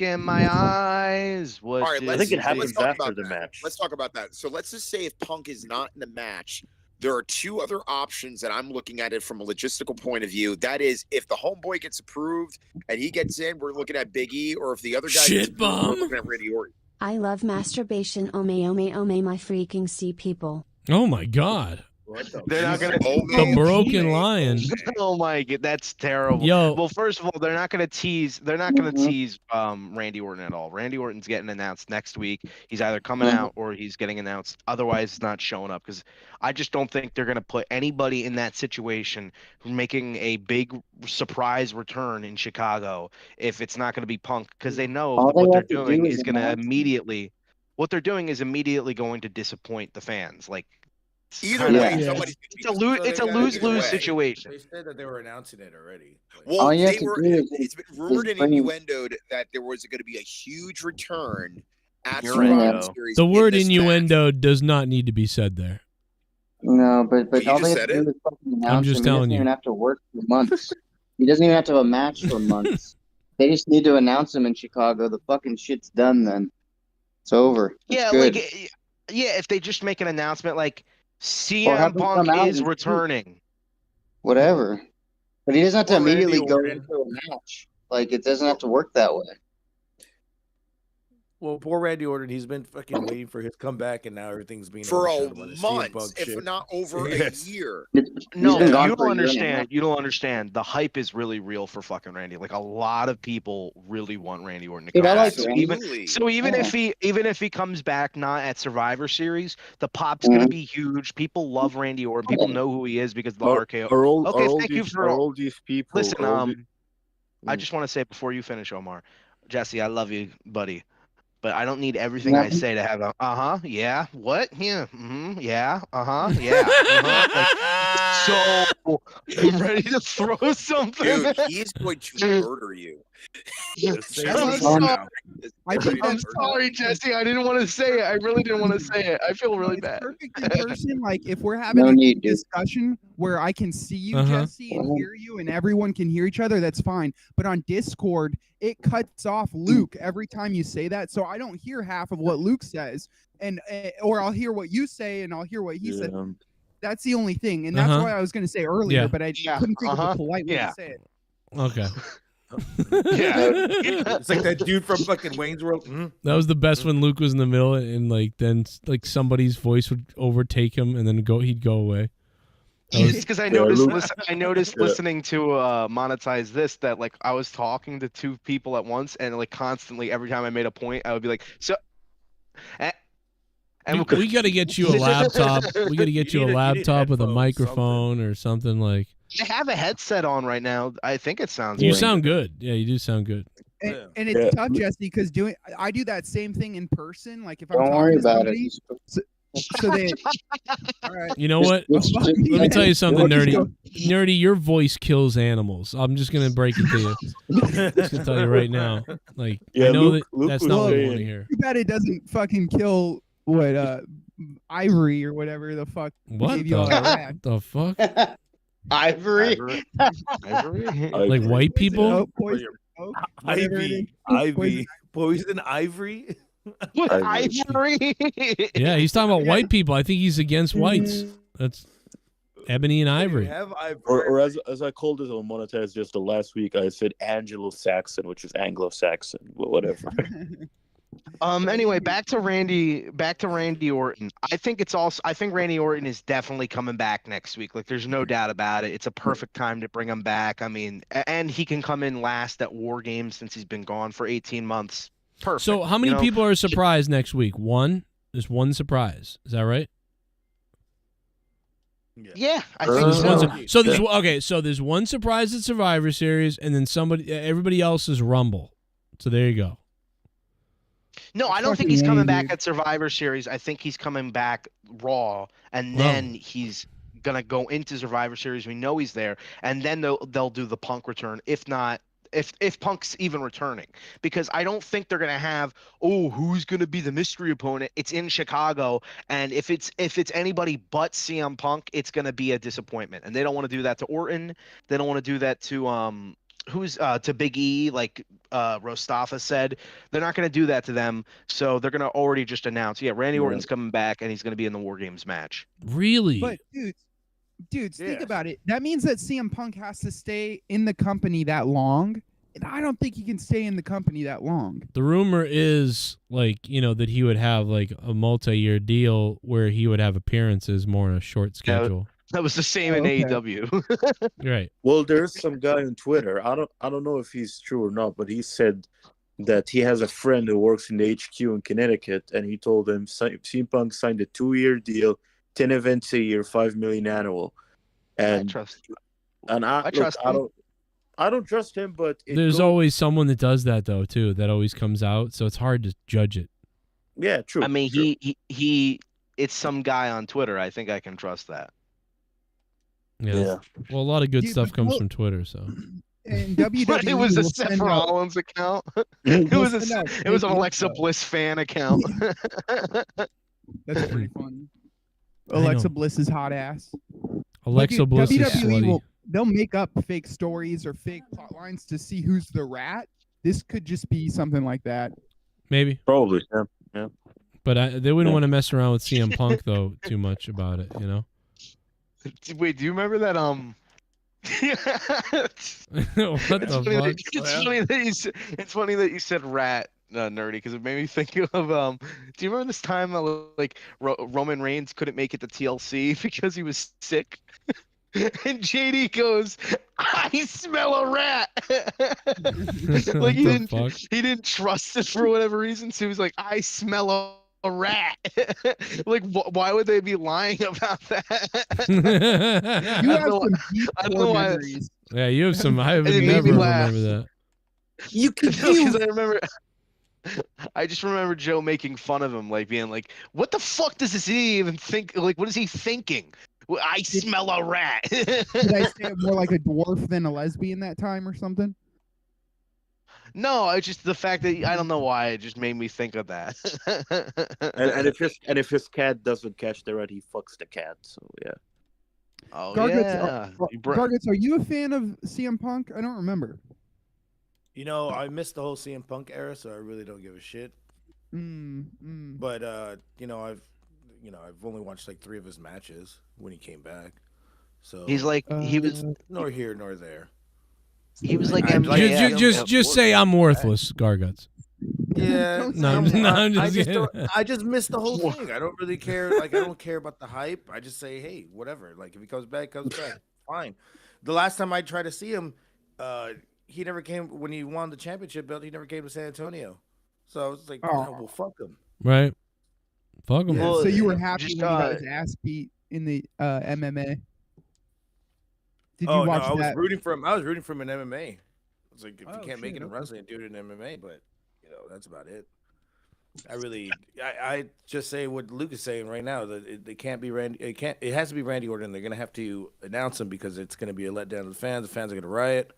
in my eyes. All right, I think it happens after the match. Let's talk about that. So let's just say if Punk is not in the match, there are two other options that I'm looking at it from a logistical point of view. That is, if the homeboy gets approved and he gets in, we're looking at Big E, or if the other guy gets approved, we're looking at Randy Orton. I love masturbation. Oh may, my freaking sea people. Oh my God. They're not gonna the broken lion. Oh my God, that's terrible. Yo. Well, first of all, they're not gonna tease. They're not gonna tease Randy Orton at all. Randy Orton's getting announced next week. He's either coming out or he's getting announced. Otherwise, it's not showing up because I just don't think they're gonna put anybody in that situation making a big surprise return in Chicago if it's not gonna be Punk, because they know what they're doing is gonna immediately. What they're doing is immediately going to disappoint the fans. Like. Either way, it's a lose-lose situation. They said that they were announcing it already. Well, it's been rumored and innuendoed that there was going to be a huge return at Survivor Series. The word innuendo does not need to be said there. No, but all they have to do is fucking announce him. I'm just telling you. He doesn't even have to work for months. He doesn't even have to have a match for months. They just need to announce him in Chicago. The fucking shit's done then. It's over. Yeah, if they just make an announcement like CM Punk is returning. Whatever. But he doesn't have to immediately go into a match. Like, it doesn't have to work that way. Well, poor Randy Orton, he's been fucking waiting for his comeback, and now everything's being For overshadowed by the CM Punk months, if shit. not over Yes. a year. No, been you gone don't for a year and a understand. half. You don't understand. The hype is really real for fucking Randy. Like a lot of people really want Randy Orton to come Dude, I back. like Randy. Even Yeah. if he comes back not at Survivor Series, the pop's gonna be huge. People love Randy Orton. People know who he is because of the RKO. Okay, thank you for all these people. Listen, I just want to say before you finish, Omar, Jesse, I love you, buddy. But I don't need everything I say to have a yeah, what, yeah, yeah, yeah, so I'm ready to throw something. Dude, he's going to murder you. I'm sorry, Jesse. I didn't want to say it. I really didn't want to say it. I feel really bad. Perfect in person. Like if we're having No a need, dude. discussion where I can see you, Jesse, and hear you, and everyone can hear each other, that's fine. But on Discord, it cuts off Luke every time you say that, so I don't hear half of what Luke says, and or I'll hear what you say, and I'll hear what he said. That's the only thing, and that's what I was going to say earlier, but I couldn't think of a polite way to say it. Okay. It's like that dude from fucking Wayne's World. That was the best when Luke was in the middle, and then somebody's voice would overtake him, and then he'd go away. It's because I noticed listening to Monetize This that like I was talking to two people at once, and like constantly every time I made a point, I would be like, so. And we got to get you a laptop. We got to get you a laptop with a microphone or something like. I have a headset on right now. I think it sounds. You sound good. Yeah, you do sound good. And it's tough, Jesse, because I do that same thing in person. Like if I'm Don't talking worry to about somebody, it. so they. All right. You know what? Let me tell you something, Nerdy. Nerdy, your voice kills animals. I'm just gonna break it to you. I'm just gonna tell you right now. Like I know that's not what we want to hear. Too bad it doesn't fucking kill Ivory or whatever the fuck. What gave you all that rat. the fuck? Ivory. Like white people? Ivy. Poison Ivory. Ivory. Yeah, he's talking about white people. I think he's against whites. That's Ebony and Ivory. Or as I called it on Monetize just the last week, I said Anglo-Saxon, which is Anglo-Saxon, whatever. Anyway, back to Randy Orton. I think Randy Orton is definitely coming back next week. Like there's no doubt about it. It's a perfect time to bring him back. I mean, and he can come in last at War Games since he's been gone for 18 months. Perfect. So how many people are surprised next week? One? There's one surprise. Is that right? Yeah, I think so. So there's one surprise at Survivor Series, and then everybody else is Rumble. So there you go. No, I don't think he's coming back at Survivor Series. I think he's coming back Raw, and then he's gonna go into Survivor Series. We know he's there, and then they'll do the Punk return. If not, if Punk's even returning, because I don't think they're gonna have who's gonna be the mystery opponent. It's in Chicago, and if it's anybody but CM Punk, it's gonna be a disappointment. And they don't want to do that to Orton. They don't want to do that to to Big E, like Rostafa said. They're not going to do that to them, so they're going to already just announce, Randy Orton's coming back, and he's going to be in the War Games match. Really? But dudes, think about it. That means that CM Punk has to stay in the company that long, and I don't think he can stay in the company that long. The rumor is that he would have like a multi-year deal where he would have appearances more on a short schedule. That was the same in AEW. Right. Well, there's some guy on Twitter. I don't know if he's true or not, but he said that he has a friend who works in the HQ in Connecticut, and he told him CM Punk signed a 2-year deal, 10 events a year, $5 million annual. And I trust him. And I don't trust him, but there's always someone that does that though too. That always comes out, so it's hard to judge it. Yeah, true. I mean, he it's some guy on Twitter. I think I can trust that. Yeah. Well, a lot of good stuff comes from Twitter, so. And WWE it was a Seth Rollins account. It was an Alexa Bliss fan account. That's pretty funny. Alexa Bliss's hot ass. Alexa Bliss is slutty. They'll make up fake stories or fake plot lines to see who's the rat. This could just be something like that. Maybe. Probably. Yeah. But they wouldn't want to mess around with CM Punk though too much about it, Wait, do you remember that? What the fuck? It's funny that you said rat nerdy because it made me think of do you remember this time like Roman Reigns couldn't make it to TLC because he was sick? And JD goes, I smell a rat. Like he didn't trust it for whatever reason, so he was like, I smell a rat. Like why would they be lying about that? You have some deep I don't know why. memories. Yeah, you have some. I would never remember that. You can because I remember. I just remember Joe making fun of him, like being like, "What the fuck does this even think? Like, what is he thinking? Well, I smell a rat." Did I say it more like a dwarf than a lesbian that time or something? No, it's just the fact that I don't know why it just made me think of that. and if his cat doesn't catch the rat, he fucks the cat. So yeah. Oh Garguts, yeah. Garguts, are you a fan of CM Punk? I don't remember. You know, I missed the whole CM Punk era, so I really don't give a shit. But you know, I've only watched like 3 of his matches when he came back. So he's like he was nor here nor there. He was like just say I'm worthless, Garguts. Yeah, I just missed the whole thing. I don't really care. Like, I don't care about the hype. I just say, hey, whatever. Like, if he comes back, fine. The last time I tried to see him, he never came when he won the championship belt. He never came to San Antonio. So I was like, oh, well, fuck him. Right. Fuck him. Yeah, so you were happy when he got his ass beat in the MMA? Did you watch that? I was rooting for him. I was rooting for him in MMA. I was like, if you can't make it in wrestling, do it in MMA. But that's about it. I just say what Luke is saying right now, that it can't be Randy. It has to be Randy Orton. They're gonna have to announce him because it's gonna be a letdown to the fans. The fans are gonna riot.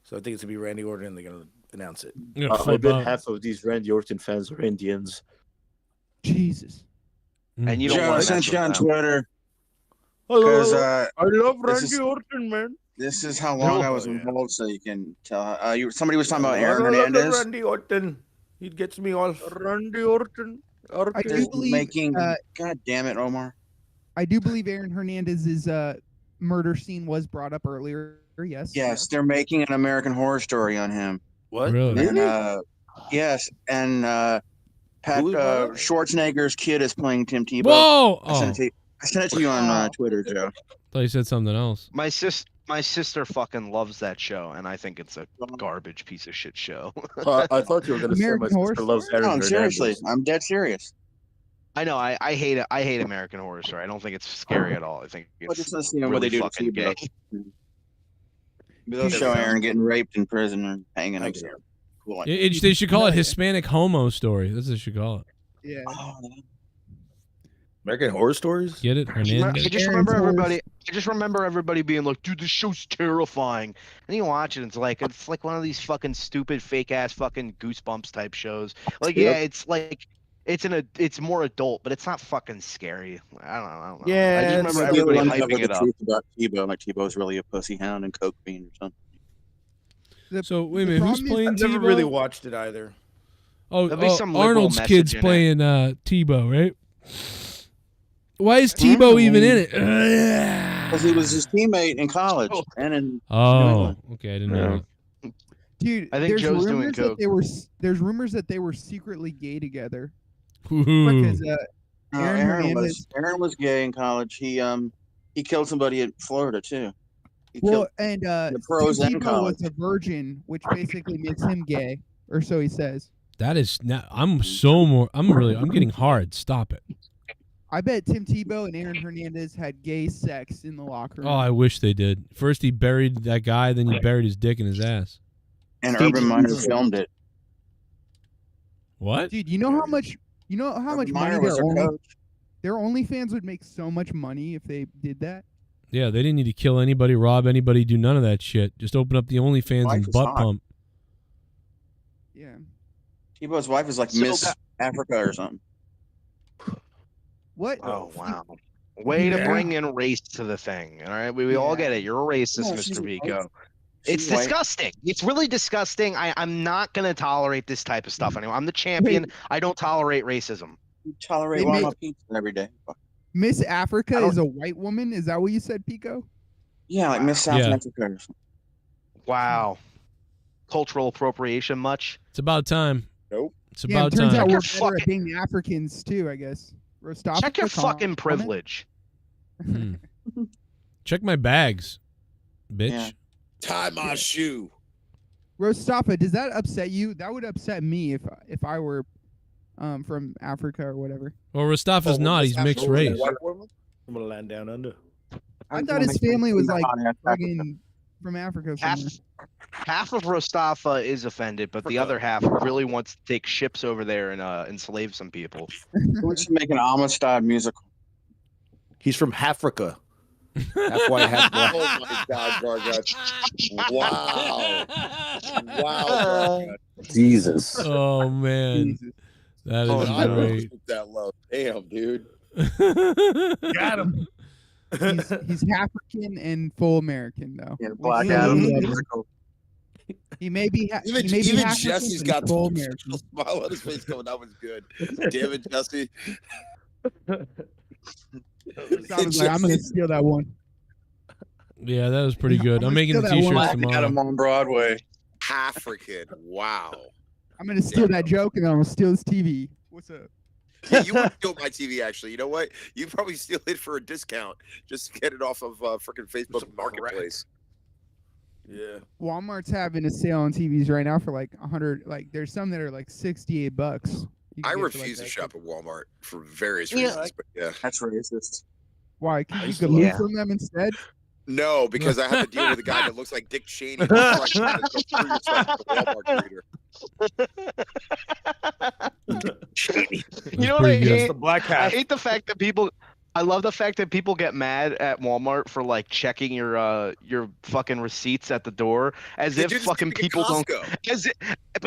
So I think it's gonna be Randy Orton, and they're gonna announce it. I bet half of these Randy Orton fans are Indians. Jesus. And you Joe, don't want I sent you on them. Twitter. Hello. I love Randy Orton, man. This is how long I was involved, so you can tell. Somebody was talking about Aaron Hernandez. Randy Orton. He gets me all Randy Orton. I do believe, God damn it, Omar. I do believe Aaron Hernandez's murder scene was brought up earlier. Yes. Yes, they're making an American Horror Story on him. What? Really? And, yes, and Schwarzenegger's kid is playing Tim Tebow. Whoa! I sent it to you on Twitter, Joe. Thought you said something else. My sister fucking loves that show, and I think it's a garbage piece of shit show. I thought you were going to say my sister loves Aaron Hernandez. Seriously, I'm dead serious. I know. I hate it. I hate American Horror Story. I don't think it's scary at all. I think it's just listening to really what they do fucking to gay. They'll show Aaron getting raped in prison and hanging up there. Cool. They should call it Hispanic Homo Story. That's what they should call it. Yeah. American Horror Stories? Get it? Hernandez. I just remember everybody being like, dude, this show's terrifying. And you watch it, it's like one of these fucking stupid fake ass fucking Goosebumps type shows. Like, yeah, it's like it's more adult, but it's not fucking scary. I don't know. Yeah, I just remember everybody hyping it up. About Tebow, like Tebow's really a pussy hound and coke fiend or something. So wait a minute, who's playing Tebow? I've never really watched it either. Arnold's kid's playing Tebow, right? Why is Tebow even in it? Because he was his teammate in college and in. Oh, okay, I didn't know that. Dude, I think Joe's doing coke. There's rumors that they were secretly gay together. Ooh. Because Aaron was gay in college. He killed somebody in Florida too. The pros and Tebow college. was a virgin, which basically makes him gay, or so he says. That is now. I'm getting hard. Stop it. I bet Tim Tebow and Aaron Hernandez had gay sex in the locker room. Oh, I wish they did. First he buried that guy, then he buried his dick in his ass. And Urban Meyer filmed it. What? Dude, you know how much money coach. their OnlyFans would make so much money if they did that? Yeah, they didn't need to kill anybody, rob anybody, do none of that shit. Just open up the OnlyFans and butt pump. Yeah. Tebow's wife is like Miss Africa or something. What? Oh, wow. Way to bring in race to the thing. All right. We all get it. You're a racist, Mr. Vico. It's disgusting. It's really disgusting. I'm not going to tolerate this type of stuff anymore. I'm the champion. I don't tolerate racism. You tolerate Mama pizza every day. Miss Africa is a white woman? Is that what you said, Pico? Yeah, like Miss South Africa or something. Wow. Cultural appropriation much? It's about time. Nope. It's about turns time. out we're better at being Africans too, I guess. Rostafa, Check your comment? fucking privilege. Check my bags, bitch. Yeah. Tie my shoe. Rostafa, does that upset you? That would upset me if I were from Africa or whatever. Well, Rostafa's not. He's mixed race. I'm gonna land down under. I thought his family was like fucking from Africa. Half of Rostafa is offended, but the other half really wants to take ships over there and enslave some people. We should make an Amistad musical. He's from Africa. Half white, half black. Oh my God, Gargot. Wow. Wow, Gargot. Jesus. Oh man, that is great. That low. Damn, dude. Got him. He's African and full American though. Yeah, Black Adam. He may be. Even Jesse's got full the American. smile on his face going. That was good. Damn it, Jesse. I was like, I'm gonna steal that one. Yeah, that was pretty good. I'm making the steal that one. t-shirts Got tomorrow. him on Broadway. African. Wow. I'm gonna steal that joke and I'm gonna steal his TV. What's up? Yeah, you would steal my TV, actually. You know what? You probably steal it for a discount. Just get it off of freaking Facebook Marketplace. Yeah. Walmart's having a sale on TVs right now for like 100. Like, there's some that are like $68. I refuse to shop at Walmart for various reasons. But yeah, that's racist. Why? Can you get loot from them instead? No, because I have to deal with a guy that looks like Dick Cheney. Trying to go through yourself with the Walmart greeter. You know what I hate? The black hat. I hate the fact that people. I love the fact that people get mad at Walmart for like checking your fucking receipts at the door, as if fucking people don't.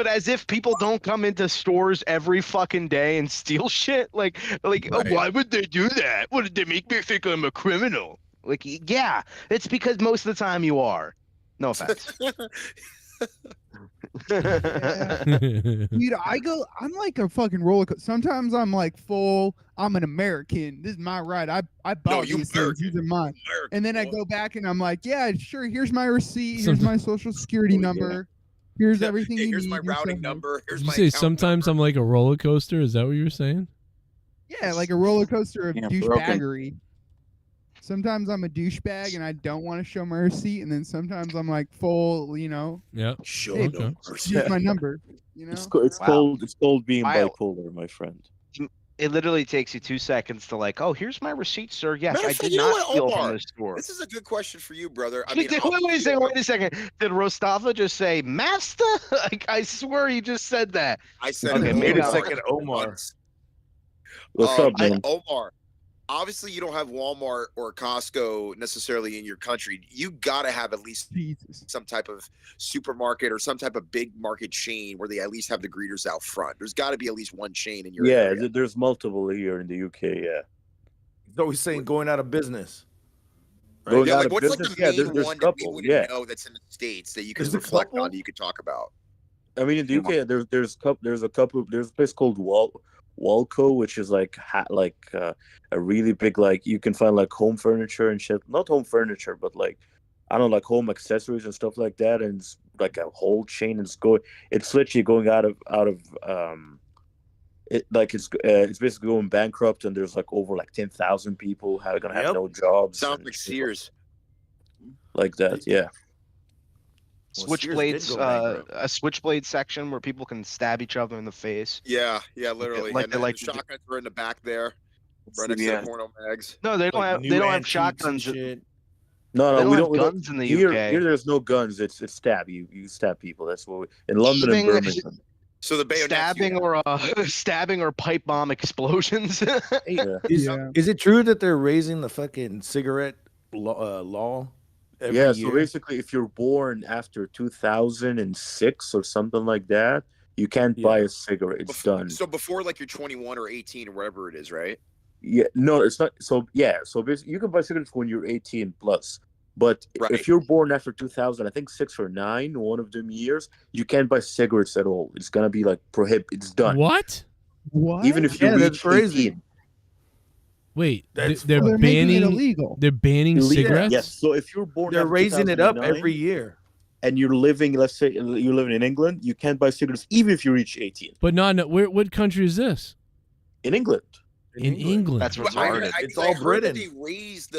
As if people don't come into stores every fucking day and steal shit. Like, Right. Oh, why would they do that? What did they make me think I'm a criminal? Like, yeah, it's because most of the time you are. No offense. Dude, I'm like a fucking roller coaster. Sometimes I'm like full, I'm an American. This is my right. I bought these things. These are mine. And then I go back and I'm like, yeah, sure, here's my receipt. Here's my social security number. Here's everything you here's need. my routing number. Here's Did you my say account sometimes I'm like a roller coaster? Is that what you were saying? Yeah, like a roller coaster of Yeah, douchebaggery. Sometimes I'm a douchebag and I don't want to show my receipt, and then sometimes I'm like full, Yeah. Show hey, no mercy. here's my number. It's Wow. called being Wow. bipolar, my friend. It literally takes you 2 seconds to like, oh, here's my receipt, sir. Yes, Matter I of fact, did you know not what, steal Omar? from this store. This is a good question for you, brother. I Wait mean, a second. Did Rostafa just say master? Like, I swear he just said that. I said, Okay, Omar. maybe a second, Omar. What's up, man? Omar, obviously you don't have Walmart or Costco necessarily in your country. You got to have at least some type of supermarket or some type of big market chain where they at least have the greeters out front. There's got to be at least one chain in your area. There's multiple here in the UK. Yeah, He's always saying going out of business. Going Yeah, out like of what's business? like the Yeah, main there's one a that we couple. wouldn't Yeah, know that's in the States that you can There's a reflect couple? on that you could talk about? I mean in the UK there's a couple. There's a place called Walco, which is like a really big, like, you can find like home furniture and shit. Not home furniture, but like, I don't know, like home accessories and stuff like that. And it's like a whole chain. It's literally going out of it's basically going bankrupt, and there's like over like 10,000 people who are gonna have no jobs. Sounds like Sears. Like that, yeah. Switchblades, a switchblade section where people can stab each other in the face. Yeah, literally. Like And they then like the to do- shotguns are in the back there, right next to the porno mags. No, they don't Like have. new They don't have antiques shotguns. and shit. No, They don't we have don't. guns in the here, UK. Here, there's no guns. It's stab. You stab people. That's what in London and Birmingham. So the bayonets, Stabbing or pipe bomb explosions. Yeah. Is it true that they're raising the fucking cigarette law? Every Yeah, year? so basically, if you're born after 2006 or something like that, you can't buy a cigarette. It's done. So before like you're 21 or 18 or whatever it is, right? Yeah, no, it's not. So yeah, so basically, you can buy cigarettes when you're 18 plus. But if you're born after 2000, I think 6 or 9, one of them years, you can't buy cigarettes at all. It's gonna be like prohibit. It's done. What? Even if you reach 18. Wait, they're they're making it banning illegal. They're banning cigarettes. Yes. So if you're born, They're after raising it up 2009, every year. and you're living, let's say you're living in England, you can't buy cigarettes even if you reach 18. But not what country is this? In England. In England. That's retarded. It's all Britain.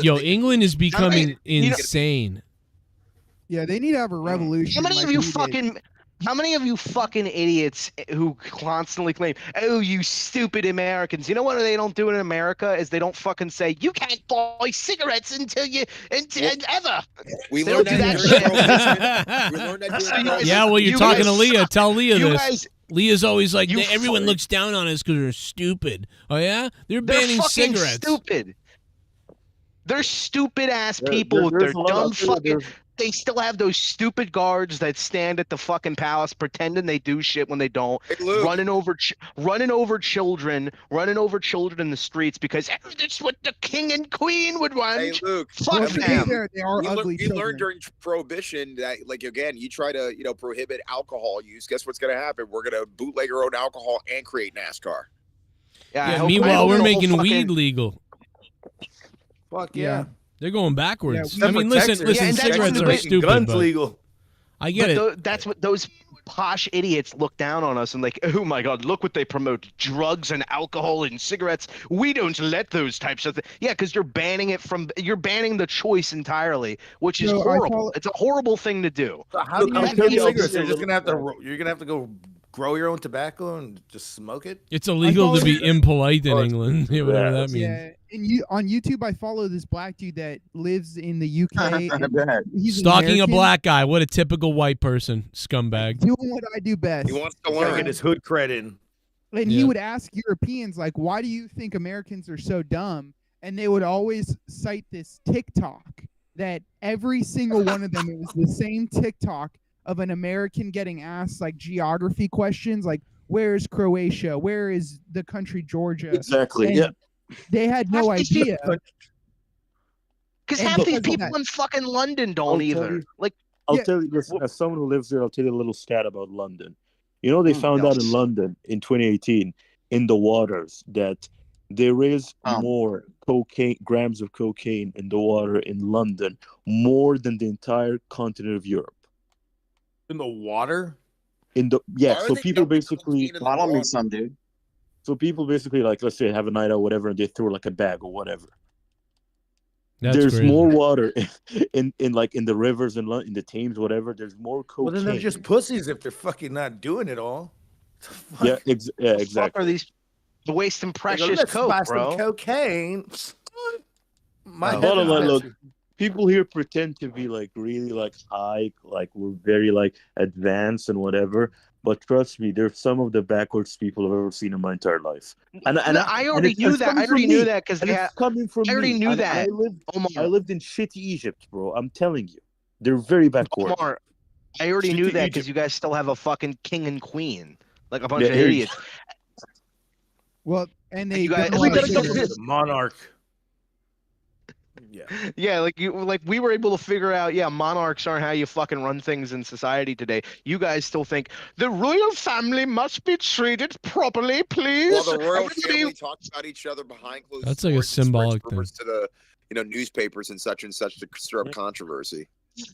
Yo, England is becoming insane. Yeah, they need to have a revolution. How many like of you we did. fucking idiots who constantly claim, "Oh, you stupid Americans"? You know what they don't do in America is they don't fucking say you can't buy cigarettes until ever. We They learned don't do that that during shit. Prohibition. We learned that during guys- Yeah, well, you're you talking guys to Leah. suck. Tell Leah You this. guys- Leah's always like, you everyone fucking- looks down on us because they're stupid. Oh yeah, they're They're banning fucking cigarettes. stupid. They're stupid ass There- people there- with there's their a lot dumb of- fucking. there's- They still have those stupid guards that stand at the fucking palace pretending they do shit when they don't, running over children in the streets because that's what the king and queen would want. Hey, Luke. Fuck them. They are ugly We learned children. during Prohibition that, like, again, you try to, prohibit alcohol use. Guess what's going to happen? We're going to bootleg our own alcohol and create NASCAR. Yeah, meanwhile, we're making weed legal. Fuck yeah. They're going backwards. Yeah, I mean, Texas. listen, and that's cigarettes what are the- stupid. Guns but legal. I get it. That's what those posh idiots look down on us and like, oh my god, look what they promote: drugs and alcohol and cigarettes. We don't let those types of things. Yeah, because you're banning the choice entirely, which is horrible. It's a horrible thing to do. So how do you Look, ban I'm cigarettes? telling you- You're gonna have to go grow your own tobacco and just smoke it. It's illegal to be impolite in England. Yeah, whatever that means. Yeah, and on YouTube, I follow this black dude that lives in the UK. and he's Stalking a American, black guy. What a typical white person. Scumbag. doing what I do best. He wants to Gotta learn. get his hood cred in. And he would ask Europeans, like, why do you think Americans are so dumb? And they would always cite this TikTok that every single one of them, it was the same TikTok of an American getting asked like geography questions, like, where is Croatia? Where is the country Georgia? Exactly. And Yeah. They had no idea. Because And half these because of people that- in fucking London don't I'll tell either. you- Like, I'll Yeah. tell you, listen, as someone who lives there, I'll tell you a little stat about London. You know, they found out in London in 2018 in the waters that there is more grams of cocaine in the water in London, more than the entire continent of Europe. In the water? So people basically Bottle me some, dude. So people basically, like, let's say have a night out, whatever, and they throw like a bag or whatever. That's there's crazy. more water in the rivers and in the Thames, whatever. There's more cocaine. Well, then they're just pussies if they're fucking not doing it all. Yeah, the fuck exactly. are these wasting They go, precious "Let's coke, buy bro? some cocaine. My Hold on, head- look. People here pretend to be like really like high, like we're very like advanced and whatever. But trust me, they're some of the backwards people I've ever seen in my entire life. And I already knew that. I already knew that because it's coming from I already me. knew And that. I lived in shitty Egypt, bro. I'm telling you, they're very backward. Omar, I already Shit knew to that Egypt. because you guys still have a fucking king and queen, like a bunch Yeah, of here you- idiots. Well, and they You guys- got a we lot of gotta go cigarettes. this- Monarch. Yeah, like we were able to figure out. Yeah, monarchs aren't how you fucking run things in society today. You guys still think the royal family must be treated properly, please. Well, the royal Everybody- family talks about each other behind closed That's like a doors and spreads symbolic thing. rumors to the newspapers and such to stir up controversy.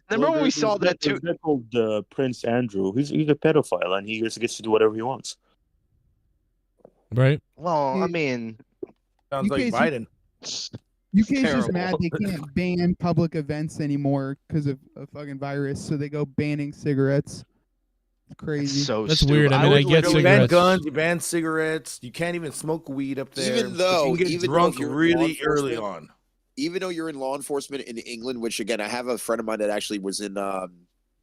Remember when we there's saw that too? There's that called Prince Andrew. He's a pedophile, and he just gets to do whatever he wants. Right? Well, I mean, Sounds like UK's Biden. UK's just terrible. mad they can't ban public events anymore because of a fucking virus, so they go banning cigarettes. It's crazy. so That's stupid. weird. I mean, I get You ban cigarettes. guns, you ban cigarettes. You can't even smoke weed up there. Even though- you can get even though drunk if you're in really law early enforcement- on. Even though you're in law enforcement in England, which again, I have a friend of mine that actually was in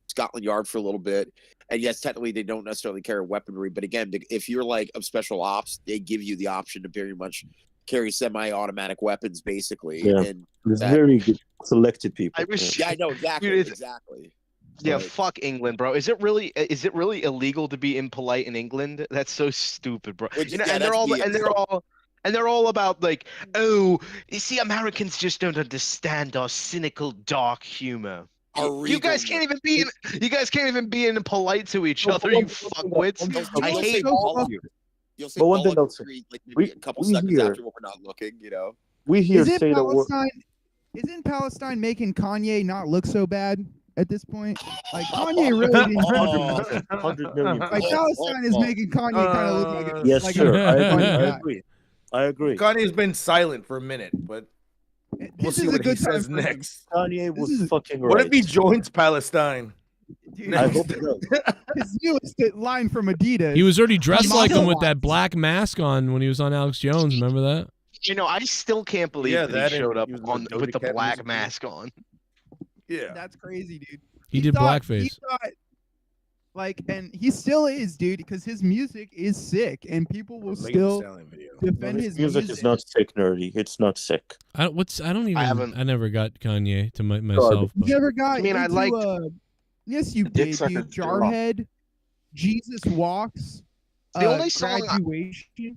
Scotland Yard for a little bit. And yes, technically they don't necessarily carry weaponry, but again, if you're like of special ops, they give you the option to very much carry semi-automatic weapons, basically. Yeah. And There's that- very good selected people. I wish- yeah, I know exactly, Dude, exactly. Yeah, Like- fuck England, bro. Is it really illegal to be impolite in England? That's so stupid, bro. Which- You know, yeah, and they're that's all BS. and they're all about like, oh, you see, Americans just don't understand our cynical, dark humor. You guys can't even be polite to each other, you fuckwits. I You'll say hate Paul- all of you. You'll say But one thing Paul I'll say, like maybe a couple seconds hear- after when we're not looking, we here Isn't say the word. Palestine? Isn't Palestine making Kanye not look so bad? at this point. Like Kanye really didn't. 100 million. Like Palestine is making Kanye kind of look like a Yes, like sir. a I funny agree. I guy. agree. I agree. Kanye's been silent for a minute, but we'll see what he says next. Kanye was fucking right. What if he joins Palestine? Dude, I hope he does. his newest line from Adidas. He was already dressed like him with Moscow. that black mask on when he was on Alex Jones. Remember that? You know, I still can't believe Yeah, that that he and showed up he was on Doja with the Cat black music mask on. Yeah, That's crazy, dude. He did thought- blackface. He thought, like, and he still is, dude, because his music is sick, and people will still defend his music is not sick, nerdy. It's not sick. I don't even. I never got Kanye to myself. Garbage. But. You never got. I mean, I into, liked- yes, you Dick did, sucker dude. drop. Jarhead, Jesus Walks. The only song I- Graduation.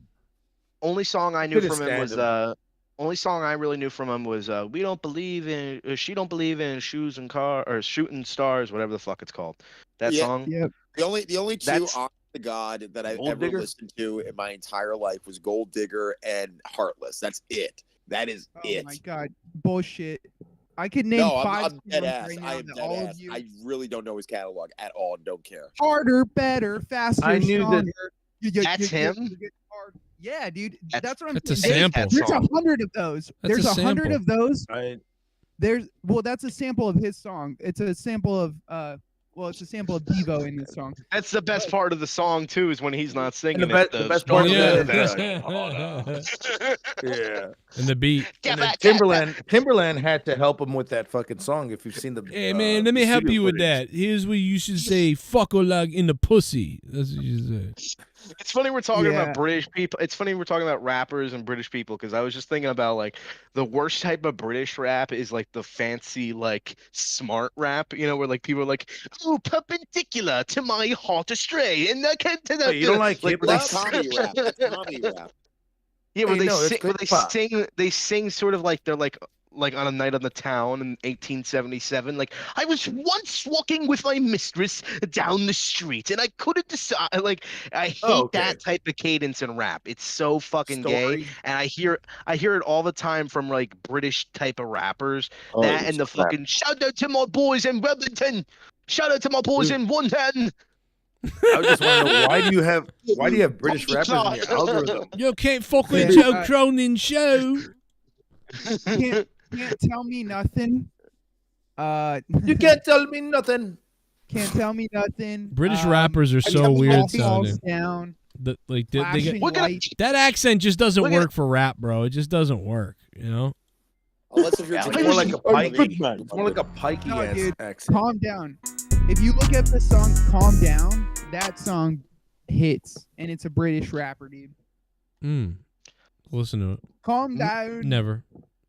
Only song I knew Could've from him was stand only song I really knew from him was we don't believe in she don't believe in shoes and car or shooting stars, whatever the fuck it's called. That Yeah. song. Yep. The only two That's- honest to God that I've Gold ever Digger? listened to in my entire life was Gold Digger and Heartless. That's it. That is Oh it. my god, bullshit. I could name No, 5 I'm dead songs ass. right now I am that dead all ass. of you I really don't know his catalog at all and don't care. harder, better, faster, I knew that- stronger. That's him? Yeah, dude. Yeah. That's what I'm That's a saying. sample. There's 100 of those. That's There's a 100 sample. of those. I That's a sample of his song. It's a sample of it's a sample of Devo in this song. That's the best part of the song too, is when he's not singing. And the best part of Yeah. yeah. And the beat. And then Timberland had to help him with that fucking song. If you've seen the Hey man, let me the help studio you with footage. that. Here's what you should say: "Fuck or like in the pussy." That's what you say. It's funny we're talking Yeah. about British people. It's funny we're talking about rappers and British people because I was just thinking about like the worst type of British rap is like the fancy like smart rap, you know, where like people are like, "Oh, perpendicular to my heart astray," and I can't. Hey, you don't like hip where they That's comedy rap. That's comedy rap. Yeah, where Hey, they no, it's sing, where good pop. they sing sort of like they're like on a night on the town in 1877. Like, I was once walking with my mistress down the street, and I couldn't decide. Like, I hate that type of cadence in rap. It's so fucking gay, and I hear it all the time from like British type of rappers. Oh, that it's and the crap. fucking shout out to my boys in Wellington. Shout out to my boys in London. I just want to know why do you have British rappers in your algorithm? You can't fuck with Yeah. Joe Cronin show. Can't tell me nothing. You can't tell me nothing. Can't tell me nothing. British rappers are so All weird falls sounding. down. Like they Flashing get, light. that accent just doesn't Look at work for rap, bro. It just doesn't work. You know. Unless if you're It's Jamaican. more like a pikey. man. It's more like a pikey No, ass dude. accent. Calm down. If you look at the song "Calm Down," that song hits, and it's a British rapper, dude. Listen to it. Calm down. Never.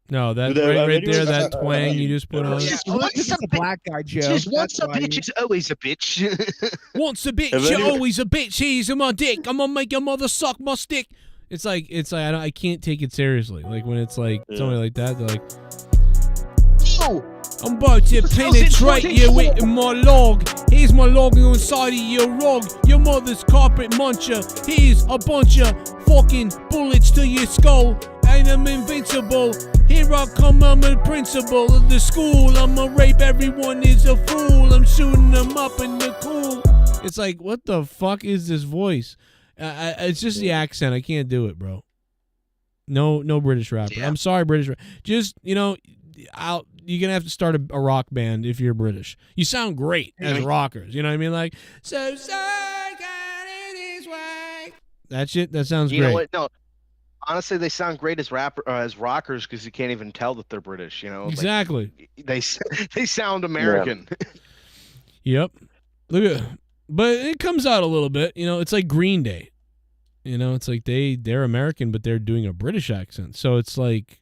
No, that Do they have right there, videos? that twang you just put on. Just Only once 'cause a it's a bit- black guy, Joe. Just That's once a why, bitch dude. is always a bitch. Once a bitch, Have you're any- always a bitch. He's in my dick. I'm gonna make your mother suck my stick. It's like I can't take it seriously. Like when it's like somebody like that, they're like, No. I'm about to penetrate you with my log. Here's my log inside of your rog. Your mother's carpet muncher. Here's a bunch of fucking bullets to your skull. And I'm invincible. Here I come, I'm a principal of the school. I'ma rape everyone is a fool. I'm shooting them up in the cool. It's like, what the fuck is this voice? It's just the accent. I can't do it, bro. No British rapper. Yeah. I'm sorry, British rapper. Just, you're gonna have to start a rock band if you're British. You sound great as rockers. You know what I mean? Like, so sorry, got it this way. That shit. That sounds You great. know what? No. Honestly, they sound great as as rockers because you can't even tell that they're British. You know, Like, Exactly. they sound American. Yep. Look at, but it comes out a little bit. You know, it's like Green Day. You know, it's like they're American, but they're doing a British accent. So it's like,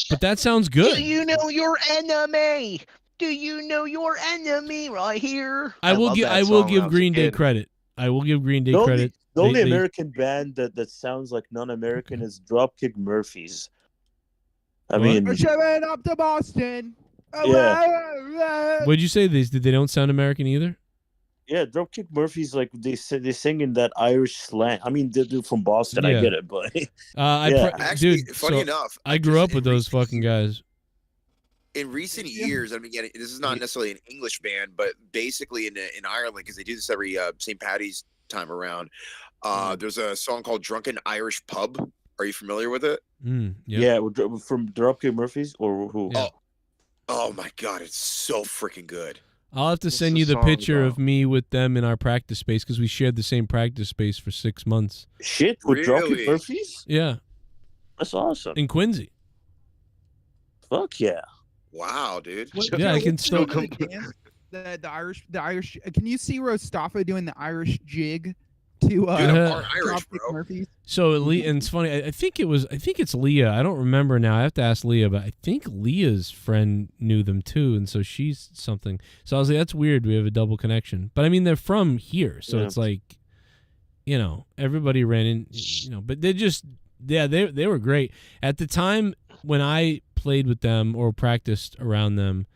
but that sounds good. Do you know your enemy? Do you know your enemy right here? I will love give that I will song when I give was a Green Day kid. credit. I will give Green Day The only, credit. the only They- American band that sounds like non-American is Dropkick Murphys. I What? mean, We're shipping up to Boston. Yeah. What'd you say? They don't sound American either. yeah, Dropkick Murphys, like they sing in that Irish slang. I mean, they're from Boston. Yeah. I get it, but I Yeah. Actually, dude, funny so enough, I grew up with those fucking guys. in recent years, I mean, again, this is not necessarily an English band, but basically in Ireland, because they do this every St. Patty's time around. There's a song called "Drunken Irish Pub." Are you familiar with it? Yeah, from Dropkick Murphys or who? Oh my God, it's so freaking good. I'll have to send you the picture of me with them in our practice space because we shared the same practice space for 6 months. Shit, with Dropkick Murphys? Yeah. That's awesome. In Quincy. Fuck yeah. Wow, dude. Yeah, I can still come. The Irish. Can you see Rostafa doing the Irish jig to Dropkick Murphys? So and it's funny. I think it's Leah. I don't remember now. I have to ask Leah, but I think Leah's friend knew them too, and so she's something. So I was like, that's weird. We have a double connection. But I mean, they're from here, so it's like, everybody ran in. But they just they were great at the time when I played with them or practiced around them.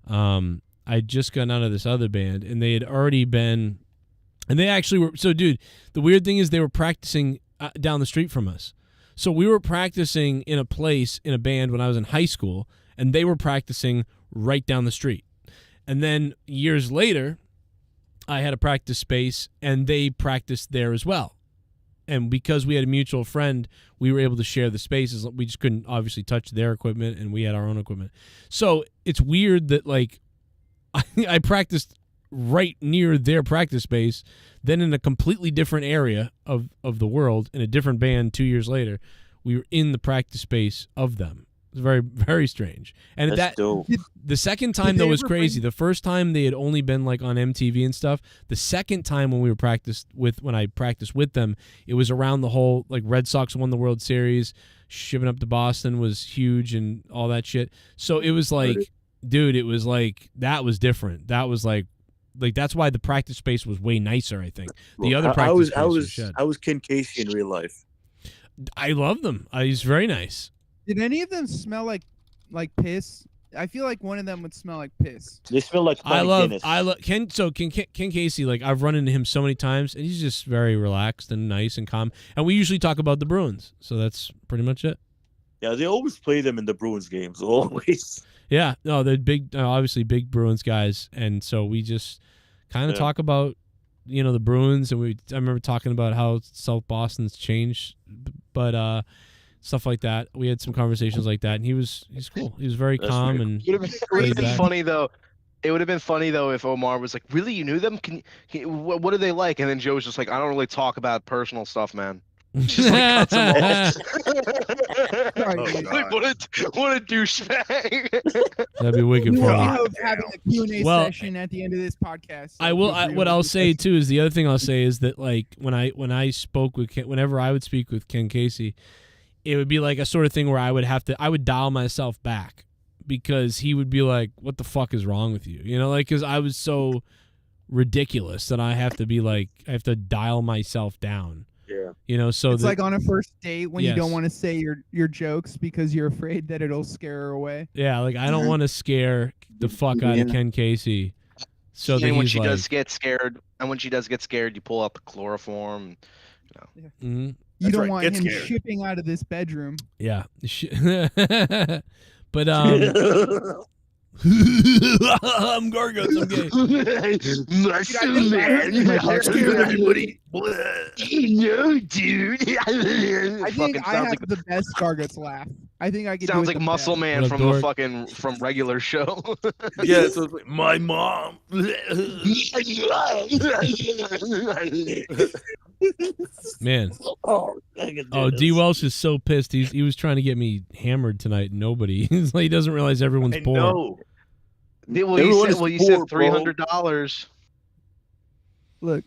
I'd just gotten out of this other band, and they had already been. And they actually were. So, dude, the weird thing is they were practicing down the street from us. So we were practicing in a place in a band when I was in high school, and they were practicing right down the street. And then years later, I had a practice space, and they practiced there as well. And because we had a mutual friend, we were able to share the spaces. We just couldn't obviously touch their equipment, and we had our own equipment. So it's weird that, like, I practiced right near their practice space, then in a completely different area of the world, in a different band 2 years later, we were in the practice space of them. It was very, very strange. And That's dope. The second time, though, was crazy. The first time they had only been like on MTV and stuff. The second time when I practiced with them, it was around the whole, like, Red Sox won the World Series, shipping up to Boston was huge and all that shit. So it was like, dude, it was like, that was different. That was like that's why the practice space was way nicer, I think. The other practice space was shit. I was Ken Casey in real life. I love them. He's very nice. Did any of them smell like piss? I feel like one of them would smell like piss. They smell like Guinness. I love Ken. So Ken Casey, like, I've run into him so many times, and he's just very relaxed and nice and calm. And we usually talk about the Bruins, so that's pretty much it. Yeah, they always play them in the Bruins games, always. Yeah, no, they're big, obviously big Bruins guys, and so we just kind of talk about, the Bruins, and I remember talking about how South Boston's changed, but stuff like that. We had some conversations like that, and he's cool. He was very calm and. It would have been funny though. It would have been funny though if Omar was like, "Really, you knew them? What are they like?" And then Joe was just like, "I don't really talk about personal stuff, man." Just like cuts him off. Like, what a douchebag. That'd be wicked We funny. will be having a Q&A session at the end of this podcast. I will. What I'll say too is the other thing I'll say is that, like, when I spoke with whenever I would speak with Ken Casey, it would be like a sort of thing where I would dial myself back because he would be like, "What the fuck is wrong with you?" Because I was so ridiculous that I have to dial myself down. Yeah. So it's like on a first date when you don't want to say your jokes because you're afraid that it'll scare her away. Yeah, like, I don't want to scare the fuck out of Ken Casey. So and when she does get scared, you pull out the chloroform. You don't want him shipping out of this bedroom. Yeah. But I'm Gargos. I'm gay. Muscle man. I'm scared everybody. No, dude. I think I have the best Gargos laugh. I think I could. Sounds like Muscle Man from the from regular show. Yeah, so it's like my mom. Man. D Welsh is so pissed. He was trying to get me hammered tonight. Nobody. He's like, he doesn't realize everyone's poor. No. Well, you said $300. Look,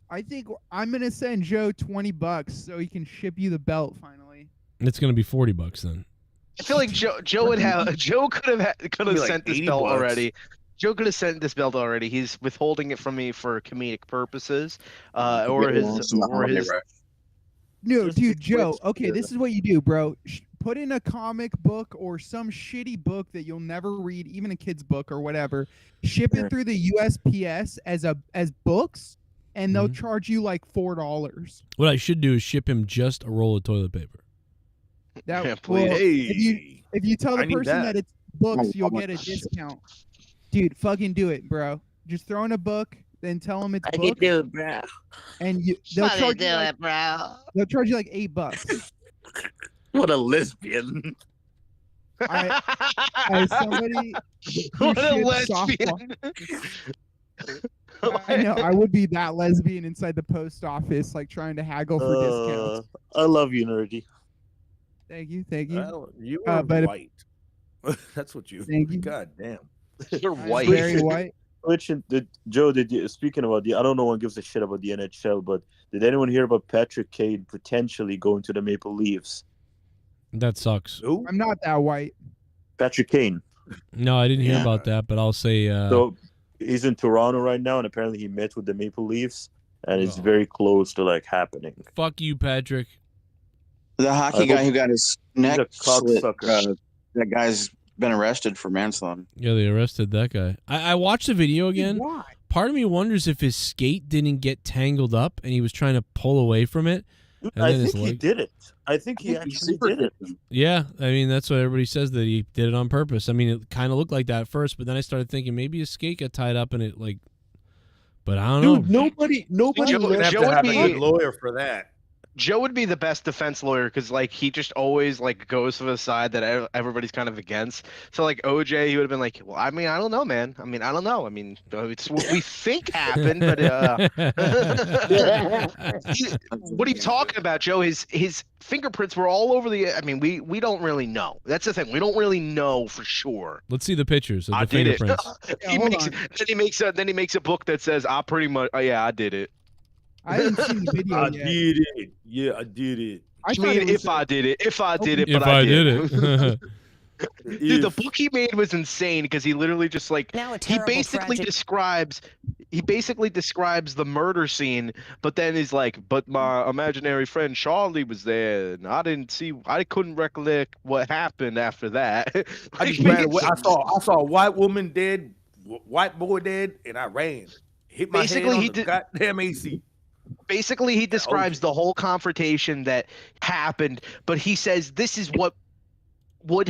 I think I'm gonna send Joe $20 so he can ship you the belt finally. It's gonna be $40 then. I feel like Joe could have sent this belt already. Joe could have sent this belt already. He's withholding it from me for comedic purposes, or his. No, dude, Joe. Okay, this is what you do, bro. Put in a comic book or some shitty book that you'll never read, even a kid's book or whatever. Ship it through the USPS as books, and they'll charge you like $4. What I should do is ship him just a roll of toilet paper. If you tell the person that it's books, you'll get a discount. Dude, fucking do it, bro. Just throw in a book, then tell them it's I book. can do it, bro. And they'll Fucking charge do you like, it, bro. They'll charge you like $8. What a lesbian. As somebody who What a ships lesbian. I know. I would be that lesbian inside the post office, like trying to haggle for discounts. I love you, Nerdy. Thank you, thank you. Well, you are white. That's what you. Thank you. God damn. You're white. Very white. Joe, did you, speaking about I don't know one gives a shit about the NHL, but did anyone hear about Patrick Kane potentially going to the Maple Leafs? That sucks. I'm not that white. Patrick Kane. No, I didn't hear about that, but I'll say. So he's in Toronto right now, and apparently he met with the Maple Leafs, and it's very close to like happening. Fuck you, Patrick. The hockey guy who got his neck slit, cocksucker. that guy's been arrested for manslaughter. Yeah, they arrested that guy. I watched the video again. Why? Part of me wonders if his skate didn't get tangled up and he was trying to pull away from it. And I then his think he leg- did it. I think he actually did it. Yeah, I mean that's what everybody says, that he did it on purpose. I mean, it kind of looked like that at first, but then I started thinking maybe his skate got tied up and it like. But I don't know. Dude, nobody. Joe would have a good lawyer for that. Joe would be the best defense lawyer because like he just always like goes for the side that everybody's kind of against. So like OJ, he would have been like, well, I mean, I don't know, man. I mean, I don't know. I mean, it's what we think happened, but what are you talking about, Joe? His fingerprints were all over the. I mean, we don't really know. That's the thing. We don't really know for sure. Let's see the pictures of the I did it. fingerprints. Then he makes a book that says, "I pretty much, oh yeah, I did it." I didn't see the video I yet. did it. Yeah, I did it. I I thought mean, it was if I did it, If I did it. Dude, the book he made was insane because he literally just like Now a he terrible, basically tragic- describes the murder scene, but then he's like, but my imaginary friend Charlie was there, and I couldn't recollect what happened after that. I just ran away. I saw a white woman dead, white boy dead, and I ran. Hit my Basically, head on he the did- goddamn AC. Basically, he describes the whole confrontation that happened, but he says this is what would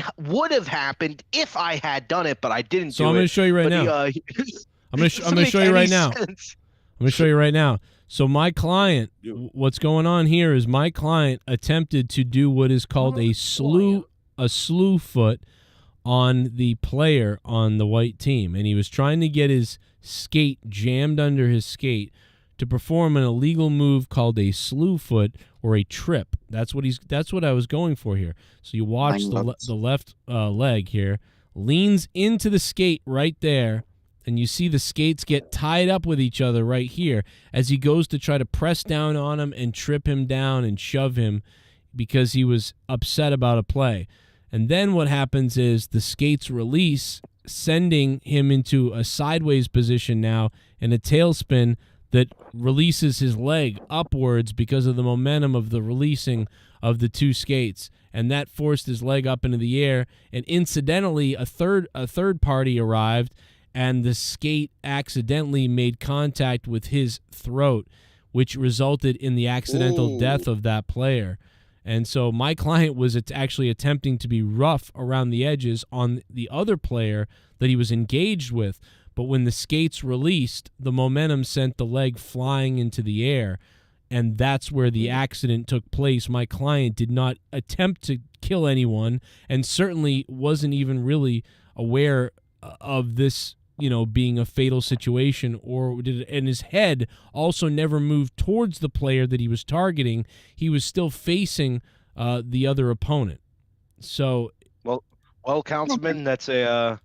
have happened if I had done it, but I didn't So do it. I'm going to show you right But now. I'm I'm going to show you right now. I'm going to show you right now. So my client, what's going on here is my client attempted to do what is called a slew foot on the player on the white team, and he was trying to get his skate jammed under his skate to perform an illegal move called a slew foot or a trip. That's what I was going for here. So you watch the left leg here, leans into the skate right there, and you see the skates get tied up with each other right here as he goes to try to press down on him and trip him down and shove him because he was upset about a play. And then what happens is the skates release, sending him into a sideways position now and a tailspin that releases his leg upwards because of the momentum of the releasing of the two skates. And that forced his leg up into the air. And incidentally, a third party arrived, and the skate accidentally made contact with his throat, which resulted in the accidental death of that player. And so my client was actually attempting to be rough around the edges on the other player that he was engaged with. But when the skates released, the momentum sent the leg flying into the air, and that's where the accident took place. My client did not attempt to kill anyone and certainly wasn't even really aware of this, being a fatal situation, and his head also never moved towards the player that he was targeting. He was still facing the other opponent. So, well, Councilman, that's a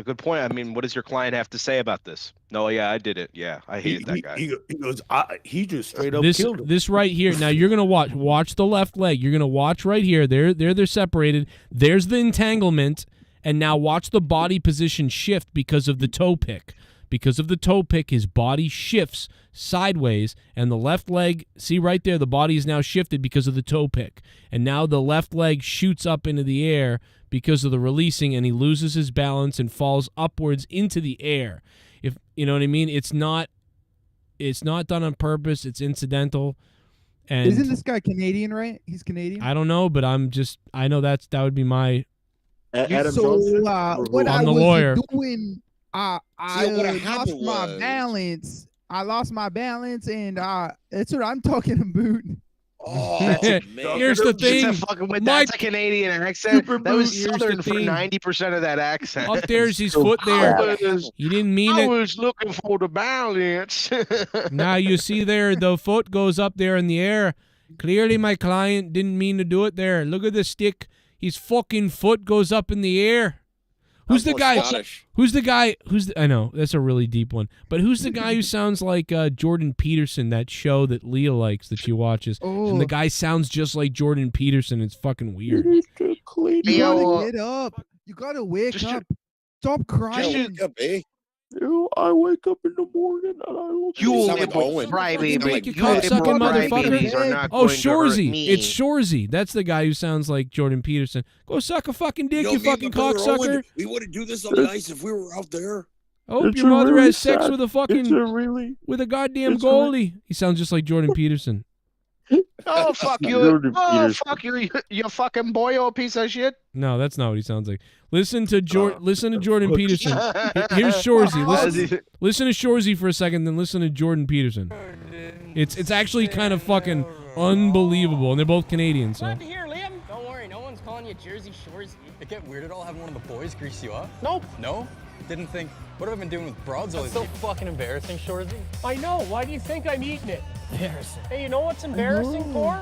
good point. I mean, what does your client have to say about this? No, yeah, I did it. Yeah, I hated that guy. He goes, he just straight up this killed him. this right here. Now you're gonna watch the left leg. You're gonna watch right here. They're separated. There's the entanglement, and now watch the body position shift because of the toe pick. Because of the toe pick, his body shifts sideways, and the left leg, see right there, the body is now shifted because of the toe pick. And now the left leg shoots up into the air because of the releasing, and he loses his balance and falls upwards into the air. If you know what I mean, it's not done on purpose. It's incidental. And isn't this guy Canadian, right? He's Canadian. I don't know, but I know that would be my. Adam so Johnson? what I I'm the was lawyer. doing, I what lost happened my was- balance. I lost my balance, and that's what I'm talking about. Oh, Here's the thing. That's a Canadian accent. That was Here's the Southern for thing. 90% of that accent. Up there's his foot there. He didn't mean I it. was looking for the balance. Now you see there, the foot goes up there in the air. Clearly my client didn't mean to do it there. Look at the stick. His fucking foot goes up in the air. Who's the guy? Who's the guy? I know that's a really deep one, but who's the guy who sounds like Jordan Peterson? That show that Leah likes that she watches, and the guy sounds just like Jordan Peterson. It's fucking weird. You gotta get up. You gotta wake up. Stop crying. Wake up, eh? I wake up in the morning and I look. You sound like Owen. Cocksucking motherfucker. Oh, Shorzy. It's Shorzy. That's the guy who sounds like Jordan Peterson. Go suck a fucking dick, you fucking cocksucker. We wouldn't do this on the ice if we were out there. I hope It's your mother really has sex sad. with a fucking with a goddamn goalie. He sounds just like Jordan Peterson. Oh, fuck you. Jordan Oh, Peterson. fuck you fucking boyo piece of shit. No, that's not what he sounds like. Listen to Jordan Peterson. Here's Shorzy. Listen to Shorzy for a second, then listen to Jordan Peterson. It's actually kind of fucking unbelievable, and they're both Canadian. So. Glad to hear, Liam. Don't worry, no one's calling you Jersey Shorzy. It get weird at all having one of the boys grease you up? Nope. No? Didn't think, what have I been doing with broads all these years? So fucking embarrassing, Shorzy. I know. Why do you think I'm eating it? Embarrassing. Hey, you know what's embarrassing for?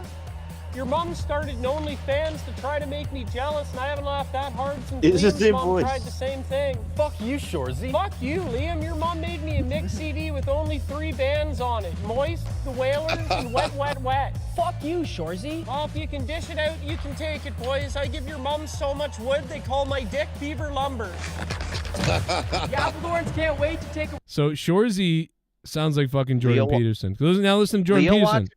Your mom started an OnlyFans to try to make me jealous, and I haven't laughed that hard since It's the Liam's same mom voice. tried the same thing. Fuck you, Shorzy. Fuck you, Liam. Your mom made me a mix CD with only 3 bands on it. Moist, The Whalers, and Wet, Wet, Wet. Fuck you, Shorzy. Well, if you can dish it out, you can take it, boys. I give your mom so much wood, they call my dick Beaver Lumber. Yeah, Appledorns can't wait to take a... So Shorzy sounds like fucking Jordan Leo- Peterson. Now listen to Jordan Leo Peterson.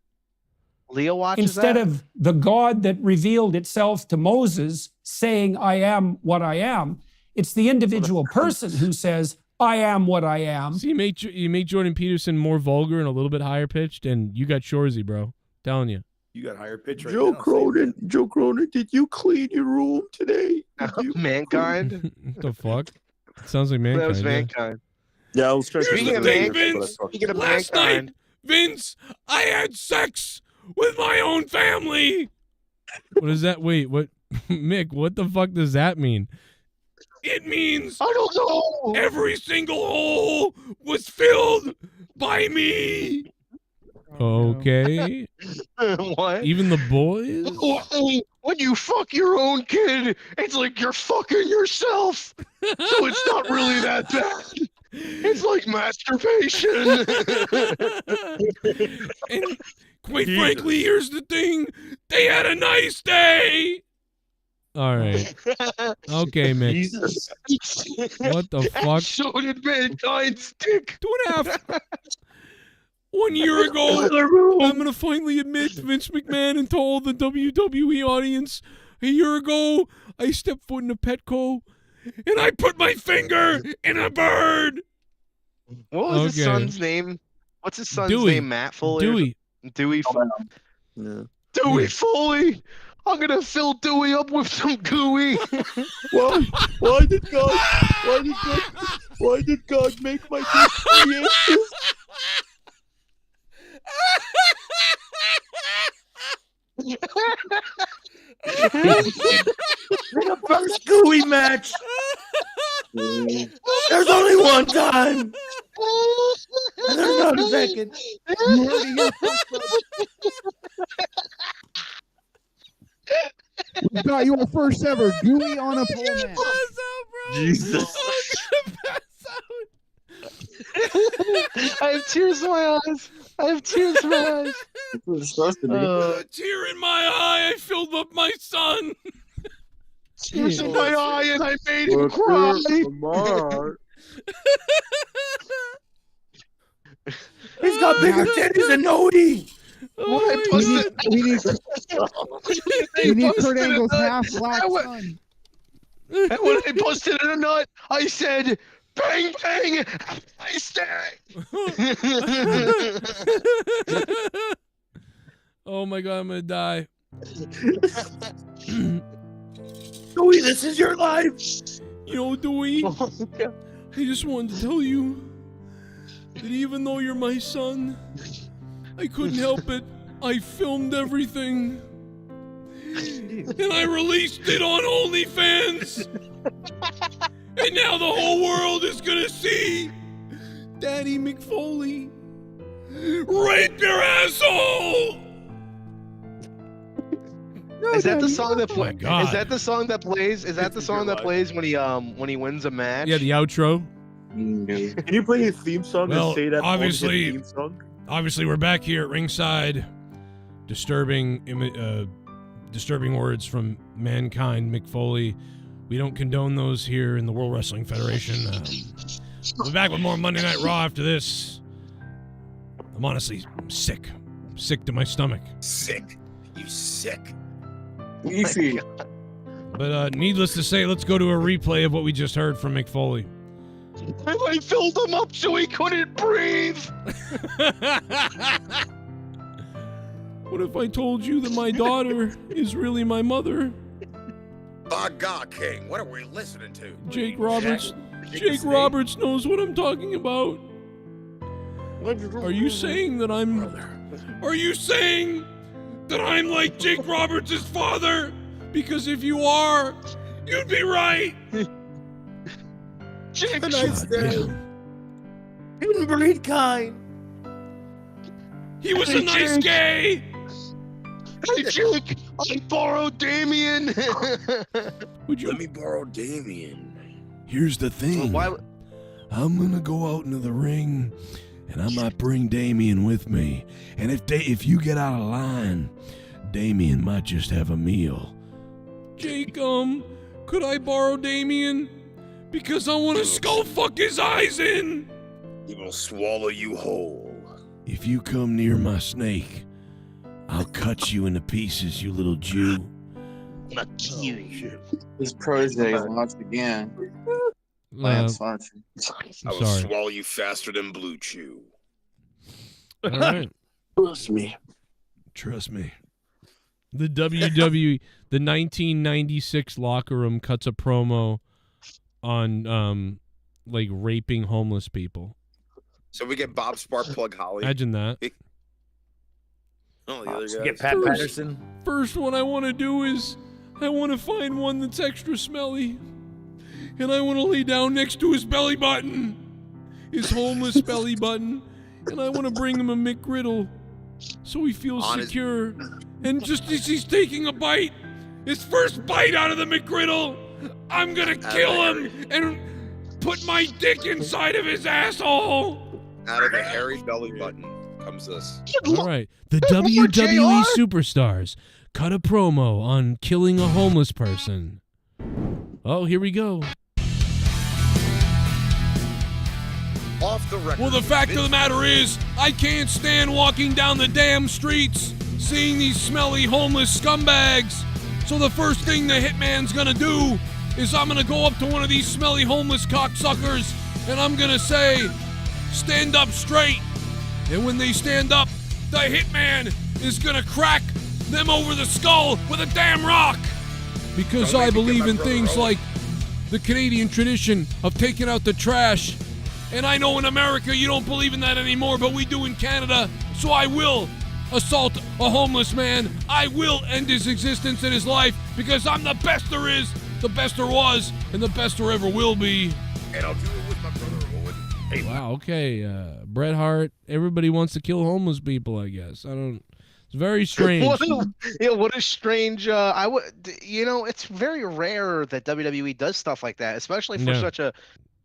Leo watches Instead that? of the God that revealed itself to Moses saying, I am what I am, it's the individual person who says, I am what I am. So you make Jordan Peterson more vulgar and a little bit higher pitched, and you got Shorzy, bro. Telling you. You got higher pitch right Joe now. Cronin, did you clean your room today? Mankind? What the fuck? Sounds like Mankind. That was yeah. Mankind. Yeah, I was trying Here's to the thing, Vince. Last night, Vince, I had sex with my own family. What is that? Wait, what? Mick, what the fuck does that mean? It means I don't know. Every single hole was filled by me. Okay. What? Even the boys? When you fuck your own kid, it's like you're fucking yourself. So it's not really that bad. It's like masturbation. And quite frankly, here's the thing. They had a nice day. All right. Okay, Mick. Jesus. What the fuck? So did Mankind's dick. 2.5. 1 year ago, I'm going to finally admit Vince McMahon and to all the WWE audience, a year ago, I stepped foot in a Petco and I put my finger in a bird. What was his son's name? What's his son's Dewey. name? Matt Foley? Dewey. Dewey Foley. I'm gonna fill Dewey up with some gooey. Why did God make my dick creative? The first gooey match. There's only one time. And there's not a second. We got your first ever gooey on a pole match. Jesus. I have tears in my eyes. I have tears in my eyes. A tear in my eye, I filled up my son. Tears in my eye and I made him cry. He's got bigger titties than Nody. We need Kurt Angle's half black son. And when I busted in a nut, I said, bang, bang, I stay. Oh my God, I'm going to die. Dewey, this is your life. You know, Dewey, I just wanted to tell you that even though you're my son, I couldn't help it. I filmed everything. And I released it on OnlyFans. And now the whole world is gonna see Daddy McFoley rape your asshole. Is that the song that plays? Is that the song that plays? Is that the song that plays when he wins a match? Yeah, the outro. Can you play his theme song Well, and say that obviously, theme song? obviously, we're back here at ringside. Disturbing words from Mankind, McFoley. We don't condone those here in the World Wrestling Federation. We'll be back with more Monday Night Raw after this. I'm honestly sick. I'm sick to my stomach. Sick. You sick. Beefy. But needless to say, let's go to a replay of what we just heard from McFoley. I filled him up so he couldn't breathe. What if I told you that my daughter is really my mother? By God, King, what are we listening to? Jake Roberts. Jake Roberts knows what I'm talking about. Are you saying that I'm... Are you saying that I'm like Jake Roberts' father? Because if you are, you'd be right. Jake, nice day. Inbreed kind. He was a nice gay. Hey, Jake, I borrowed Damien. Would you Let me borrow Damien. Here's the thing. I'm gonna go out into the ring, and I might bring Damien with me. And if you get out of line, Damien might just have a meal. Jake, could I borrow Damien? Because I want to skull fuck his eyes in. He will swallow you whole. If you come near my snake, I'll cut you into pieces, you little Jew. His protege once again. Lance Archer. I will swallow you faster than Blue Chew. All right. Trust me. Trust me. The WWE, the 1996 locker room cuts a promo on like raping homeless people. So we get Bob Sparkplug Holly. Imagine that. Oh, the other guys. Get Pat Patterson. First one I want to do is I want to find one that's extra smelly. And I want to lay down next to his belly button. His homeless belly button. And I want to bring him a McGriddle so he feels secure. And just as he's taking a bite, his first bite out of the McGriddle, I'm gonna kill him and put my dick inside of his asshole. Out of the hairy belly button comes this. All right, the WWE superstars cut a promo on killing a homeless person. Oh, here we go. Off the record. Well, the fact of the matter is, I can't stand walking down the damn streets seeing these smelly homeless scumbags. So the first thing the hitman's gonna do is I'm gonna go up to one of these smelly homeless cocksuckers and I'm gonna say, stand up straight. And when they stand up, the hitman is gonna crack them over the skull with a damn rock. Because I believe in things like the Canadian tradition of taking out the trash. And I know in America you don't believe in that anymore, but we do in Canada. So I will assault a homeless man. I will end his existence in his life because I'm the best there is, the best there was, and the best there ever will be. And I'll do it with my brother Owen. Hey, wow, okay. Bret Hart, everybody wants to kill homeless people, I guess. It's very strange. What a strange, it's very rare that WWE does stuff like that, especially for such a,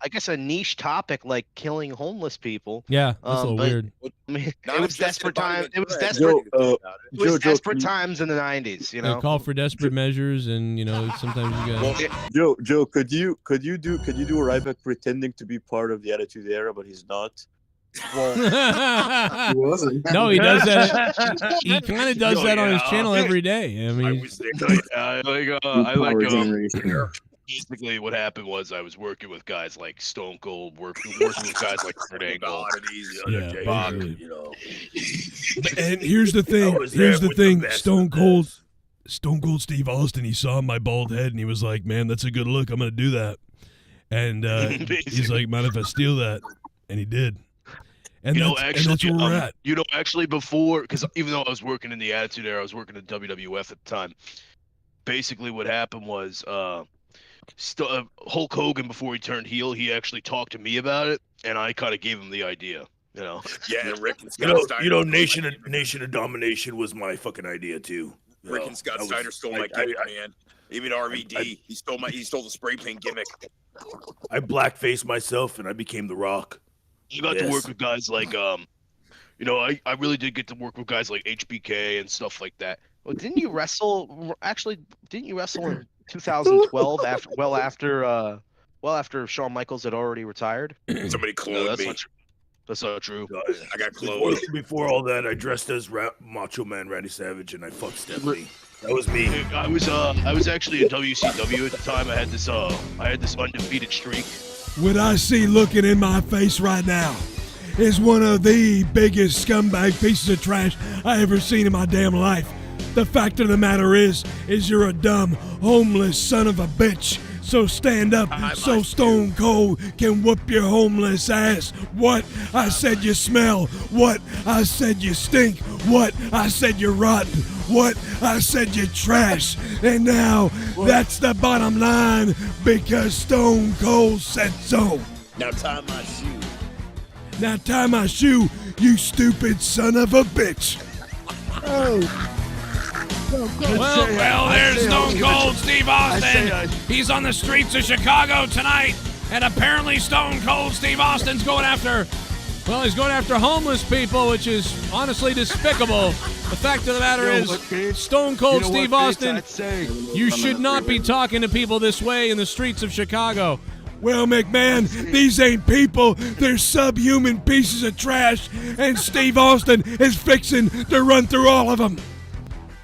I guess, a niche topic like killing homeless people. Yeah, that's a little weird. I mean, it was desperate times. It was desperate. It was desperate times in the 90s. You know, call for desperate measures, and sometimes you got. Joe, could you do Ryback pretending to be part of the Attitude Era, but he's not? Well, he wasn't. No, he does that. He kind of does that on his channel every day. I mean, basically what happened was I was working with guys like Stone Cold, working with guys like Kurt Angle. And here's the thing. Stone Cold. Stone Cold Steve Austin, he saw my bald head and he was like, man, that's a good look. I'm going to do that. And he's like, mind if I steal that? And he did. And that's where we're at. You know, actually before, because even though I was working in the Attitude Era, I was working at WWF at the time. Basically what happened was Hulk Hogan, before he turned heel, he actually talked to me about it, and I kind of gave him the idea. You know, Yeah, Rick and You Scott know, Steiner. you know, Nation of Domination was my fucking idea too. You Rick know, and Scott that was- Steiner stole my gimmick, man. Even RVD, he stole the spray paint gimmick. I blackfaced myself and I became The Rock. You got to Yes. work with guys like, you know, I really did get to work with guys like HBK and stuff like that. Well, didn't you wrestle? Actually, didn't you wrestle in 2012 after Shawn Michaels had already retired? Somebody cloned that's me. not true. That's not true. I got Before, cloned. before all that, I dressed as Macho Man Randy Savage and I fucked Stephanie. That was me. I was actually in WCW at the time. I had this undefeated streak. What I see looking in my face right now is one of the biggest scumbag pieces of trash I ever seen in my damn life. The fact of the matter is you're a dumb, homeless son of a bitch. So stand up so Stone Cold can whoop your homeless ass. What? I said you smell. What? I said you stink. What? I said you're rotten. What? I said you're trash. And now that's the bottom line because Stone Cold said so. Now tie my shoe. Now tie my shoe, you stupid son of a bitch. Well, there's Stone Cold Steve Austin. He's on the streets of Chicago tonight, and apparently Stone Cold Steve Austin's going after. Well, he's going after homeless people, which is honestly despicable. The fact of the matter is, Stone Cold Steve Austin, you should not be talking to people this way in the streets of Chicago. Well, McMahon, these ain't people. They're subhuman pieces of trash, and Steve Austin is fixing to run through all of them.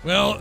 Well,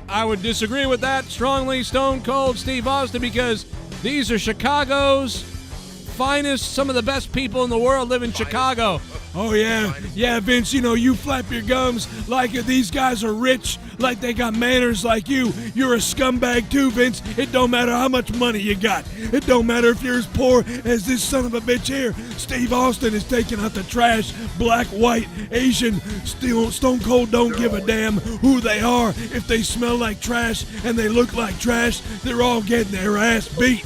I would disagree with that strongly, Stone Cold Steve Austin, because these are Chicago's finest, some of the best people in the world live in Chicago. Oh, yeah. Yeah, Vince, you know, you flap your gums like these guys are rich, like they got manners like you. You're a scumbag too, Vince. It don't matter how much money you got. It don't matter if you're as poor as this son of a bitch here. Steve Austin is taking out the trash, black, white, Asian. Stone Cold don't give a damn who they are. If they smell like trash and they look like trash, they're all getting their ass beat.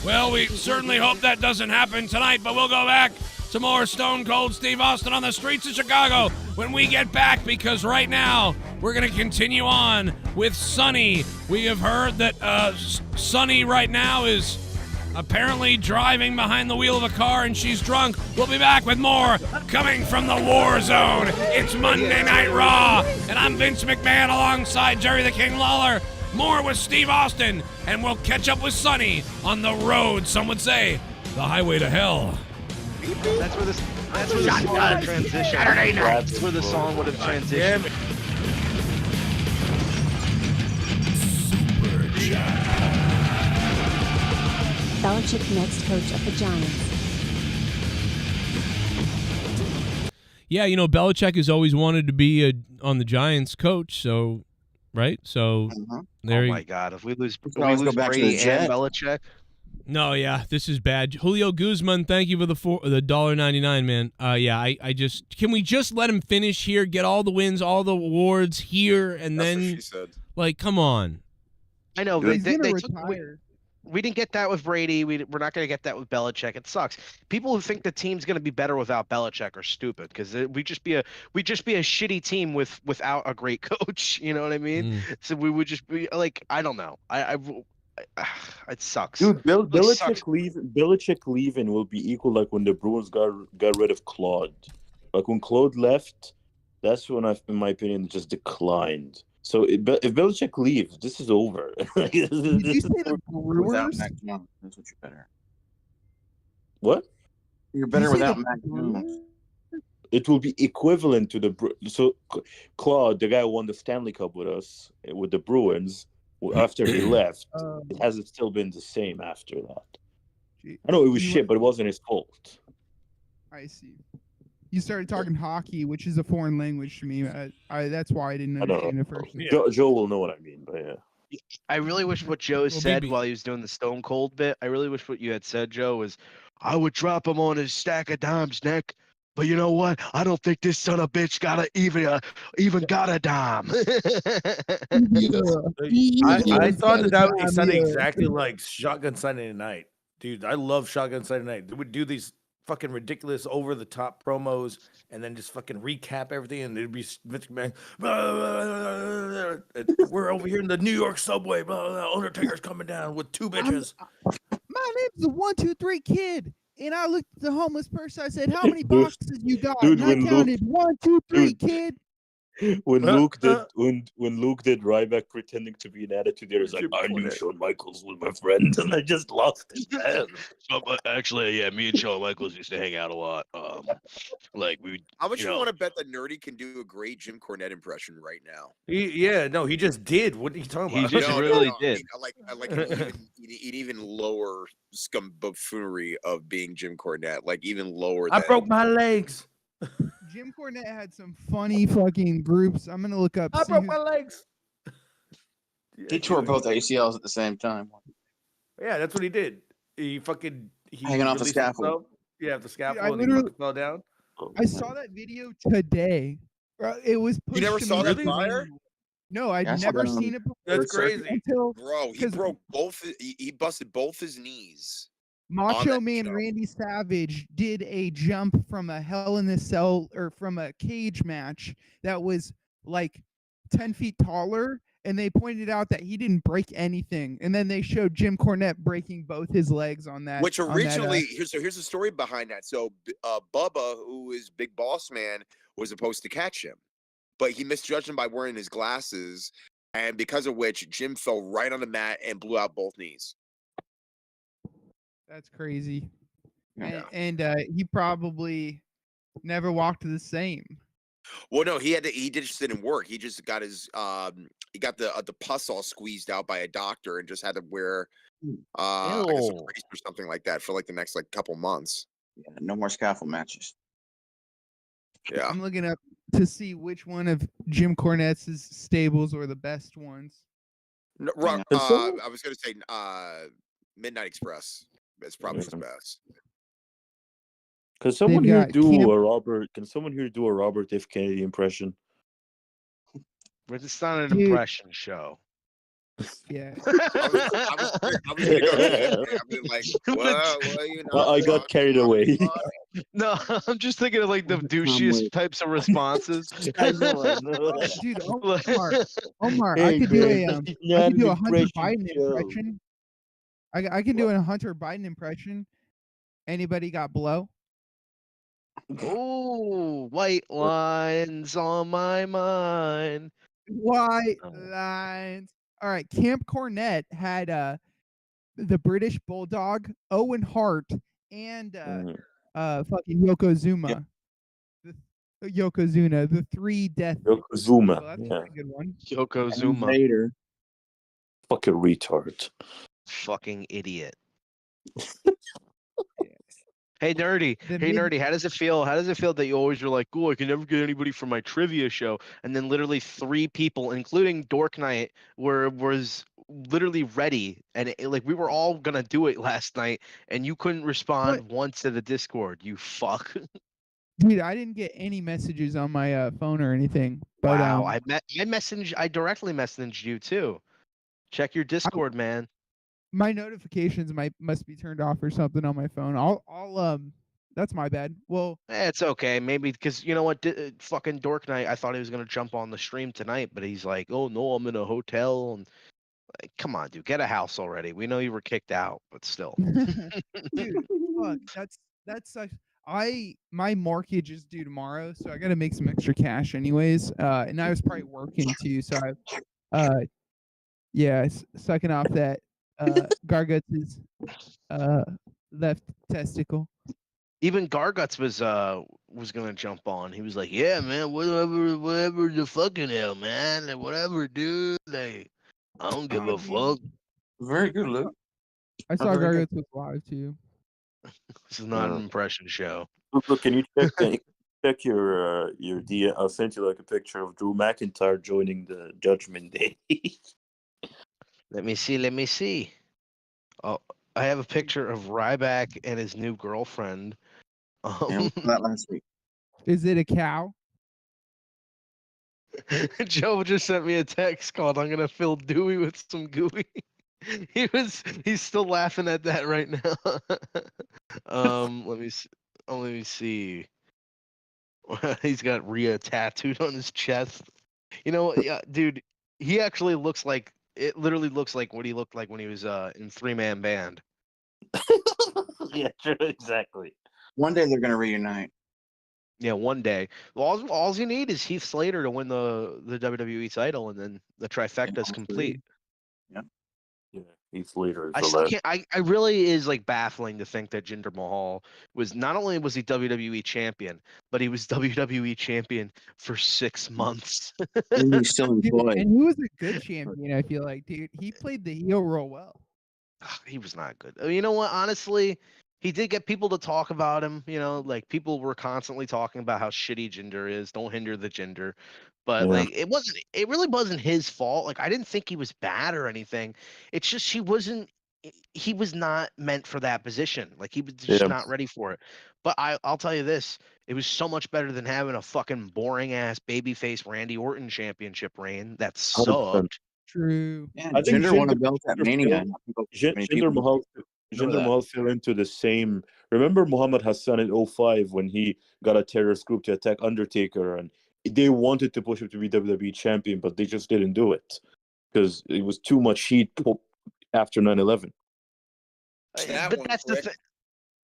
Well, we certainly hope that doesn't happen tonight, but we'll go back to more Stone Cold Steve Austin on the streets of Chicago when we get back, because right now we're going to continue on with Sonny. We have heard that Sonny right now is apparently driving behind the wheel of a car and she's drunk. We'll be back with more coming from the War Zone. It's Monday Night Raw, and I'm Vince McMahon alongside Jerry the King Lawler. More with Steve Austin, and we'll catch up with Sonny on the road, some would say, the highway to hell. That's where the song would have transitioned. That's where the song would have transitioned. Belichick next coach of the Giants. Yeah, you know, Belichick has always wanted to be on the Giants coach, so, right? So, there Oh my God! If we lose always go back to the Brady Jet. and Belichick, No, yeah, this is bad. Julio Guzman, thank you for the $1.99, man. Yeah, I just can we just let him finish here, get all the wins, all the awards here, and That's then what she said. like, come on. I know He's they gonna took. retire. We didn't get that with Brady. We're not going to get that with Belichick. It sucks. People who think the team's going to be better without Belichick are stupid, because we'd just be a shitty team without a great coach. You know what I mean? So we would just be like, I don't know. It sucks. Dude, It sucks. Belichick leaving will be equal like when the Bruins got rid of Claude. Like when Claude left, that's when in my opinion, it just declined. So if Belichick leaves, this is over. Did you say the Without Brewers? Mac Jones, that's what you're better. What? You're better Did you say without the Mac Jones. It will be equivalent to so Claude, the guy who won the Stanley Cup with us with the Bruins. After he left, it hasn't still been the same after that. I know it was shit, but it wasn't his fault. I see. you started talking hockey, which is a foreign language to me. That's why I didn't understand it first. Joe will know what I mean, but yeah. I really wish what Joe said while he was doing the Stone Cold bit. I really wish what you had said, Joe, was I would drop him on his stack of dimes, Nick. But you know what? I don't think this son of a bitch even got a dime. I thought that would sound exactly like Shotgun Saturday Night. Dude, I love Shotgun Saturday Night. They would do these fucking ridiculous over the top promos and then just fucking recap everything, and it'd be Vince McMahon. We're over here in the New York subway. Undertaker's coming down with two bitches. My name's the 1-2-3 Kid, and I looked at the homeless person. I said, "How many boxes you got?" Dude, and I counted 1, 2, 3, Kid. When Luke did Ryback pretending to be an attitude, there was like, I knew Shawn Michaels was my friend, and I just lost his head. Actually, yeah, me and Shawn Michaels used to hang out a lot. Like we. How much you want to bet that Nerdy can do a great Jim Cornette impression right now? He just did. What are you talking about? He just really did. I like an even lower scum buffoonery of being Jim Cornette, like even lower. I broke my legs. Jim Cornette had some funny fucking groups. I'm gonna look up. I broke my legs. He tore both ACLs at the same time. Yeah, that's what he did. He hanging off the scaffold. Himself. Yeah, the scaffold. Dude, and he fucking fell down. I saw that video today. It was. You never saw that prior? No, I'd never seen it before. That's crazy, bro. He broke both. He busted both his knees. Macho Man Randy Savage did a jump from a Hell in a Cell or from a cage match that was like 10 feet taller, and they pointed out that he didn't break anything. And then they showed Jim Cornette breaking both his legs on that. Which originally, here's the story behind that. So Bubba, who is Big Boss Man, was supposed to catch him, but he misjudged him by wearing his glasses, and because of which Jim fell right on the mat and blew out both knees. That's crazy. Yeah. And he probably never walked the same. Well, no, he just didn't work. He just got his he got the pus all squeezed out by a doctor and just had to wear I guess a brace or something like that for like the next like couple months. Yeah, no more scaffold matches. Yeah. I'm looking up to see which one of Jim Cornette's stables were the best ones. No, I was gonna say Midnight Express. It's probably his best. Can someone here do a Robert F. Kennedy impression? But it's not an impression show. Yeah. I was gonna go. I mean, like, well, I got carried away. No, I'm just thinking of like the douchiest types of responses. Dude, Omar, I could do a Hunter Biden impression. I can do a Hunter Biden impression. Anybody got blow? Oh, white lines on my mind. White lines. All right, Camp Cornette had the British Bulldog, Owen Hart, and fucking Yokozuna. Yep. Yokozuna, the three death. Yokozuna. So that's a pretty good one. Yokozuna. Later. Fucking retard. Fucking idiot. Hey nerdy, how does it feel? How does it feel that you always are like, "Oh, I can never get anybody for my trivia show," and then literally 3 people, including Dork Knight, was literally ready, and like we were all gonna do it last night, and you couldn't respond once to the Discord. You fuck. Dude, I didn't get any messages on my phone or anything. But, wow, I directly messaged you too. Check your Discord, man. My notifications must be turned off or something on my phone. I'll that's my bad. Well, it's okay. Maybe because you know what, fucking Dork Knight. I thought he was gonna jump on the stream tonight, but he's like, "Oh no, I'm in a hotel." And like, come on, dude, get a house already. We know you were kicked out, but still. Dude, fuck, that's such. My mortgage is due tomorrow, so I got to make some extra cash anyways. And I was probably working too, so sucking off that. Garguts' left testicle. Even Garguts was gonna jump on. He was like, "Yeah, man, whatever the fucking hell, man, like, whatever, dude. Like, I don't give a fuck." Very good, Luke. I saw Garguts was live too. This is not an impression show. Look, can you check? Check your DM. I'll send you like a picture of Drew McIntyre joining the Judgment Day. Let me see. Oh, I have a picture of Ryback and his new girlfriend. That last week. Is it a cow? Joe just sent me a text called "I'm gonna fill Dewey with some gooey." He's still laughing at that right now. Let me see. He's got Rhea tattooed on his chest. You know, yeah, dude, he actually looks like it. Literally looks like what he looked like when he was in 3-man band. Yeah, true, exactly. One day they're gonna reunite. Yeah, one day. All you need is Heath Slater to win the WWE title, and then the trifecta's complete. Yeah. Yeah, Heath Slater. I still can't. I really is like baffling to think that Jinder Mahal was not only was he WWE champion, but he was WWE champion for 6 months. And he's still employed. And he was a good champion. I feel like, dude, he played the heel role well. He was not good. You know what? Honestly, he did get people to talk about him. You know, like people were constantly talking about how shitty Jinder is. Don't hinder the Jinder. But like it really wasn't his fault. Like I didn't think he was bad or anything. It's just he was not meant for that position. Like he was just not ready for it. But I'll tell you this, it was so much better than having a fucking boring ass babyface Randy Orton championship reign that sucked. True. Yeah, I think Jinder won a belt at Mania. Jinder Mahal fell into the same. Remember Muhammad Hassan in 05 when he got a terrorist group to attack Undertaker, and they wanted to push him to be WWE champion, but they just didn't do it because it was too much heat after 9/11. But that's the thing.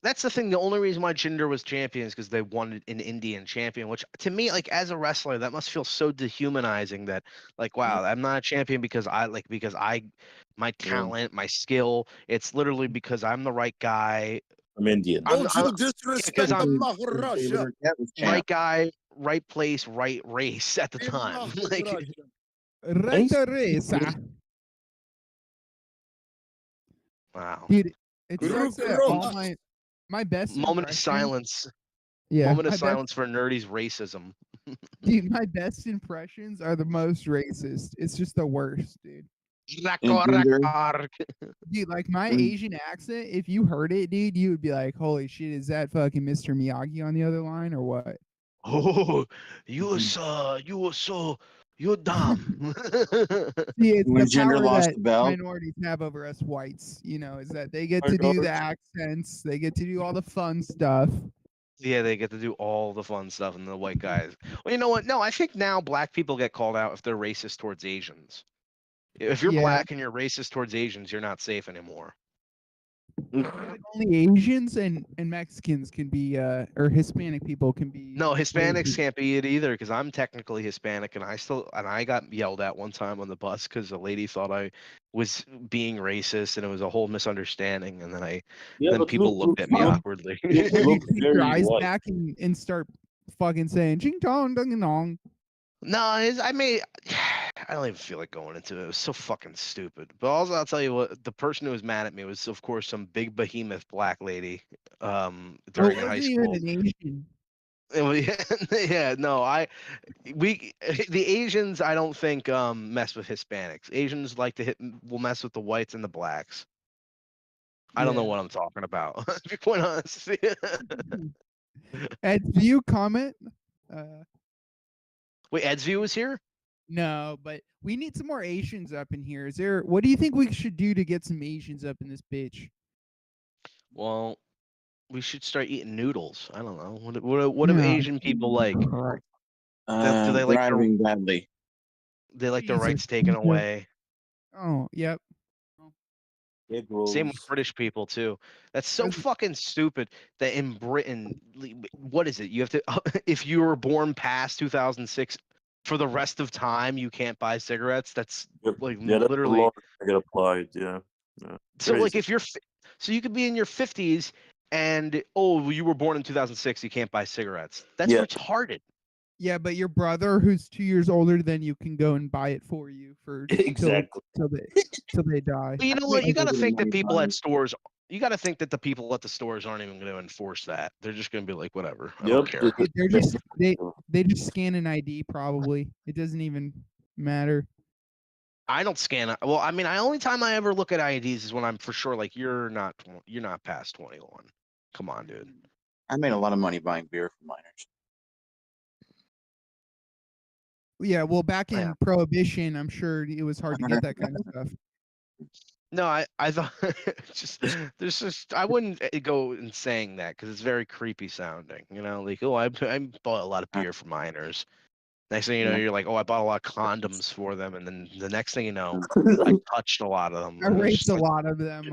That's the thing. The only reason why Jinder was champion is because they wanted an Indian champion, which to me, like as a wrestler, that must feel so dehumanizing that like, wow, I'm not a champion because my talent, my skill, it's literally because I'm the right guy. I'm Indian. Don't you disrespect the Maharaja? Right guy, right place, right race at the time. Like, right race. Wow. Dude, it sucks that all my best moment of silence. Yeah. Moment of silence for Nerdy's racism. Dude, my best impressions are the most racist. It's just the worst, dude. Dude, like my Asian accent, if you heard it, dude, you would be like, holy shit, is that fucking Mr. Miyagi on the other line or what? Oh, you're dumb. See, it's When the Jinder power lost that the belt. minorities have over us whites, you know, is that they get to do the accents, they get to do all the fun stuff. Yeah, they get to do all the fun stuff, and the white guys. Well, you know what? No, I think now black people get called out if they're racist towards Asians. If you're black and you're racist towards Asians, you're not safe anymore. Only Asians and Mexicans can be, or Hispanic people can be. No, Hispanics can't be it either because I'm technically Hispanic, and I got yelled at one time on the bus because a lady thought I was being racist, and it was a whole misunderstanding, and then people looked at me awkwardly. You take your eyes back and start fucking saying "ching dong dong dong." No, I don't even feel like going into it. It was so fucking stupid. But also, I'll tell you what, the person who was mad at me was, of course, some big behemoth black lady during high school. Even an Asian. Yeah, no, the Asians, I don't think mess with Hispanics. Asians will mess with the whites and the blacks. I don't know what I'm talking about. To be quite honest. Ed, do you comment? Wait, Ed's View is here? No, but we need some more Asians up in here. What do you think we should do to get some Asians up in this bitch? Well, we should start eating noodles. I don't know. What do Asian people like? Do they like driving badly? They like their rights taken away. Oh, yep. Same with British people too. That's so fucking stupid that in Britain, what is it? You have to, if you were born past 2006, for the rest of time, you can't buy cigarettes. That's like literally. That's the law get applied. Yeah. So like if so you could be in your 50s and you were born in 2006, you can't buy cigarettes. That's retarded. Yeah, but your brother, who's 2 years older than you, can go and buy it for you for exactly till they die. But you know what? You got to think that people at stores, you got to think that the people at the stores aren't even going to enforce that. They're just going to be like, whatever. I don't care. They're just they just scan an ID probably. It doesn't even matter. I don't scan it. Well, I mean, only time I ever look at IDs is when I'm for sure like you're not past 21. Come on, dude. I made a lot of money buying beer from minors. Yeah, well, back in Prohibition, I'm sure it was hard to get that kind of stuff. No, I thought there's just I wouldn't go in saying that because it's very creepy sounding. You know, like I bought a lot of beer for minors. Next thing you know, you're like, oh, I bought a lot of condoms for them, and then the next thing you know, I touched a lot of them. I raped a lot of them.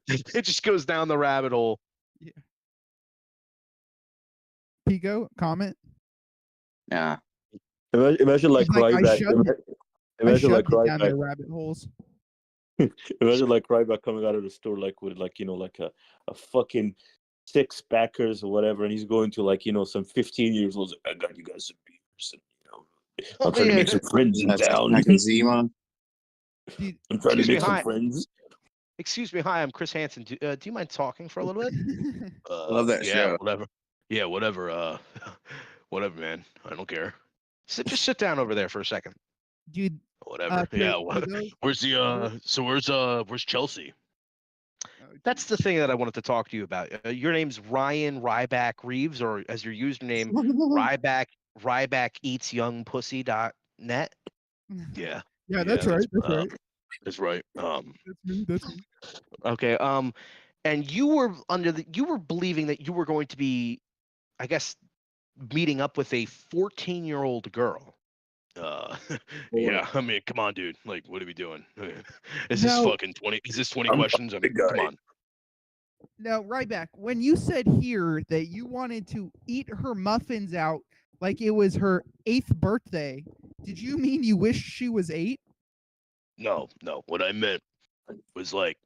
It just goes down the rabbit hole. Yeah. Pico, comment? Yeah. Imagine like Ryback. Imagine like down their Ryback. rabbit holes. Imagine like Ryback coming out of the store like with like like a fucking 6-packers or whatever, and he's going to like some 15 years old. I got you guys some beers, and I'm trying to make some friends in town. I'm trying to make some friends. Excuse me, hi, I'm Chris Hansen. Do you mind talking for a little bit? Love that show. Whatever. Yeah, whatever. Whatever, man. I don't care. Just sit down over there for a second. Dude. Whatever. Where's Chelsea? That's the thing that I wanted to talk to you about. Your name's Ryan Ryback Reeves, or as your username, RybackEatsYoungPussy.net. Yeah. Yeah, that's right. That's right. That's right. That's me. Okay. And you were believing that you were going to be, I guess, meeting up with a 14-year-old girl. Yeah. I mean, come on, dude. Like, what are we doing? Is this fucking 20? Is this 20 questions? I mean, come on. Now, Ryback, when you said here that you wanted to eat her muffins out like it was her 8th birthday, did you mean you wish she was 8? No. What I meant was like,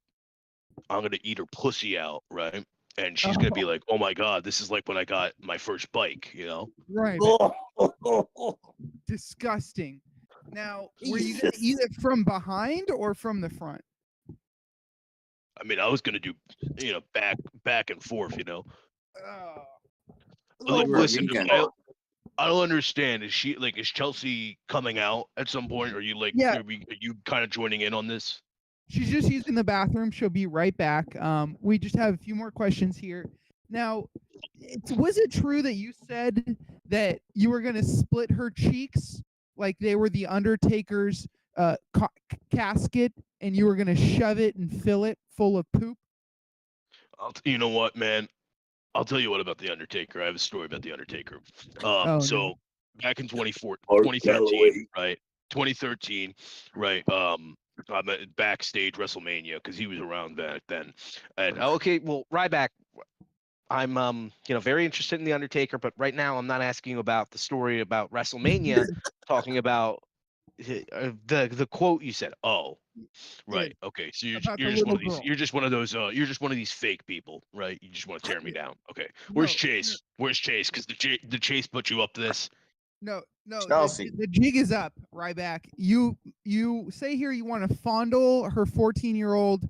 I'm gonna eat her pussy out, right? And she's gonna be like, "Oh my god, this is like when I got my first bike," you know? Right. Disgusting. Now, were you gonna eat it from behind or from the front? I mean, I was gonna do, back and forth, Like, listen, I don't understand. Is Chelsea coming out at some point? Or are you are you kind of joining in on this? She's just using the bathroom. She'll be right back. We just have a few more questions here. Now, was it true that you said that you were going to split her cheeks like they were the Undertaker's casket, and you were going to shove it and fill it full of poop? You know what, man? I'll tell you what about the Undertaker. I have a story about the Undertaker. So back in 2013, right? 2013, right? I'm at backstage WrestleMania because he was around back then. And okay, well, Ryback, I'm very interested in the Undertaker, but right now I'm not asking you about the story about WrestleMania. Talking about the quote you said. Oh, right. Okay. So you're just one of these. You're just one of those. You're just one of these fake people, right? You just want to tear me down. Okay. Where's Chase? Where's Chase? Because the Chase put you up to this. No. The jig is up, Ryback. You say here you want to fondle her 14-year-old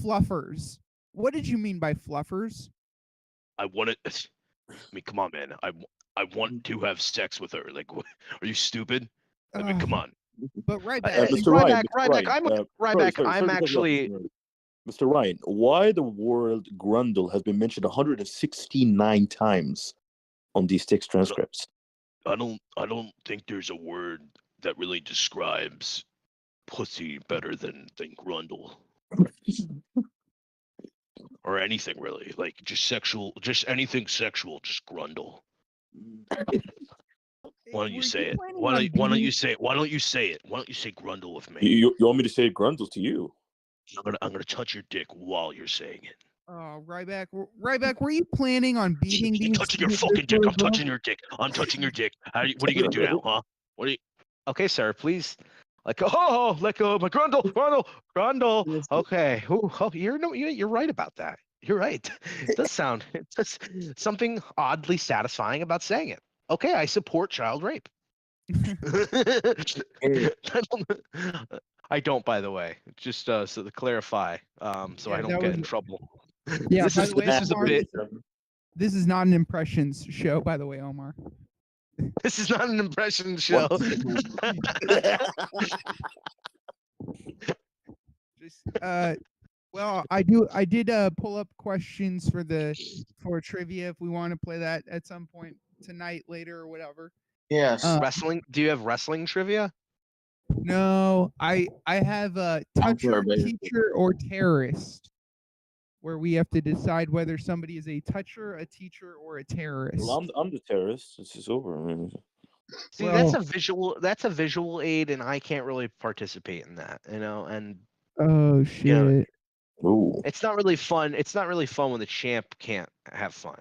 fluffers. What did you mean by fluffers? I mean, come on, man. I want to have sex with her. Like, are you stupid? I mean, come on. But Ryback, I'm actually. Mr. Ryan, why the word grundle has been mentioned 169 times on these 6 transcripts? I don't think there's a word that really describes pussy better than grundle. Or anything really. Like just anything sexual, just grundle. Why don't you say it? Why don't you say it? Why don't you say it? Why don't you say grundle with me? You want me to say grundle to you? I'm gonna touch your dick while you're saying it. Oh, Ryback, were you planning on beating these? I'm touching your fucking dick. I'm touching your dick. I'm touching your dick. What are you gonna do now, huh? What are you? Okay, sir, please. Let go of my grundle. Okay. You're right about that. You're right. It does sound something oddly satisfying about saying it. Okay, I support child rape. I don't, by the way. Just so to clarify, so I don't get in trouble. Yeah, this by is the way, this is a Omar, bit. This is not an impressions show, by the way, Omar. This is not an impression show. Well, I did pull up questions for trivia if we want to play that at some point tonight, later, or whatever. Yes. Wrestling? Do you have wrestling trivia? No, I have a toucher, teacher, or terrorist, where we have to decide whether somebody is a toucher, a teacher, or a terrorist. Well, I'm the terrorist. This is over. I mean, See, that's a visual. That's a visual aid, and I can't really participate in that. And oh shit. You know, ooh. it's not really fun. It's not really fun when the champ can't have fun.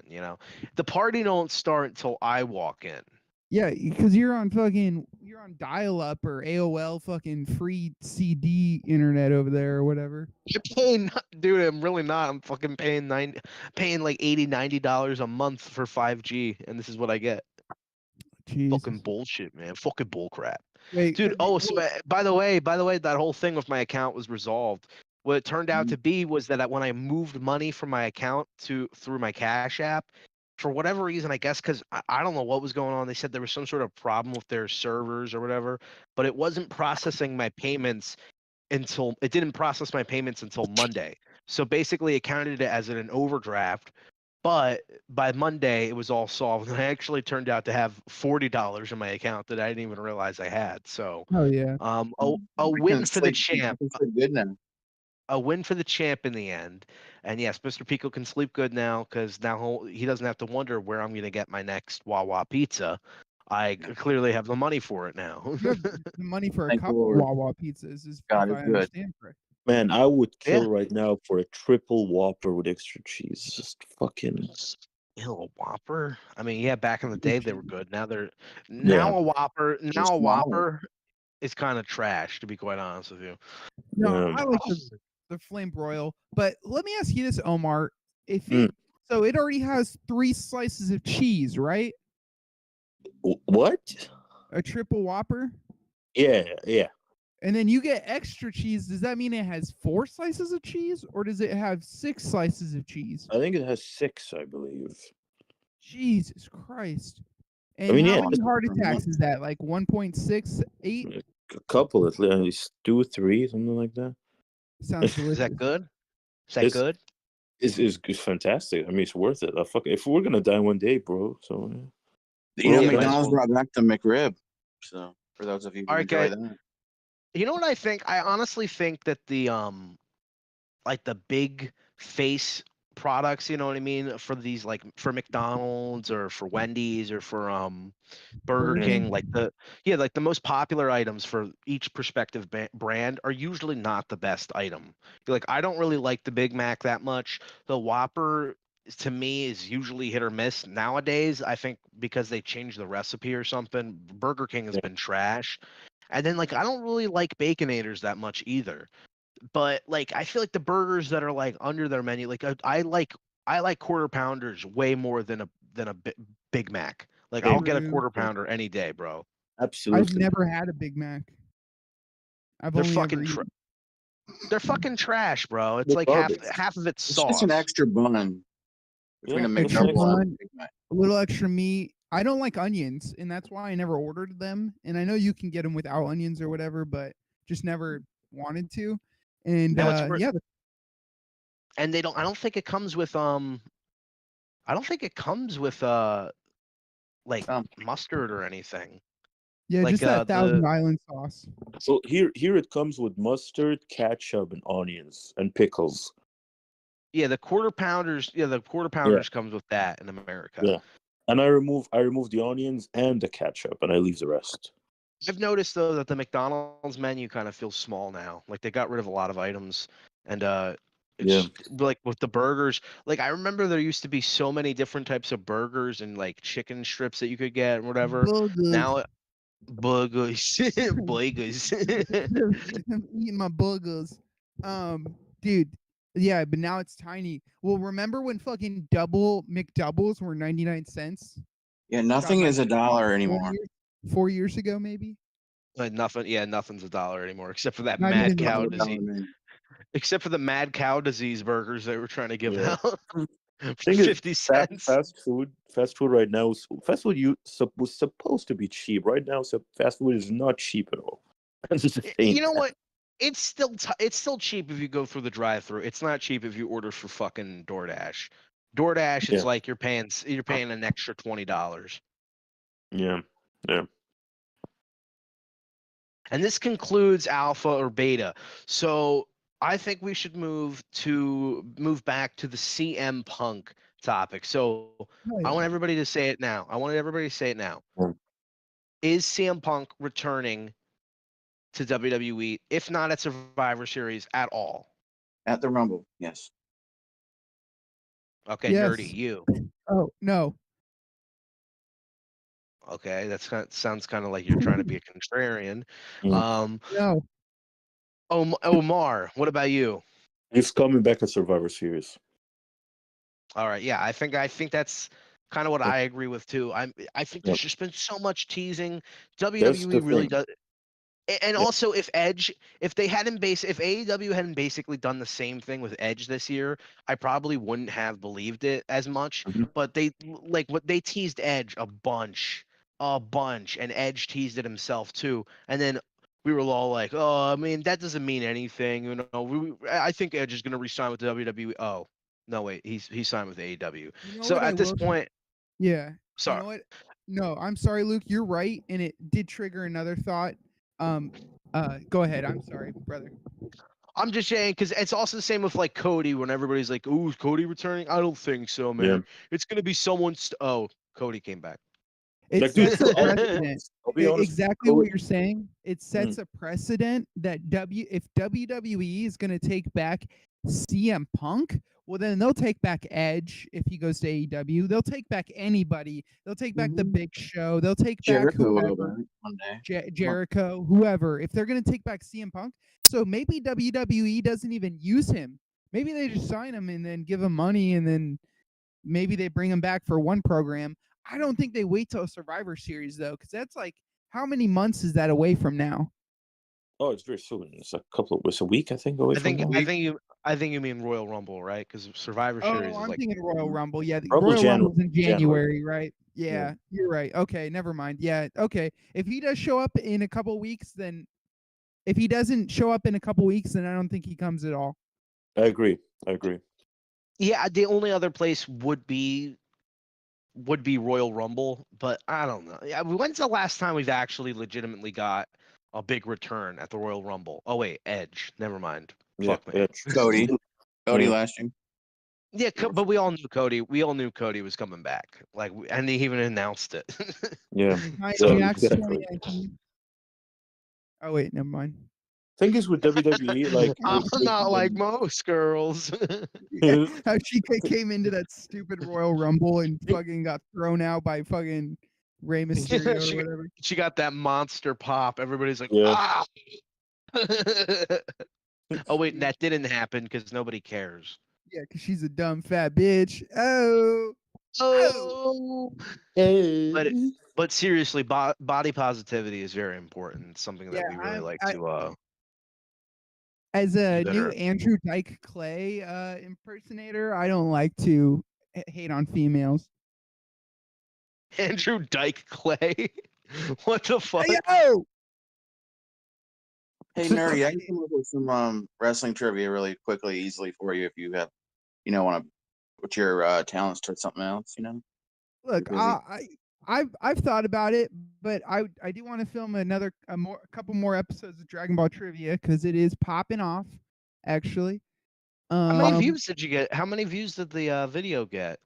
The party don't start until I walk in. Yeah, because you're on dial-up or AOL fucking free CD internet over there or whatever. You're paying, dude. I'm really not. I'm fucking paying like $80-$90 a month for 5G, and this is what I get. Jesus. Fucking bullshit, man. Fucking bullcrap. Wait, dude. Oh, so by the way, that whole thing with my account was resolved. What it turned out to be was that when I moved money from my account through my Cash App, for whatever reason, I guess because I don't know what was going on. They said there was some sort of problem with their servers or whatever, but it wasn't processing my payments until Monday. So basically, it counted it as an overdraft. But by Monday, it was all solved, and I actually turned out to have $40 in my account that I didn't even realize I had. So, oh yeah, a win for the champ. Good now. A win for the champ in the end. And yes, Mr. Pico can sleep good now because now he doesn't have to wonder where I'm going to get my next Wawa pizza. I clearly have the money for it now. You have the money for a couple Wawa pizzas, if I understand correct. Man, I would kill right now for a triple Whopper with extra cheese. Just fucking. A Whopper? I mean, yeah, back in the day they were good. Now a Whopper is kind of trash, to be quite honest with you. No, I like the flame broil. But let me ask you this, Omar. So it already has 3 slices of cheese, right? What? A triple Whopper? Yeah. And then you get extra cheese. Does that mean it has 4 slices of cheese, or does it have 6 slices of cheese? I think it has 6, I believe. Jesus Christ! And how many heart attacks is that? Like 1.68? A couple, at least 2, 3, something like that. Sounds delicious. Is that good? Is that good? It's fantastic. I mean, it's worth it. If we're gonna die one day, bro. So McDonald's brought back the McRib. So for those of you who enjoy that. You know what I think? I honestly think that the like the big face products, you know what I mean, for these, like for McDonald's or for Wendy's or for Burger King, like the most popular items for each prospective brand are usually not the best item. Like, I don't really like the Big Mac that much. The Whopper to me is usually hit or miss nowadays. I think because they changed the recipe or something. Burger King has been trash. And then, like, I don't really like Baconators that much either. But, like, I feel like the burgers that are, like, under their menu, like, I like quarter pounders way more than a Big Mac. Like, I'll get a quarter pounder any day, bro. Absolutely. I've never had a Big Mac. They're fucking trash, bro. It's like half of it's sauce. It's just an extra bun between a McDouble and a Big Mac. A little extra meat. I don't like onions, and that's why I never ordered them. And I know you can get them without onions or whatever, but just never wanted to. And and they don't. I don't think it comes with like mustard or anything. Yeah, like, just that Thousand Island sauce. So here it comes with mustard, ketchup, and onions and pickles. Yeah, the quarter pounders. Yeah, the quarter pounders comes with that in America. Yeah, and I remove the onions and the ketchup, and I leave the rest. I've noticed though that the McDonald's menu kind of feels small now. Like, they got rid of a lot of items, and like with the burgers. Like, I remember there used to be so many different types of burgers and like chicken strips that you could get and whatever. Now, burgers, burgers. I'm eating my burgers, dude. Yeah, but now it's tiny. Well, remember when fucking double McDoubles were 99 cents? Yeah, nothing is $1 anymore. 4 years ago, maybe. Nothing. Yeah, nothing's $1 anymore, except for that Not mad even cow $1. disease. Except for the mad cow disease burgers they were trying to give out for Thing is, 50 cents. fast food right now, fast food was supposed to be cheap. Right now, so fast food is not cheap at all. You know what? It's still cheap if you go through the drive-through. It's not cheap if you order for fucking DoorDash. DoorDash, it's Yeah. like you're paying an extra $20. Yeah. And this concludes alpha or beta. So I think we should move back to the CM Punk topic. So I want everybody to say it now. Is CM Punk returning to WWE, if not at Survivor Series at all? At the Rumble, yes. Okay, Yes. Nerdy, you. Oh no. Okay, sounds kind of like you're trying to be a contrarian. No. Omar, what about you? He's coming back at Survivor Series. All right, yeah, I think that's kind of what I agree with too. I think there's just been so much teasing. WWE really does. And also, if AEW hadn't basically done the same thing with Edge this year, I probably wouldn't have believed it as much. But they teased Edge a bunch, and Edge teased it himself too. And then we were all like, "Oh, I mean, that doesn't mean anything." You know, I think Edge is going to re-sign with WWE. Oh, no, wait, he signed with AEW. You know So what I at this will- point, Yeah. sorry. You know what? No, I'm sorry, Luke. You're right, and it did trigger another thought. Go ahead. I'm sorry, brother. I'm just saying because it's also the same with like Cody when everybody's like, "Oh, is Cody returning?" I don't think so, man. Yeah. It's gonna be someone. Oh, Cody came back. It sets a precedent. I'll be honest, Exactly what you're saying. It sets a precedent that if WWE is going to take back CM Punk, well, then they'll take back Edge if he goes to AEW. They'll take back anybody. They'll take back the Big Show. They'll take back whoever. One day. Jericho, whoever. If they're going to take back CM Punk, so maybe WWE doesn't even use him. Maybe they just sign him and then give him money, and then maybe they bring him back for one program. I don't think they wait till Survivor Series though, because that's like, how many months is that away from now? Oh, it's very soon. It's a week, I think. Away I think from you mean Royal Rumble, right? Because Survivor Series is I'm like thinking Royal Rumble. Yeah, Rumble Royal Rumble's in January, January, right? Yeah, you're right. Okay, never mind. Yeah, okay. If he does show up in a couple weeks, then if he doesn't show up in a couple weeks, then I don't think he comes at all. I agree. Yeah, the only other place would be Royal Rumble, but I don't know. Yeah, when's the last time we've actually legitimately got a big return at the Royal Rumble? Oh wait, Edge. Never mind. Fuck me. Cody last year. Yeah, but we all knew Cody. We all knew Cody was coming back. And he even announced it. Yeah. Exactly. 2019. Oh wait, never mind. Thing is with WWE, like I'm not like most girls. How she came into that stupid Royal Rumble and fucking got thrown out by fucking Rey Mysterio or whatever. She got that monster pop. Everybody's like, Yeah. ah. Oh wait, that didn't happen because nobody cares. Yeah, because she's a dumb fat bitch. But seriously, body positivity is very important. It's something that we really like to. As a better. new Andrew Dice Clay impersonator, I don't like to hate on females. Andrew Dice Clay? What the fuck? Hey, Nerdy, I can come up with some wrestling trivia really quickly, easily for you if you have, want to put your talents towards something else, Look, I've thought about it, but I do want to film a couple more episodes of Dragon Ball Trivia because it is popping off, actually. How many views did you get? How many views did the video get?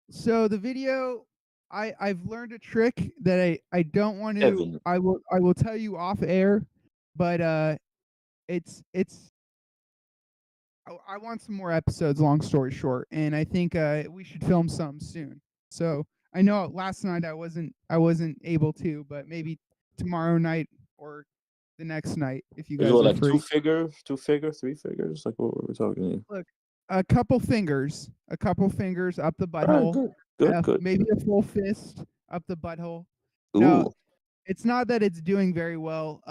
So the video, I've learned a trick that I don't want to. I will tell you off air, but it's. I want some more episodes. Long story short, and I think we should film some soon. So. I know last night I wasn't able to, but maybe tomorrow night or the next night if you guys are like free. two figure, 3 figures. Like what were we talking here? Look, a couple fingers up the butthole. Good. Maybe a full fist up the butthole. Ooh. No, It's not that it's doing very well.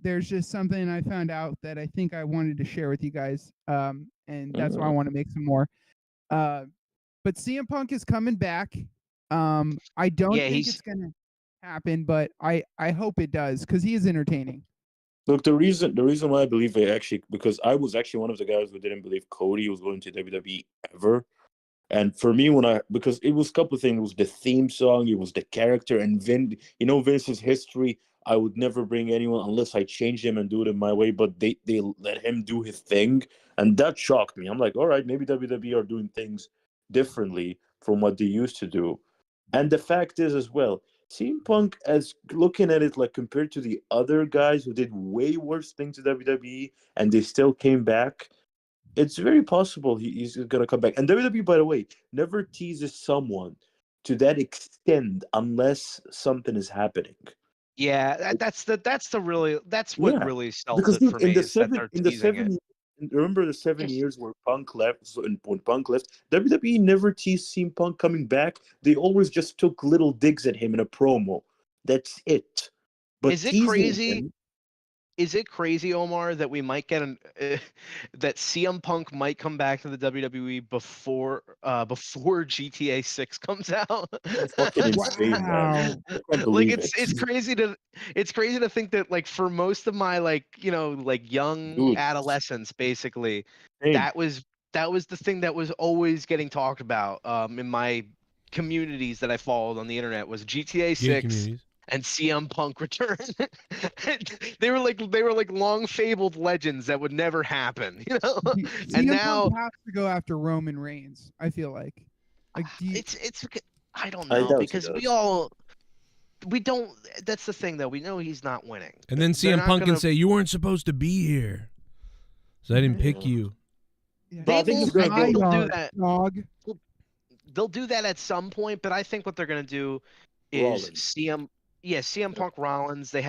There's just something I found out that I think I wanted to share with you guys. And that's why I want to make some more. But CM Punk is coming back. I don't think it's gonna happen, but I hope it does because he is entertaining. Look, the reason why I believe it actually, because I was actually one of the guys who didn't believe Cody was going to WWE ever. And for me, because it was a couple of things, it was the theme song, it was the character, and Vince's history. I would never bring anyone unless I change him and do it in my way. But they let him do his thing, and that shocked me. I'm like, all right, maybe WWE are doing things differently from what they used to do. And the fact is, as well, CM Punk, as looking at it like compared to the other guys who did way worse things to WWE and they still came back. It's very possible he's going to come back. And WWE, by the way, never teases someone to that extent unless something is happening. Yeah, that's what really sells because it for me. Remember the 7 years where Punk left? So when Punk left, WWE never teased CM Punk coming back. They always just took little digs at him in a promo. That's it. But is it crazy? Is it crazy, Omar, that we might get that CM Punk might come back to the WWE before GTA 6 comes out? That's fucking insane, man. Like it's crazy to think that like for most of my young adolescence, basically, that was the thing that was always getting talked about in my communities that I followed on the internet was GTA 6. And CM Punk return. they were like long fabled legends that would never happen, you know. And now Punk has to go after Roman Reigns. I feel like it's I don't know because we don't. That's the thing though. We know he's not winning. And then CM Punk can say, "You weren't supposed to be here, so I didn't pick you." They'll do that. They'll do that at some point, but I think what they're gonna do is CM Punk Rollins. They've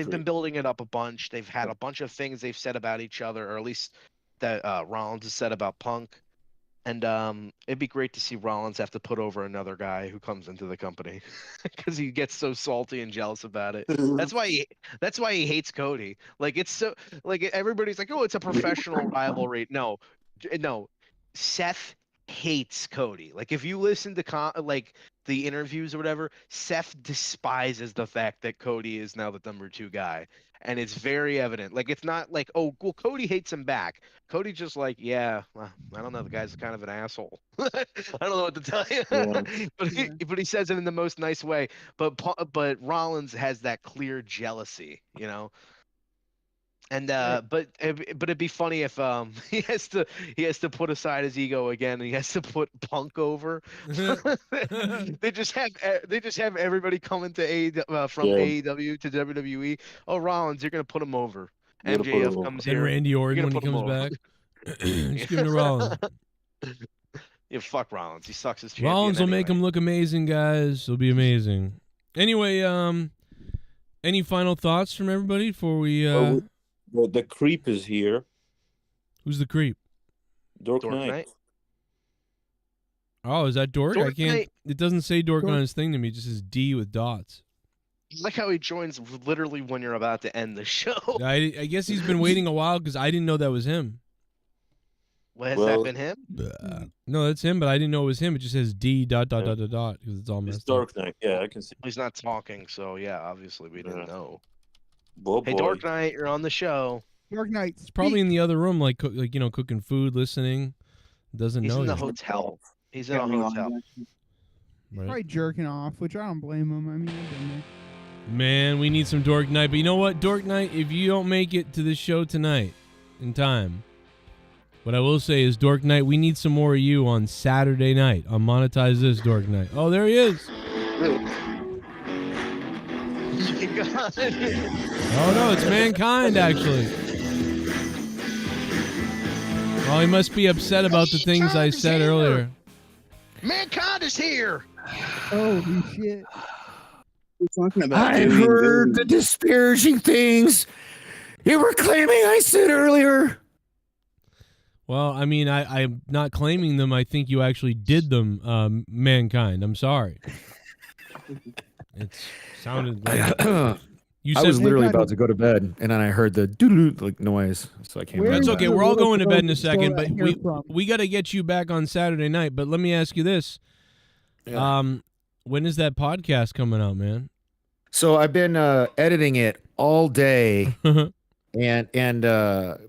been building it up a bunch. They've had a bunch of things they've said about each other, or at least that Rollins has said about Punk. And it'd be great to see Rollins have to put over another guy who comes into the company because he gets so salty and jealous about it. That's why he hates Cody. Like it's so like everybody's like, oh, it's a professional rivalry. No, Seth hates Cody. Like if you listen to the interviews or whatever, Seth despises the fact that Cody is now the number 2 guy, and it's very evident. Like it's not like, oh well, Cody hates him back. Cody just like, yeah, well, I don't know, the guy's kind of an asshole. I don't know what to tell you. Yeah. but he says it in the most nice way. But Rollins has that clear jealousy, you know. And but it'd be funny if he has to put aside his ego again and he has to put Punk over. they just have everybody coming to from AEW to WWE. Oh, Rollins, you're gonna put him over. MJF comes here. And Randy Orton when he comes back. Just give him to Rollins. Yeah, fuck Rollins. He sucks his champion. Rollins will make him look amazing, guys. It'll be amazing. Anyway, any final thoughts from everybody before we? Well, the creep is here. Who's the creep? Dork Knight. Oh, is that Dork? I can't. Knight. It doesn't say Dork on his thing to me. It just says D with dots. I like how he joins literally when you're about to end the show. I guess he's been waiting a while because I didn't know that was him. Has that been him? No, that's him, but I didn't know it was him. It just says D ... because it's all messed up. Dork Knight. Yeah, I can see. He's not talking, so yeah, obviously we didn't know. Oh, hey, Dork Knight, you're on the show. Dork Knight, it's probably in the other room, like cooking food, listening. Doesn't know. He's in the hotel. He's in a hotel. Right. Probably jerking off, which I don't blame him. I mean, I've been there. Man, we need some Dork Knight. But you know what, Dork Knight, if you don't make it to the show tonight in time, what I will say is, Dork Knight, we need some more of you on Saturday night. I'll monetize this, Dork Knight. Oh, there he is. Oh no, it's Mankind actually. Oh, he must be upset about the things I said earlier. Mankind is here. Holy shit. I heard the disparaging things you were claiming I said earlier. Well, I mean, I'm not claiming them. I think you actually did them, Mankind. I'm sorry. It sounded I was literally about to go to bed, and then I heard the doo-doo like noise, so I came. That's okay. We're all going to bed in a second, but hear we got to get you back on Saturday night. But let me ask you this: when is that podcast coming out, man? So I've been editing it all day, and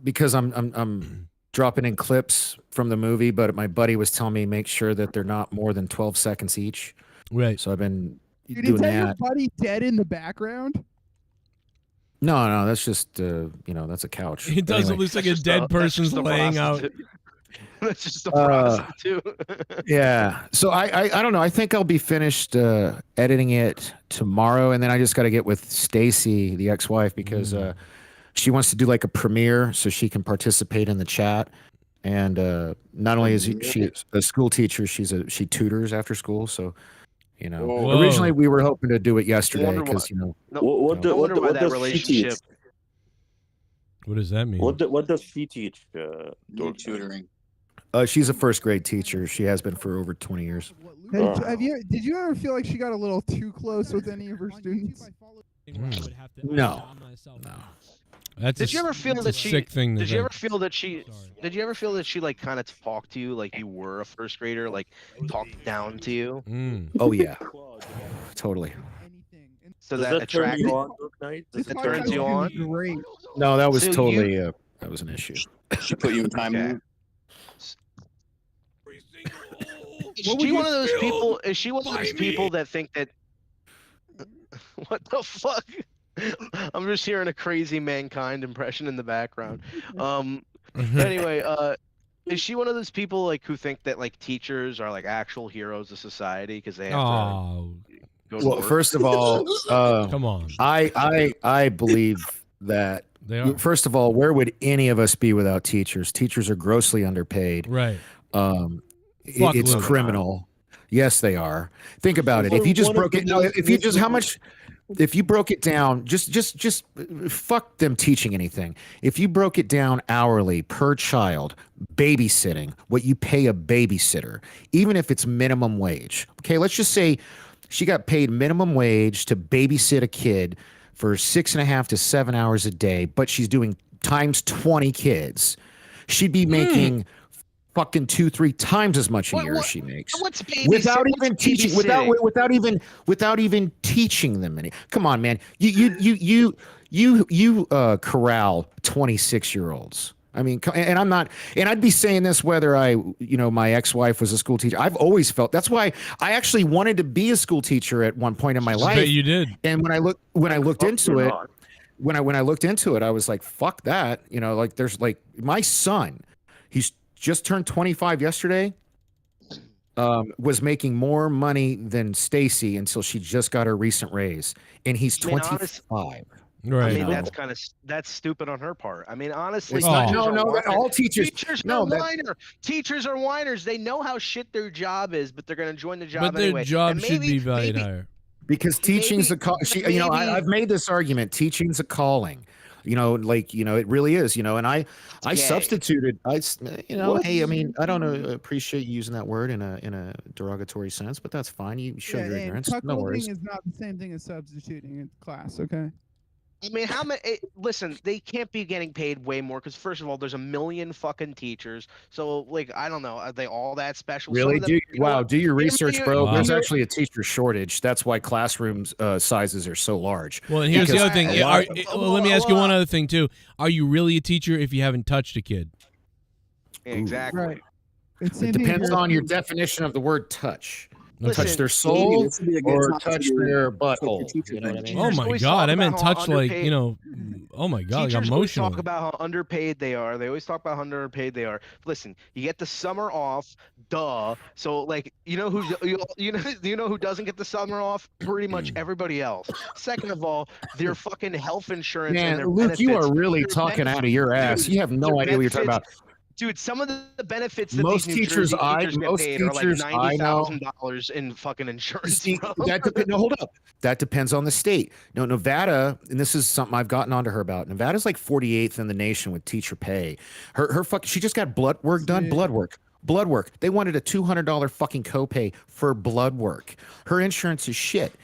because I'm dropping in clips from the movie, but my buddy was telling me make sure that they're not more than 12 seconds each. Right. So I've been Dude, doing is that your that. buddy dead in the background? No, that's just that's a couch. It doesn't look like a dead person's laying out. That's just a prostitute. Yeah. So I don't know. I think I'll be finished editing it tomorrow, and then I just got to get with Stacy, the ex-wife, because she wants to do like a premiere so she can participate in the chat. And not only is she a school teacher, she tutors after school. So, originally we were hoping to do it yesterday because What does she teach? What does that mean? What does she teach? Tutoring. She's a first grade teacher. She has been for over 20 years. Did you ever feel like she got a little too close with any of her students? No. Did you ever feel that she? Sick thing to Did you say. ever feel that she? Did you ever feel that she like kind of talked to you like you were a first grader, like talked down to you? Oh yeah, totally. So Does that that turn attracts you on, Knight? that turns you on. Great. No, that was So totally that was an issue. She put you in time. Okay. Is she one of those people? Is she one of those people that think that? What the fuck? I'm just hearing a crazy mankind impression in the background. Anyway, is she one of those people like who think that like teachers are like actual heroes of society because they have to go to Well, work? first of all, come on. I believe that. They are. First of all, where would any of us be without teachers? Teachers are grossly underpaid. Right. It's criminal. Yes, they are. Think about it. If you just broke it, if you broke it down, just fuck them teaching anything. If you broke it down hourly per child, babysitting, what you pay a babysitter, even if it's minimum wage. Okay, let's just say she got paid minimum wage to babysit a kid for 6.5 to 7 hours a day, but she's doing times 20 kids. She'd be making fucking 2-3 times as much a year as she makes What's without even what's teaching babysitting? without even teaching them any. Come on, man. You corral 26-year-olds. I mean, and I'm not, and I'd be saying this whether my ex-wife was a school teacher. I've always felt that's why I actually wanted to be a school teacher at one point in my life. Bet you did. And when I looked into it, when I looked into it, I was like, fuck that. Like there's like my son, he's just turned 25 yesterday, was making more money than Stacy until she just got her recent raise. And he's 25. Right. I mean, that's stupid on her part. I mean, honestly, all teachers. Teachers are whiners. They know how shit their job is, but they're going to join the job But anyway. their job And should be valued higher. Because teaching's I've made this argument. Teaching's a calling. It really is. And I substituted. Hey, I mean, I don't appreciate using that word in a derogatory sense, but that's fine. You show your ignorance. No worries. Cuckolding is not the same thing as substituting in class. Okay. I mean, how many? Listen, they can't be getting paid way more because, first of all, there's a million fucking teachers. So, like, I don't know, are they all that special? Really? Do your research, bro. Wow. There's actually a teacher shortage. That's why classrooms sizes are so large. Well, and here's the other thing. Let me ask you one other thing too. Are you really a teacher if you haven't touched a kid? Exactly. Right. It depends on your definition of the word touch. Listen, touch their soul or touch their butthole. You know what I mean? Oh my God! I meant touch like oh my God, like Teachers always emotional. talk about how underpaid they are. They always talk about how underpaid they are. Listen, you get the summer off, duh. So like, you know who doesn't get the summer off? Pretty much everybody else. Second of all, their fucking health insurance. Man, and their Luke, benefits, you are really talking out of your ass. You have no idea what you're talking about. Dude, some of the benefits that Most these New teachers Jersey teachers get paid are like know. $90,000 in fucking insurance. See, bro. hold up. That depends on the state. No, Nevada, and this is something I've gotten onto her about. Nevada's like 48th in the nation with teacher pay. She just got blood work done. Blood work. They wanted a $200 fucking copay for blood work. Her insurance is shit.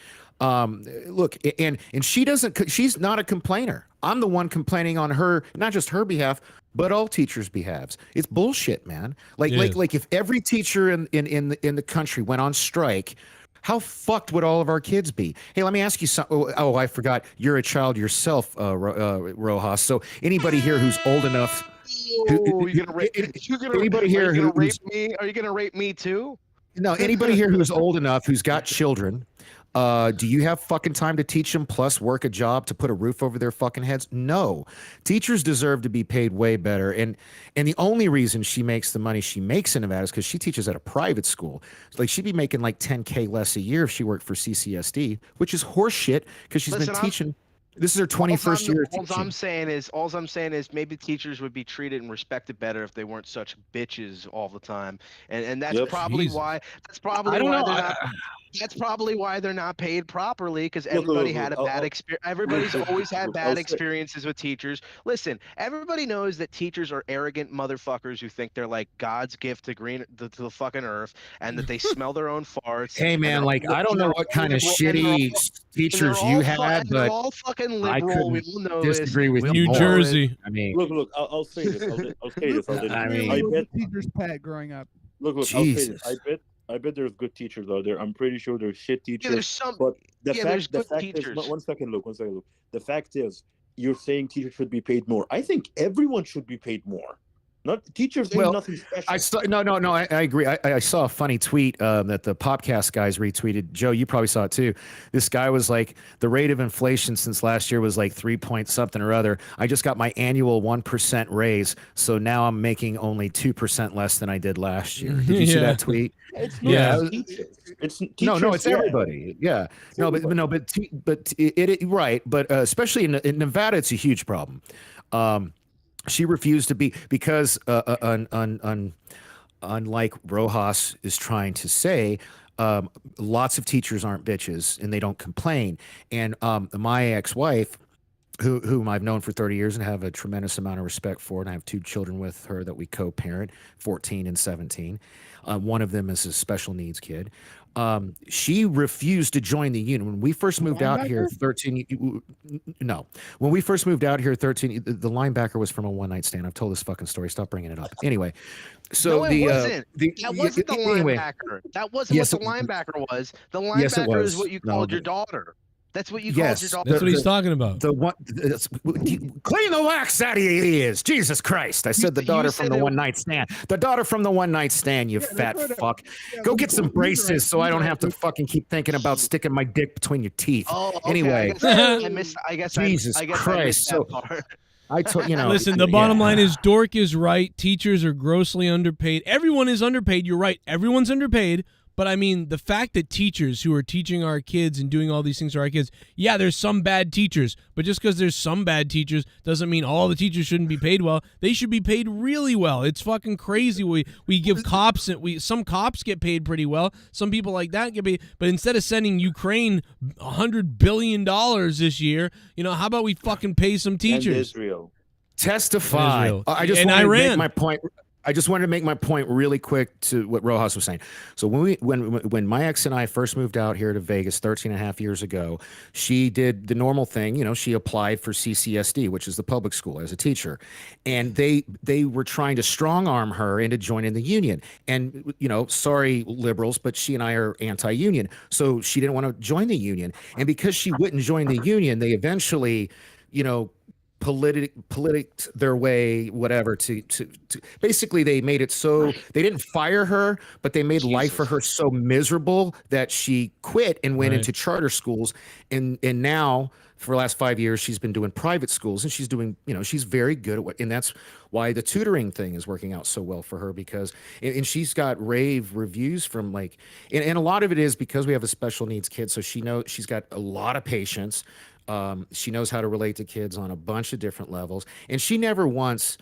Look, and she doesn't. She's not a complainer. I'm the one complaining on her, not just her behalf, but all teachers' behalves. It's bullshit, man. Like if every teacher in the country went on strike, how fucked would all of our kids be? Hey, let me ask you something. Oh, I forgot. You're a child yourself, Rojas. So anybody here who's old enough. Anybody here Are you gonna rape me? Are you gonna rape me too? No, anybody here who's old enough, who's got children, do you have fucking time to teach them plus work a job to put a roof over their fucking heads? No. Teachers deserve to be paid way better. And the only reason she makes the money she makes in Nevada is because she teaches at a private school. Like she'd be making like $10K less a year if she worked for CCSD, which is horseshit because she's been teaching. This is her 21st year. All I'm saying is maybe teachers would be treated and respected better if they weren't such bitches all the time. And that's probably why. That's probably why they're not. That's probably why they're not paid properly, because everybody had a bad experience. Everybody's always had bad experiences with teachers. Listen, everybody knows that teachers are arrogant motherfuckers who think they're like God's gift to the fucking earth, and that they smell their own farts. Hey man, like I don't know what kind of shitty teachers you had, but all fucking liberal. I couldn't disagree with New Jersey. I mean, look. I'll say this. I'll say this. I mean, I bet teacher's pet growing up. Look. I'll say this. I bet there's good teachers out there. I'm pretty sure there's shit teachers. There's some. But the fact teachers. is, one second, look. The fact is, you're saying teachers should be paid more. I think everyone should be paid more. Not teachers ain't nothing special. I agree. I saw a funny tweet that the Popcast guys retweeted. Joe, you probably saw it too. This guy was like, the rate of inflation since last year was like 3 point something or other. I just got my annual 1% raise, so now I'm making only 2% less than I did last year. Did you see that tweet? It's it's everybody. Yeah. Right. But especially in Nevada, it's a huge problem. She refused to be, because unlike Rojas is trying to say, lots of teachers aren't bitches and they don't complain. And my ex-wife, whom I've known for 30 years and have a tremendous amount of respect for, and I have 2 children with her that we co-parent, 14 and 17. One of them is a special needs kid. She refused to join the union when we first moved out here. 13. No, when we first moved out here, 13. The linebacker was from a one-night stand. I've told this fucking story. Stop bringing it up. Anyway, so no, it wasn't. That wasn't the linebacker. That wasn't what the linebacker was. The linebacker is what you called your daughter. That's what you called your daughter. That's what he's talking about. The one, clean the wax out of your ears, Jesus Christ! I said the daughter from the one night stand. The daughter from the one night stand. You fat fuck. Go get some braces so I don't have to fucking keep thinking about sticking my dick between your teeth. Oh, okay. Anyway, Jesus Christ! So I told you know. Listen, the bottom line is Dork is right. Teachers are grossly underpaid. Everyone is underpaid. You're right. Everyone's underpaid. But I mean, the fact that teachers who are teaching our kids and doing all these things to our kids, yeah, there's some bad teachers, but just because there's some bad teachers doesn't mean all the teachers shouldn't be paid well. They should be paid really well. It's fucking crazy. We give cops, some cops get paid pretty well. Some people like that get paid, but instead of sending Ukraine $100 billion this year, how about we fucking pay some teachers? And Israel. Testify. I just wanted to make my point. I just wanted to make my point really quick to what Rojas was saying. So when my ex and I first moved out here to Vegas 13 and a half years ago, she did the normal thing. She applied for CCSD, which is the public school, as a teacher. And they were trying to strong arm her into joining the union. And, sorry, liberals, but she and I are anti-union. So she didn't want to join the union. And because she wouldn't join the union, they eventually, politic their way, whatever, to basically they made it so they didn't fire her, but they made life for her so miserable that she quit and went into charter schools. And now for the last 5 years, she's been doing private schools, and she's doing, she's very good at and that's why the tutoring thing is working out so well for her, because, and she's got rave reviews from and a lot of it is because we have a special needs kid. So she's got a lot of patience. She knows how to relate to kids on a bunch of different levels, and she never once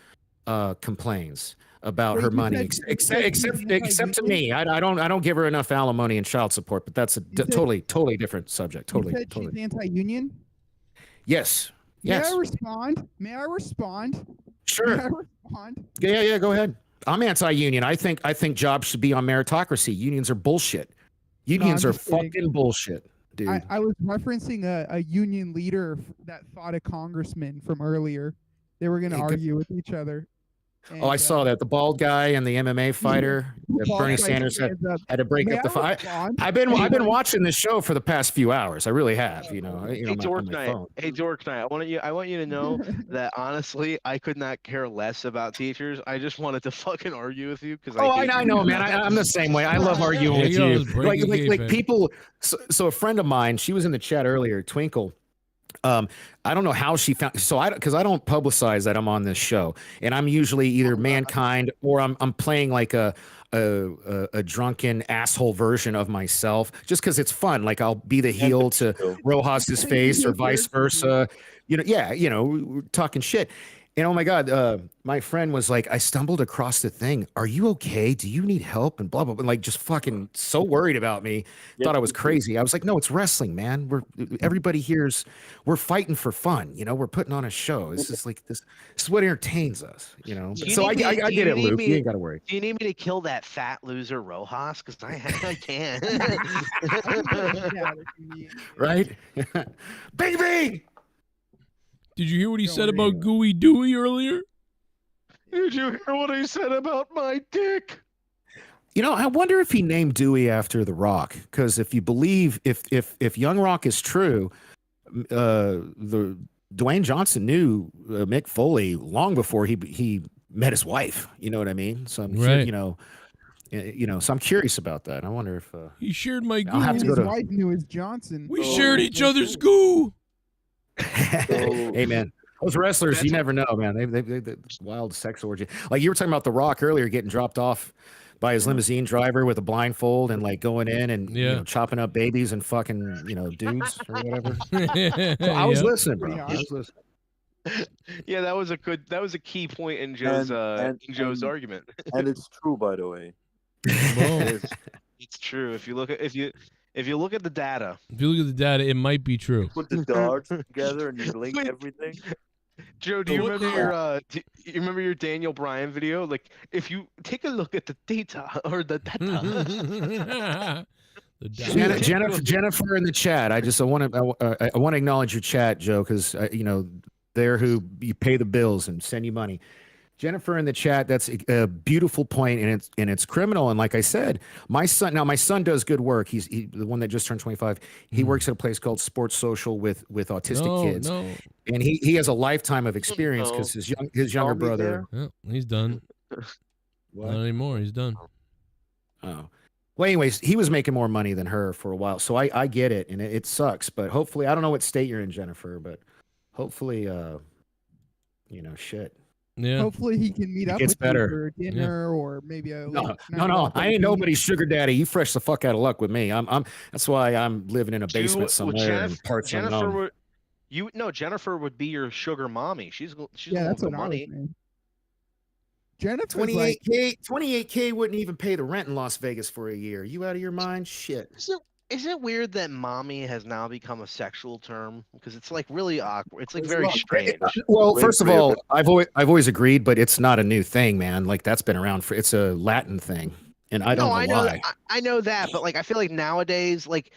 complains about her money, except to me. I don't give her enough alimony and child support, but that's a totally different subject. Totally. She's anti-union. Yes. May I respond? Sure. May I respond? Yeah. Go ahead. I'm anti-union. I think jobs should be on meritocracy. Unions are bullshit. Unions are fucking bullshit. dude. I was referencing a union leader that fought a congressman from earlier. They were going to argue with each other. Oh, I saw that. The bald guy and the MMA fighter, Bernie Sanders had to break up the fight. I've been watching this show for the past few hours. I really have. Hey, on Dork my Knight. phone. Hey, Dork Knight. I want you to know that honestly, I could not care less about teachers. I just wanted to fucking argue with you because I know, man. I'm the same way. I love arguing with you. Like people. So a friend of mine, she was in the chat earlier, Twinkle. I don't know how she found, because I don't publicize that I'm on this show, and I'm usually either Mankind or I'm playing like a drunken asshole version of myself, just because it's fun. Like I'll be the heel to Rojas's face or vice versa. We're talking shit. And oh my God, my friend was like, I stumbled across the thing. Are you okay? Do you need help? And blah, blah, blah. Like just fucking so worried about me. Thought I was crazy. I was like, no, it's wrestling, man. Everybody here's, we're fighting for fun. We're putting on a show. This is like, this is what entertains us, So I get it, Luke. You ain't got to worry. Do you need me to kill that fat loser Rojas? Because I can. Right? Baby! Did you hear what he said about Gooey Dewey earlier? Did you hear what he said about my dick? I wonder if he named Dewey after The Rock, because if you believe if Young Rock is true, the Dwayne Johnson knew Mick Foley long before he met his wife. You know what I mean? So I'm so I'm curious about that. I wonder if he shared my goo. His wife knew his Johnson. We shared each other's goo. Hey man, those wrestlers, you never know, man. They wild sex orgy. Like you were talking about The Rock earlier, getting dropped off by his limousine driver with a blindfold and like going in and chopping up babies and fucking dudes or whatever. So I was listening, bro. I was listening. Yeah, that was a key point in Joe's Joe's argument. And it's true, by the way. It's true. If you look at the data. If you look at the data, it might be true. Put the dots together and you link everything. Joe, do you remember your Daniel Bryan video? Like, if you take a look at the data or the data. Jennifer in the chat. I want to acknowledge your chat, Joe, because they're who you pay the bills and send you money. Jennifer in the chat, that's a beautiful point, and it's criminal. And like I said, my son does good work. He's the one that just turned 25. He works at a place called Sports Social with autistic kids, and he has a lifetime of experience because his younger brother. Oh, he's done. Not anymore. He's done. Oh. Well, anyways, he was making more money than her for a while, so I get it, and it sucks. But hopefully, I don't know what state you're in, Jennifer, but hopefully, shit. Yeah. Hopefully he can meet up with you for dinner or maybe a no. I ain't nobody's sugar daddy. You fresh the fuck out of luck with me. I'm that's why I'm living in a basement somewhere in parts Jennifer Jennifer would be your sugar mommy. She's that's the what money. Jennifer 28K wouldn't even pay the rent in Las Vegas for a year. You out of your mind? Shit. Is it weird that mommy has now become a sexual term? Because it's like really awkward. It's like very strange. Well, first of all, I've always agreed, but it's not a new thing, man. Like that's been around it's a Latin thing, and I don't know why. I know that, but like I feel like nowadays, like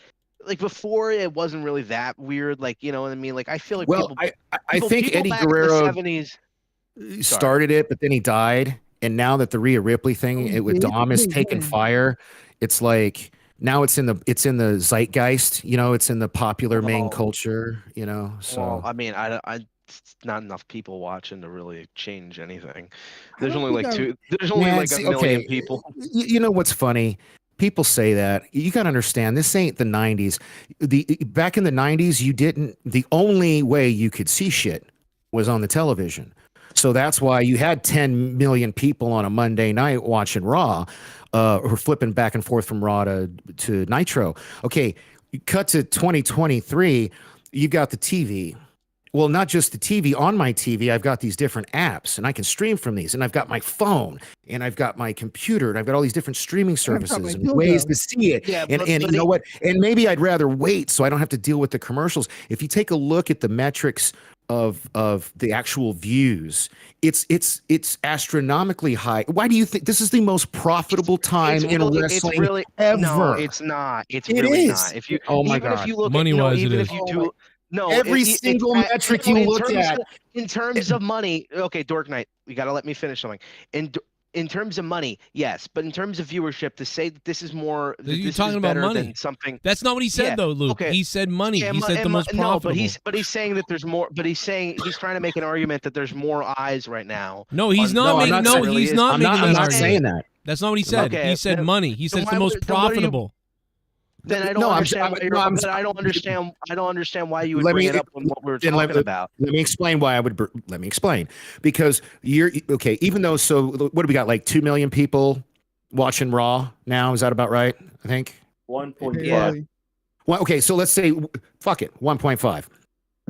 before it wasn't really that weird. Like you know what I mean? Like I feel like I think Eddie Guerrero started it, but then he died, and now that the Rhea Ripley thing with Dom is taking fire, it's like. Now it's in the zeitgeist, it's in the popular main culture, So well, I mean, not enough people watching to really change anything. There's only like a million people. You know what's funny? People say that. You got to understand, this ain't the 90s. Back in the 90s, the only way you could see shit was on the television. So that's why you had 10 million people on a Monday night watching Raw. Or flipping back and forth from Raw to Nitro. Okay, cut to 2023, you got the TV. well, not just the TV. On my TV, I've got these different apps, and I can stream from these. And I've got my phone, and I've got my computer, and I've got all these different streaming services and ways to see it. Yeah, and you know what? And maybe I'd rather wait so I don't have to deal with the commercials. If you take a look at the metrics of the actual views, it's astronomically high. Why do you think this is the most profitable time in wrestling ever? No, it's not. It's It really is. not. If you Oh my even God. if you look Money-wise, even it if is. you do no Every it- single it's- metric no, you in look terms at. of- in terms of money, okay, Dork Knight, you got to let me finish something. In terms of money, yes, but in terms of viewership, to say that this is more, that You're this talking is about better money. than something. That's not what he said, Yeah, though, Luke. okay. He said money. Yeah, he said the most profitable. no, but he's saying that there's more. But he's trying to make an argument that there's more eyes right now. No, he's not making. No, he's not making that argument. That's not what he said. Okay, he said then- money. He said then it's the why most would- then what are you- profitable. Then I don't No, understand. I don't understand why you would bring it up when what we were talking about. Let me explain why I would. Let me explain, because you're okay. Even though, so what do we got? Like 2 million people watching Raw now. Is that about right? I think 1.5. Yeah. Well, okay, so let's say, fuck it, 1.5.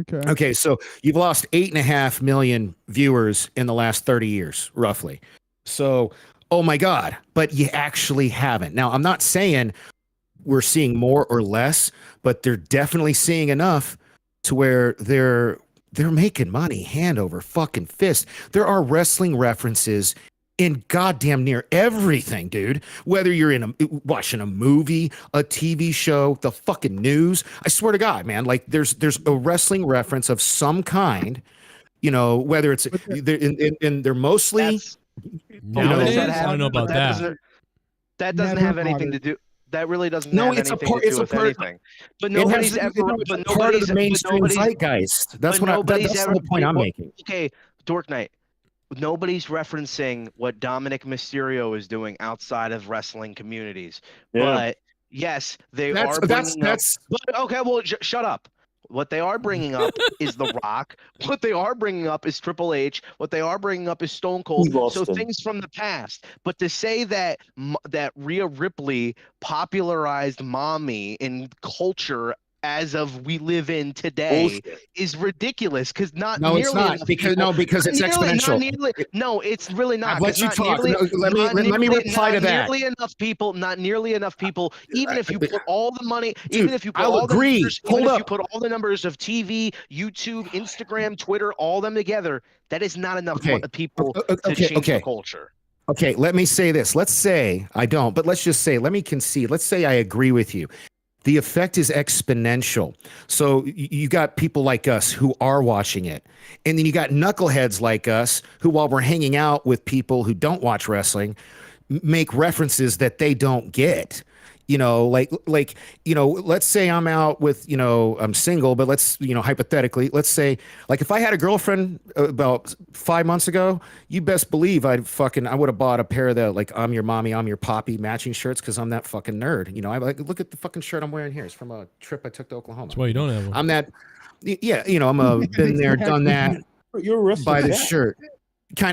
Okay. Okay, so you've lost 8.5 million viewers in the last 30 years, roughly. So, oh my God, but you actually haven't. Now, I'm not saying we're seeing more or less, but they're definitely seeing enough to where they're making money hand over fucking fist. There are wrestling references in goddamn near everything, dude. Whether you're watching a movie, a TV show, the fucking news. I swear to God, man, like there's a wrestling reference of some kind, you know, whether it's they're mostly Nowadays, I don't know about that. That doesn't have anything to do. That really doesn't No, have it's a anything part- to it's do a with part- anything. But It has nobody's to- ever. no, But it's part of nobody's the mainstream nobody's- zeitgeist. That's but what nobody's that's the ever- whole point I'm well, making. Okay, Dork Knight. Nobody's referencing what Dominic Mysterio is doing outside of wrestling communities. Yeah. But yes, they are bringing up. But, okay, well, shut up. What they are bringing up is The Rock. What they are bringing up is Triple H. What they are bringing up is Stone Cold. Steve So Austin. things from the past. But to say that that Rhea Ripley popularized mommy in culture as of we live in today is ridiculous, because not No, nearly it's not, enough because people, because it's not nearly- exponential. not nearly- no, it's really not. I've let 'cause you not talk. nearly- No, let me not reply to not that. Nearly enough people. Not nearly enough people. Even if you put all the money, even if you put I'll all agree. the numbers, Hold even if you up. put all the numbers of TV, YouTube, Instagram, Twitter, all them together, that is not enough people to change the culture. Okay, let me say this. Let's say I don't, but let's just say, let me concede. Let's say I agree with you. The effect is exponential. So you got people like us who are watching it. And then you got knuckleheads like us who, while we're hanging out with people who don't watch wrestling, make references that they don't get. You know, like, you know, let's say I'm out with, you know, I'm single, but let's, you know, hypothetically, let's say, like, if I had a girlfriend about 5 months ago, you best believe I would have bought a pair of the, like, I'm your mommy, I'm your poppy matching shirts, because I'm that fucking nerd. You know, I like, look at the fucking shirt I'm wearing here. It's from a trip I took to Oklahoma. That's why you don't have one. I'm that, yeah, you know, I'm a been there, done that. You're a wrestler. Buy this shirt.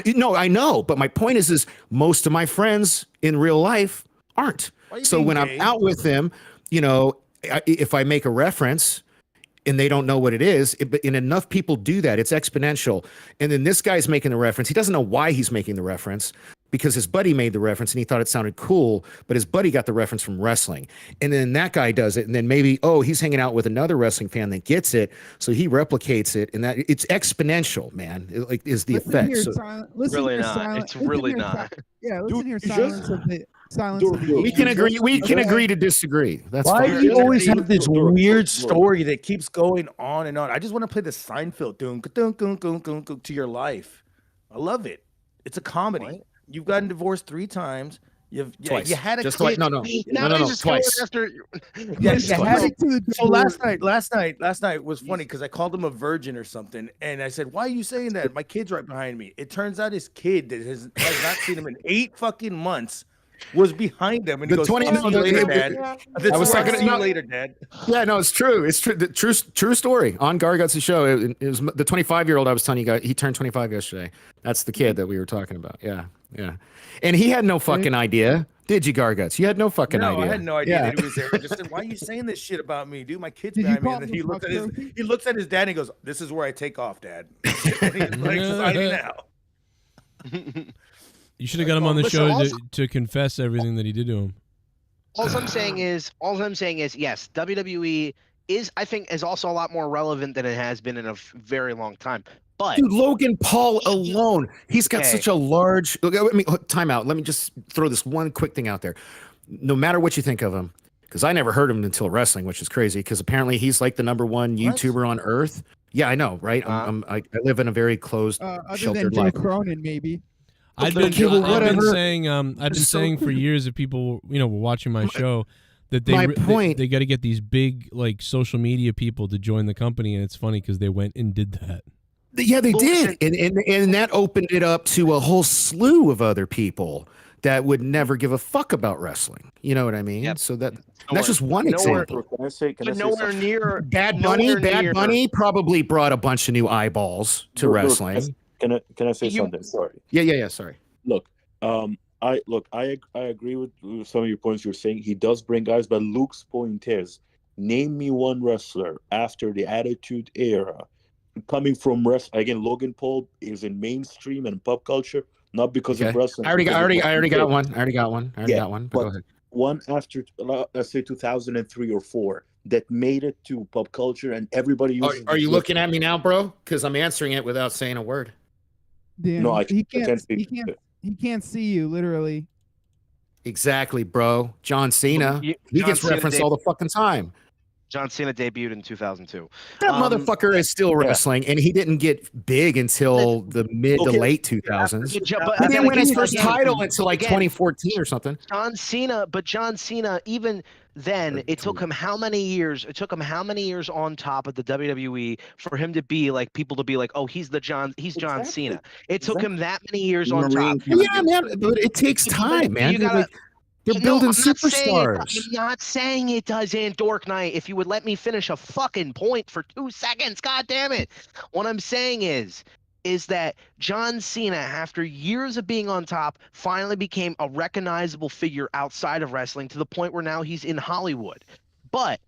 No, I know, but my point is most of my friends in real life aren't. So when I'm out with them, you know, if I make a reference and they don't know what it is, and enough people do that, it's exponential. And then this guy's making the reference. He doesn't know why he's making the reference, because his buddy made the reference and he thought it sounded cool, but his buddy got the reference from wrestling. And then that guy does it. And then maybe, he's hanging out with another wrestling fan that gets it. So he replicates it. And that it's exponential, man. It is the effect. Really not. It's really not. Yeah, listen here, silence of the silence of the We can agree. We can agree to disagree. That's Why fine. do you always have this weird story that keeps going on and on? I just want to play the Seinfeld to your life. I love it. It's a comedy. You've gotten divorced 3 times. You had a Just kid. twice. No, twice. So last night was funny because I called him a virgin or something, and I said, "Why are you saying that? My kid's right behind me." It turns out his kid that has not seen him in 8 fucking months was behind him, and he goes, "See you later, Dad." I was talking "See you later, Dad." Yeah, no, it's true. It's true. True story. On Gargot's show, it was the 25-year-old I was telling you guys. He turned 25 yesterday. That's the kid that we were talking about. Yeah. And he had no fucking idea Did you, Garguts? You had no fucking No, idea. I had no idea Yeah. that he was there. I just said, "Why are you saying this shit about me, dude? My kids Did you behind me." call And then him he a looks at fuck he looks at his dad and he goes, "This is where I take off, Dad." And he's like signing out. You should have got him on the Listen, show also- to confess everything that he did to him. All I'm saying is, yes, WWE I think, is also a lot more relevant than it has been in a very long time. But Dude, Logan Paul alone, he's got Okay. such a large. I mean, time out. Let me just throw this one quick thing out there. No matter what you think of him, because I never heard him until wrestling, which is crazy. Because apparently he's like the #1 YouTuber on Earth. Yeah, I know, right? I live in a very closed, Other than sheltered Joe life. Cronin, maybe. I've been saying I've been So- saying for years that people were watching my show that my they point- they got to get these big like social media people to join the company, and it's funny because they went and did that. Yeah, they did, and that opened it up to a whole slew of other people that would never give a fuck about wrestling. You know what I mean? So that's just one example. Can I say nowhere something? near Bad Bunny probably brought a bunch of new eyeballs to Look, wrestling. Can I say something? Sorry. Yeah. Sorry. Look, I agree with some of your points you're saying. He does bring guys, but Luke's point is, name me one wrestler after the Attitude Era, coming from wrestling. Again, Logan Paul is in mainstream and pop culture, not because of wrestling. I already got one. Yeah, But but go ahead. one after, let's say 2003 or 4, that made it to pop culture and everybody uses. Are you looking at me now, bro? Because I'm answering it without saying a word. Damn, No, he can't. speak. He can't see you, literally. Exactly, bro. John Cena. He John gets Cena referenced all the fucking time. John Cena debuted in 2002. That motherfucker is still wrestling, and he didn't get big until the mid to late 2000s. He didn't win his first title until like 2014 or something. John Cena, even then, it took him how many years? It took him how many years on top of the WWE for him to be like, people to be like, oh, he's John Cena. It took him that many years on top. Yeah, man, but it takes time, man. They're building superstars. I'm not saying it doesn't, Dork Knight. If you would let me finish a fucking point for 2 seconds, god damn it. What I'm saying is that John Cena, after years of being on top, finally became a recognizable figure outside of wrestling to the point where now he's in Hollywood. But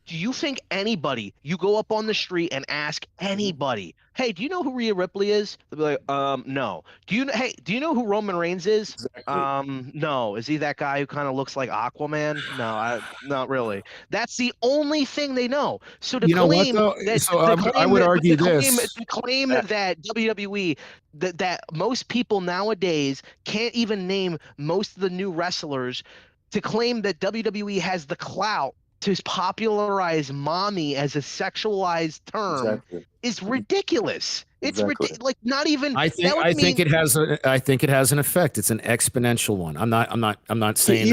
do you think anybody, you go up on the street and ask anybody, hey, do you know who Rhea Ripley is? They'll be like, no. Do you know who Roman Reigns is? Exactly. No. Is he that guy who kind of looks like Aquaman? No, not really. That's the only thing they know. So to claim that, I would argue this. To claim that WWE, that most people nowadays can't even name most of the new wrestlers, to claim that WWE has the clout to popularize mommy as a sexualized term is ridiculous. It's ridiculous. Like, not even. I think it has an effect. It's an exponential one. I'm not saying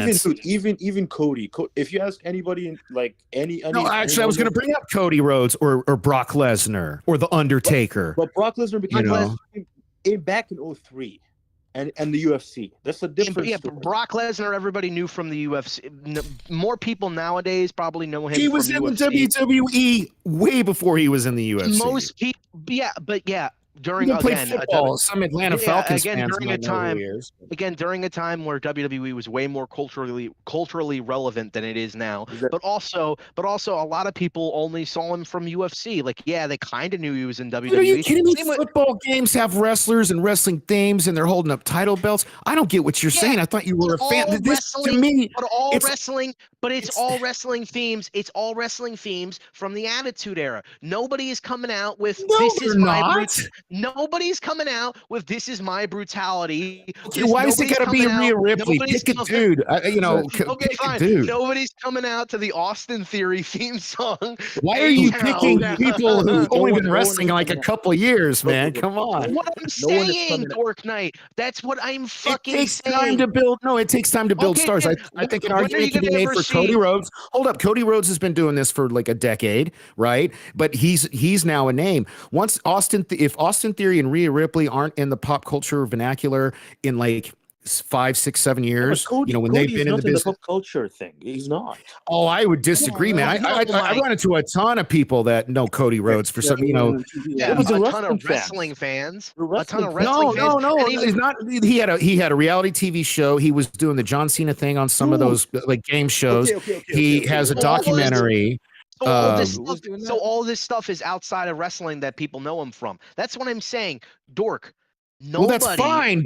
even Cody. If you ask anybody no, actually, I was going to bring up Cody Rhodes or Brock Lesnar or the Undertaker. But Brock Lesnar became back in 03. And the UFC. That's the difference. Yeah, Brock Lesnar, everybody knew from the UFC. More people nowadays probably know him. He was in the WWE way before he was in the UFC. Most people, during football, some Atlanta Falcons fans during a time where WWE was way more culturally relevant than it is now. But also a lot of people only saw him from UFC. Like, yeah, they kind of knew he was in WWE. Dude, are you kidding me? Football games have wrestlers and wrestling themes, and they're holding up title belts. I don't get what you're saying. I thought you were a fan. It's all wrestling themes. It's all wrestling themes from the Attitude Era. Nobody is coming out with Nobody's coming out with "This is my brutality." Okay, why is it got to be Rhea Ripley? Pick a dude. Okay, fine. Dude. Nobody's coming out to the Austin Theory theme song. Why are you picking people who've only been wrestling like a couple of years, man? Come on. What I'm saying, Dork Knight. That's what I'm fucking saying. It takes time to build. No, it takes time to build stars. I think an argument can be made for Cody Rhodes. Hold up, Cody Rhodes has been doing this for like a decade, right? But he's now a name. If Austin Theory and Rhea Ripley aren't in the pop culture vernacular in like 5, 6, 7 years. Cody, you know, when Cody they've is been in not the in the business. pop culture thing. He's not. Oh, I would disagree, man. I run into a ton of people that know Cody Rhodes for some, you know. Yeah, a ton of wrestling fans. A ton of wrestling fans. No, he's not. He had a reality TV show. He was doing the John Cena thing on some of those like game shows. He has a documentary. So all this stuff is outside of wrestling that people know him from. That's what I'm saying, Dork. Nobody, well, that's fine,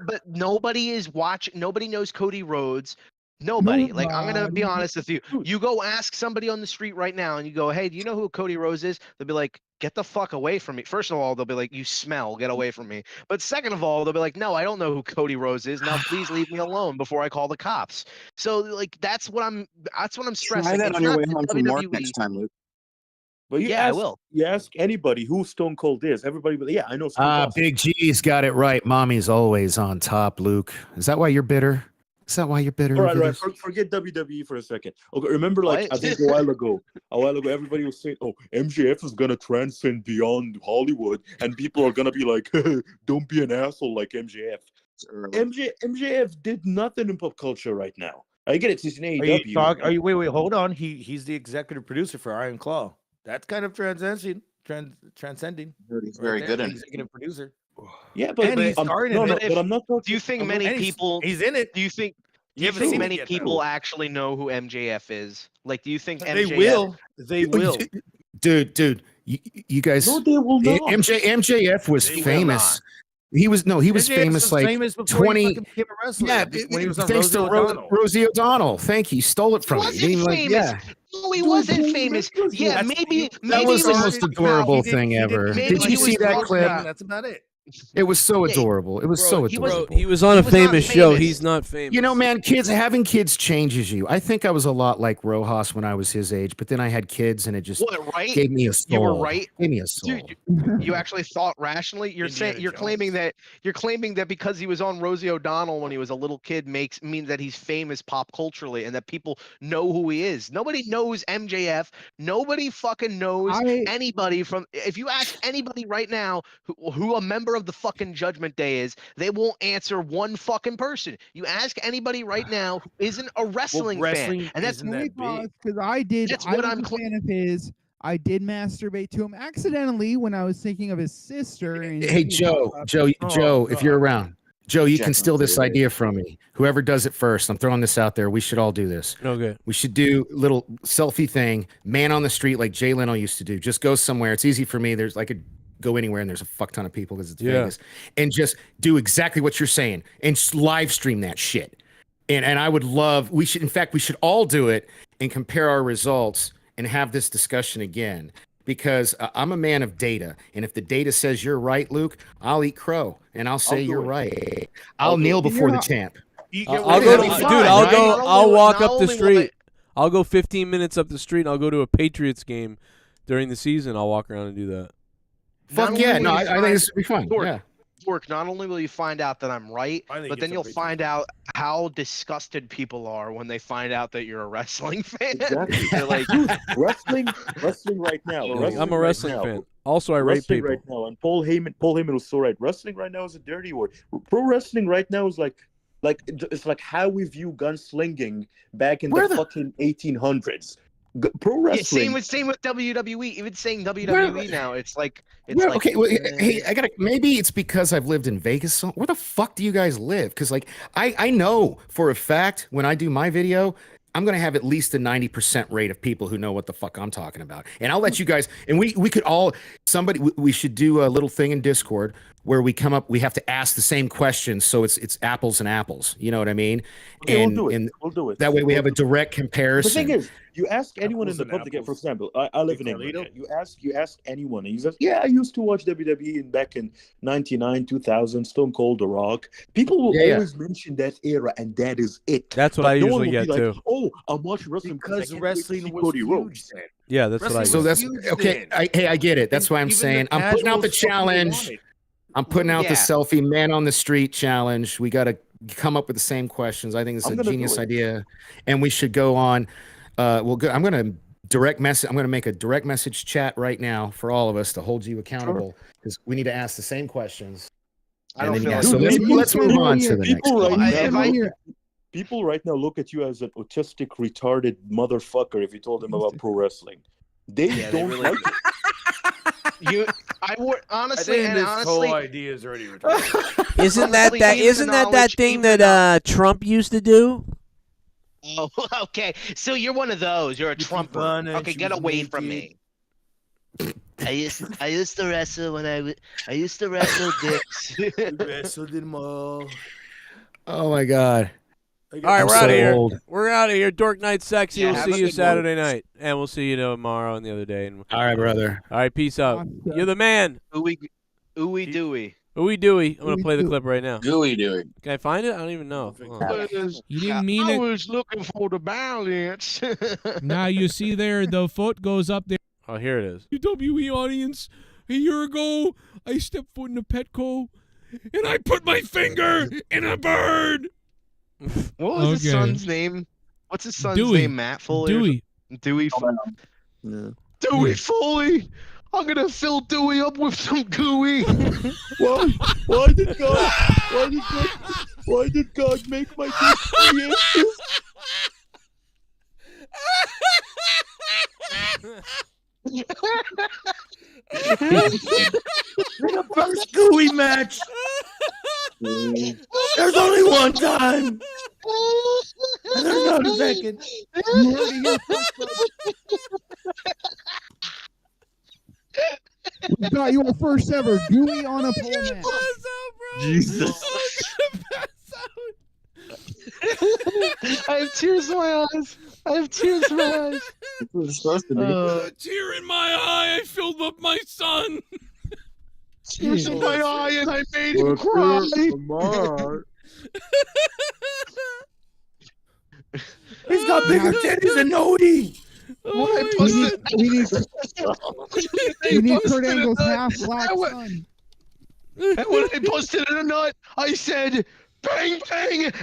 but nobody is watching. Nobody knows Cody Rhodes. Nobody. Like, I'm gonna be honest with you. You go ask somebody on the street right now, and you go, "Hey, do you know who Cody Rhodes is?" They'll be like, "Get the fuck away from me." First of all, they'll be like, "You smell. Get away from me." But second of all, they'll be like, "No, I don't know who Cody Rhodes is. Now, please leave me alone before I call the cops." So, like, that's what I'm stressing. Try that It's on your not way the home from work WWE. next time, Luke. But I will. You ask anybody who Stone Cold is. Everybody, yeah, I know. Big G's got it right. Mommy's always on top, Luke. Is that why you're bitter? Is that why you're bitter? All right. Forget WWE for a second. Okay, remember, like, I think a while ago, everybody was saying, "Oh, MJF is gonna transcend beyond Hollywood, and people are gonna be like, don't be an asshole like MJF." MJF did nothing in pop culture right now. I get it. He's in AEW. Wait, hold on. He's the executive producer for Iron Claw. That's kind of transcending. He's very good at executive producer. Yeah, but he's starring in it. But I'm not talking. Do you think many people? He's in it. Do you think? Do you haven't think seen many it yet, people though. actually know who MJF is? Like, do you think They MJF? will. They will. Dude, you guys. No, they will not. MJF was famous. He was famous like famous before 20. he became a wrestler. Yeah, when he was on thanks Rosie to O'Donnell. Rosie O'Donnell. Thank you. Stole it from me. Wasn't famous. No, he wasn't famous. Yeah, maybe That was the most adorable He thing ever. Did you see that clip? That's about it. It was so adorable. It was so adorable. He was on a famous show. He's not famous. You know, man, having kids changes you. I think I was a lot like Rojas when I was his age, but then I had kids and it just gave me a soul. You were right. Gave me a soul. Dude, you actually thought rationally. You're claiming that because he was on Rosie O'Donnell when he was a little kid means that he's famous pop culturally and that people know who he is. Nobody knows MJF. Nobody fucking knows anybody from. If you ask anybody right now who a member of the fucking Judgment Day is, they won't answer one fucking person. You ask anybody right now who isn't a wrestling fan, and that's because I was a fan of his. I did masturbate to him accidentally when I was thinking of his sister. And Hey, Joe, if you're around, Joe, you can steal this idea from me. Whoever does it first, I'm throwing this out there. We should all do this. Okay. We should do little selfie thing, man on the street, like Jay Leno used to do. Just go somewhere. It's easy for me. I could go anywhere and there's a fuck ton of people because it's Vegas, and just do exactly what you're saying and live stream that shit. And I would love. We should all do it and compare our results and have this discussion again. Because I'm a man of data, and if the data says you're right, Luke, I'll eat crow and I'll say you're right. I'll kneel before the champ. I'll walk up the street. I'll go 15 minutes up the street. And I'll go to a Patriots game during the season. I'll walk around and do that. Fuck yeah! No, I think this would be fun. Yeah. Dork, not only will you find out that I'm right, but then you'll find out how disgusted people are when they find out that you're a wrestling fan. Exactly. They're like, wrestling right now. I'm a wrestling fan. Also, I rate people. Right now, and Paul Heyman was so right. Wrestling right now is a dirty word. Pro wrestling right now is like it's like how we view gunslinging back in the fucking 1800s. Pro wrestling. Yeah, same with WWE. Even saying WWE now, it's like okay. Well, hey, maybe it's because I've lived in Vegas. So where the fuck do you guys live? Because like I know for a fact when I do my video, I'm gonna have at least a 90% rate of people who know what the fuck I'm talking about. And I'll let you guys. And we could all we should do a little thing in Discord where we come up. We have to ask the same questions, so it's apples and apples. You know what I mean? Okay, we'll do it. That way we have a direct comparison. The thing is, you ask anyone in the public, for example, I live in England. You ask anyone, and you say, "Yeah, I used to watch WWE back in '99, 2000, Stone Cold, The Rock." People will always mention that era, and that is it. That's what I usually get too. Oh, I'm watching wrestling because wrestling was Cody huge Rhodes. then. Yeah, that's what I. So that's okay. I get it. That's why I'm saying I'm putting out the challenge. I'm putting out the selfie man on the street challenge. We got to come up with the same questions. I think it's a genius idea, and we should go on. I'm going to direct message. I'm going to make a direct message chat right now for all of us to hold you accountable because we need to ask the same questions. I don't then, feel yeah, like so let's move on to the next people one. people right now look at you as an autistic, retarded motherfucker if you told them about pro wrestling. They don't like it. Honestly, I think this whole idea is already retarded. Isn't that thing that Trump used to do? Oh, okay. So you're one of those. You're a Trumper. Okay, get away from me. I used to wrestle when I used to wrestle dicks. Wrestled them all. Oh my God. All right, we're out of here. old. We're out of here. Dork Night Sexy. Yeah, we'll see you Saturday night. And we'll see you tomorrow and the other day. And All right, brother. All right, peace out. You're the man. Ooey dooey. Ooey dooey. I'm going to play the clip right now. Gooey dooey. Can I find it? I don't even know. You didn't mean I it. was looking for the balance. Now you see there, the foot goes up there. Oh, here it is. WWE audience, a year ago, I stepped foot in a Petco, and I put my finger in a bird. What was his son's name? What's his son's Dewey. name? Matt Foley? Dewey. Dewey. Dewey Foley. I'm gonna fill Dewey up with some gooey. Why did God make my dick 3 inches? The first gooey match. There's only one time. And there's not a second. You heard it here first. We got your first ever gooey on a pole match. Jesus. I have tears in my eyes. I have tears in my eyes. That's what it's supposed to be. A tear in my eye, I filled up my son. Tears in my eye, and I made him cry. He's got bigger titties than Odie. We need Kurt Angle's half black son. And when I busted in a nut, I said, bang, bang.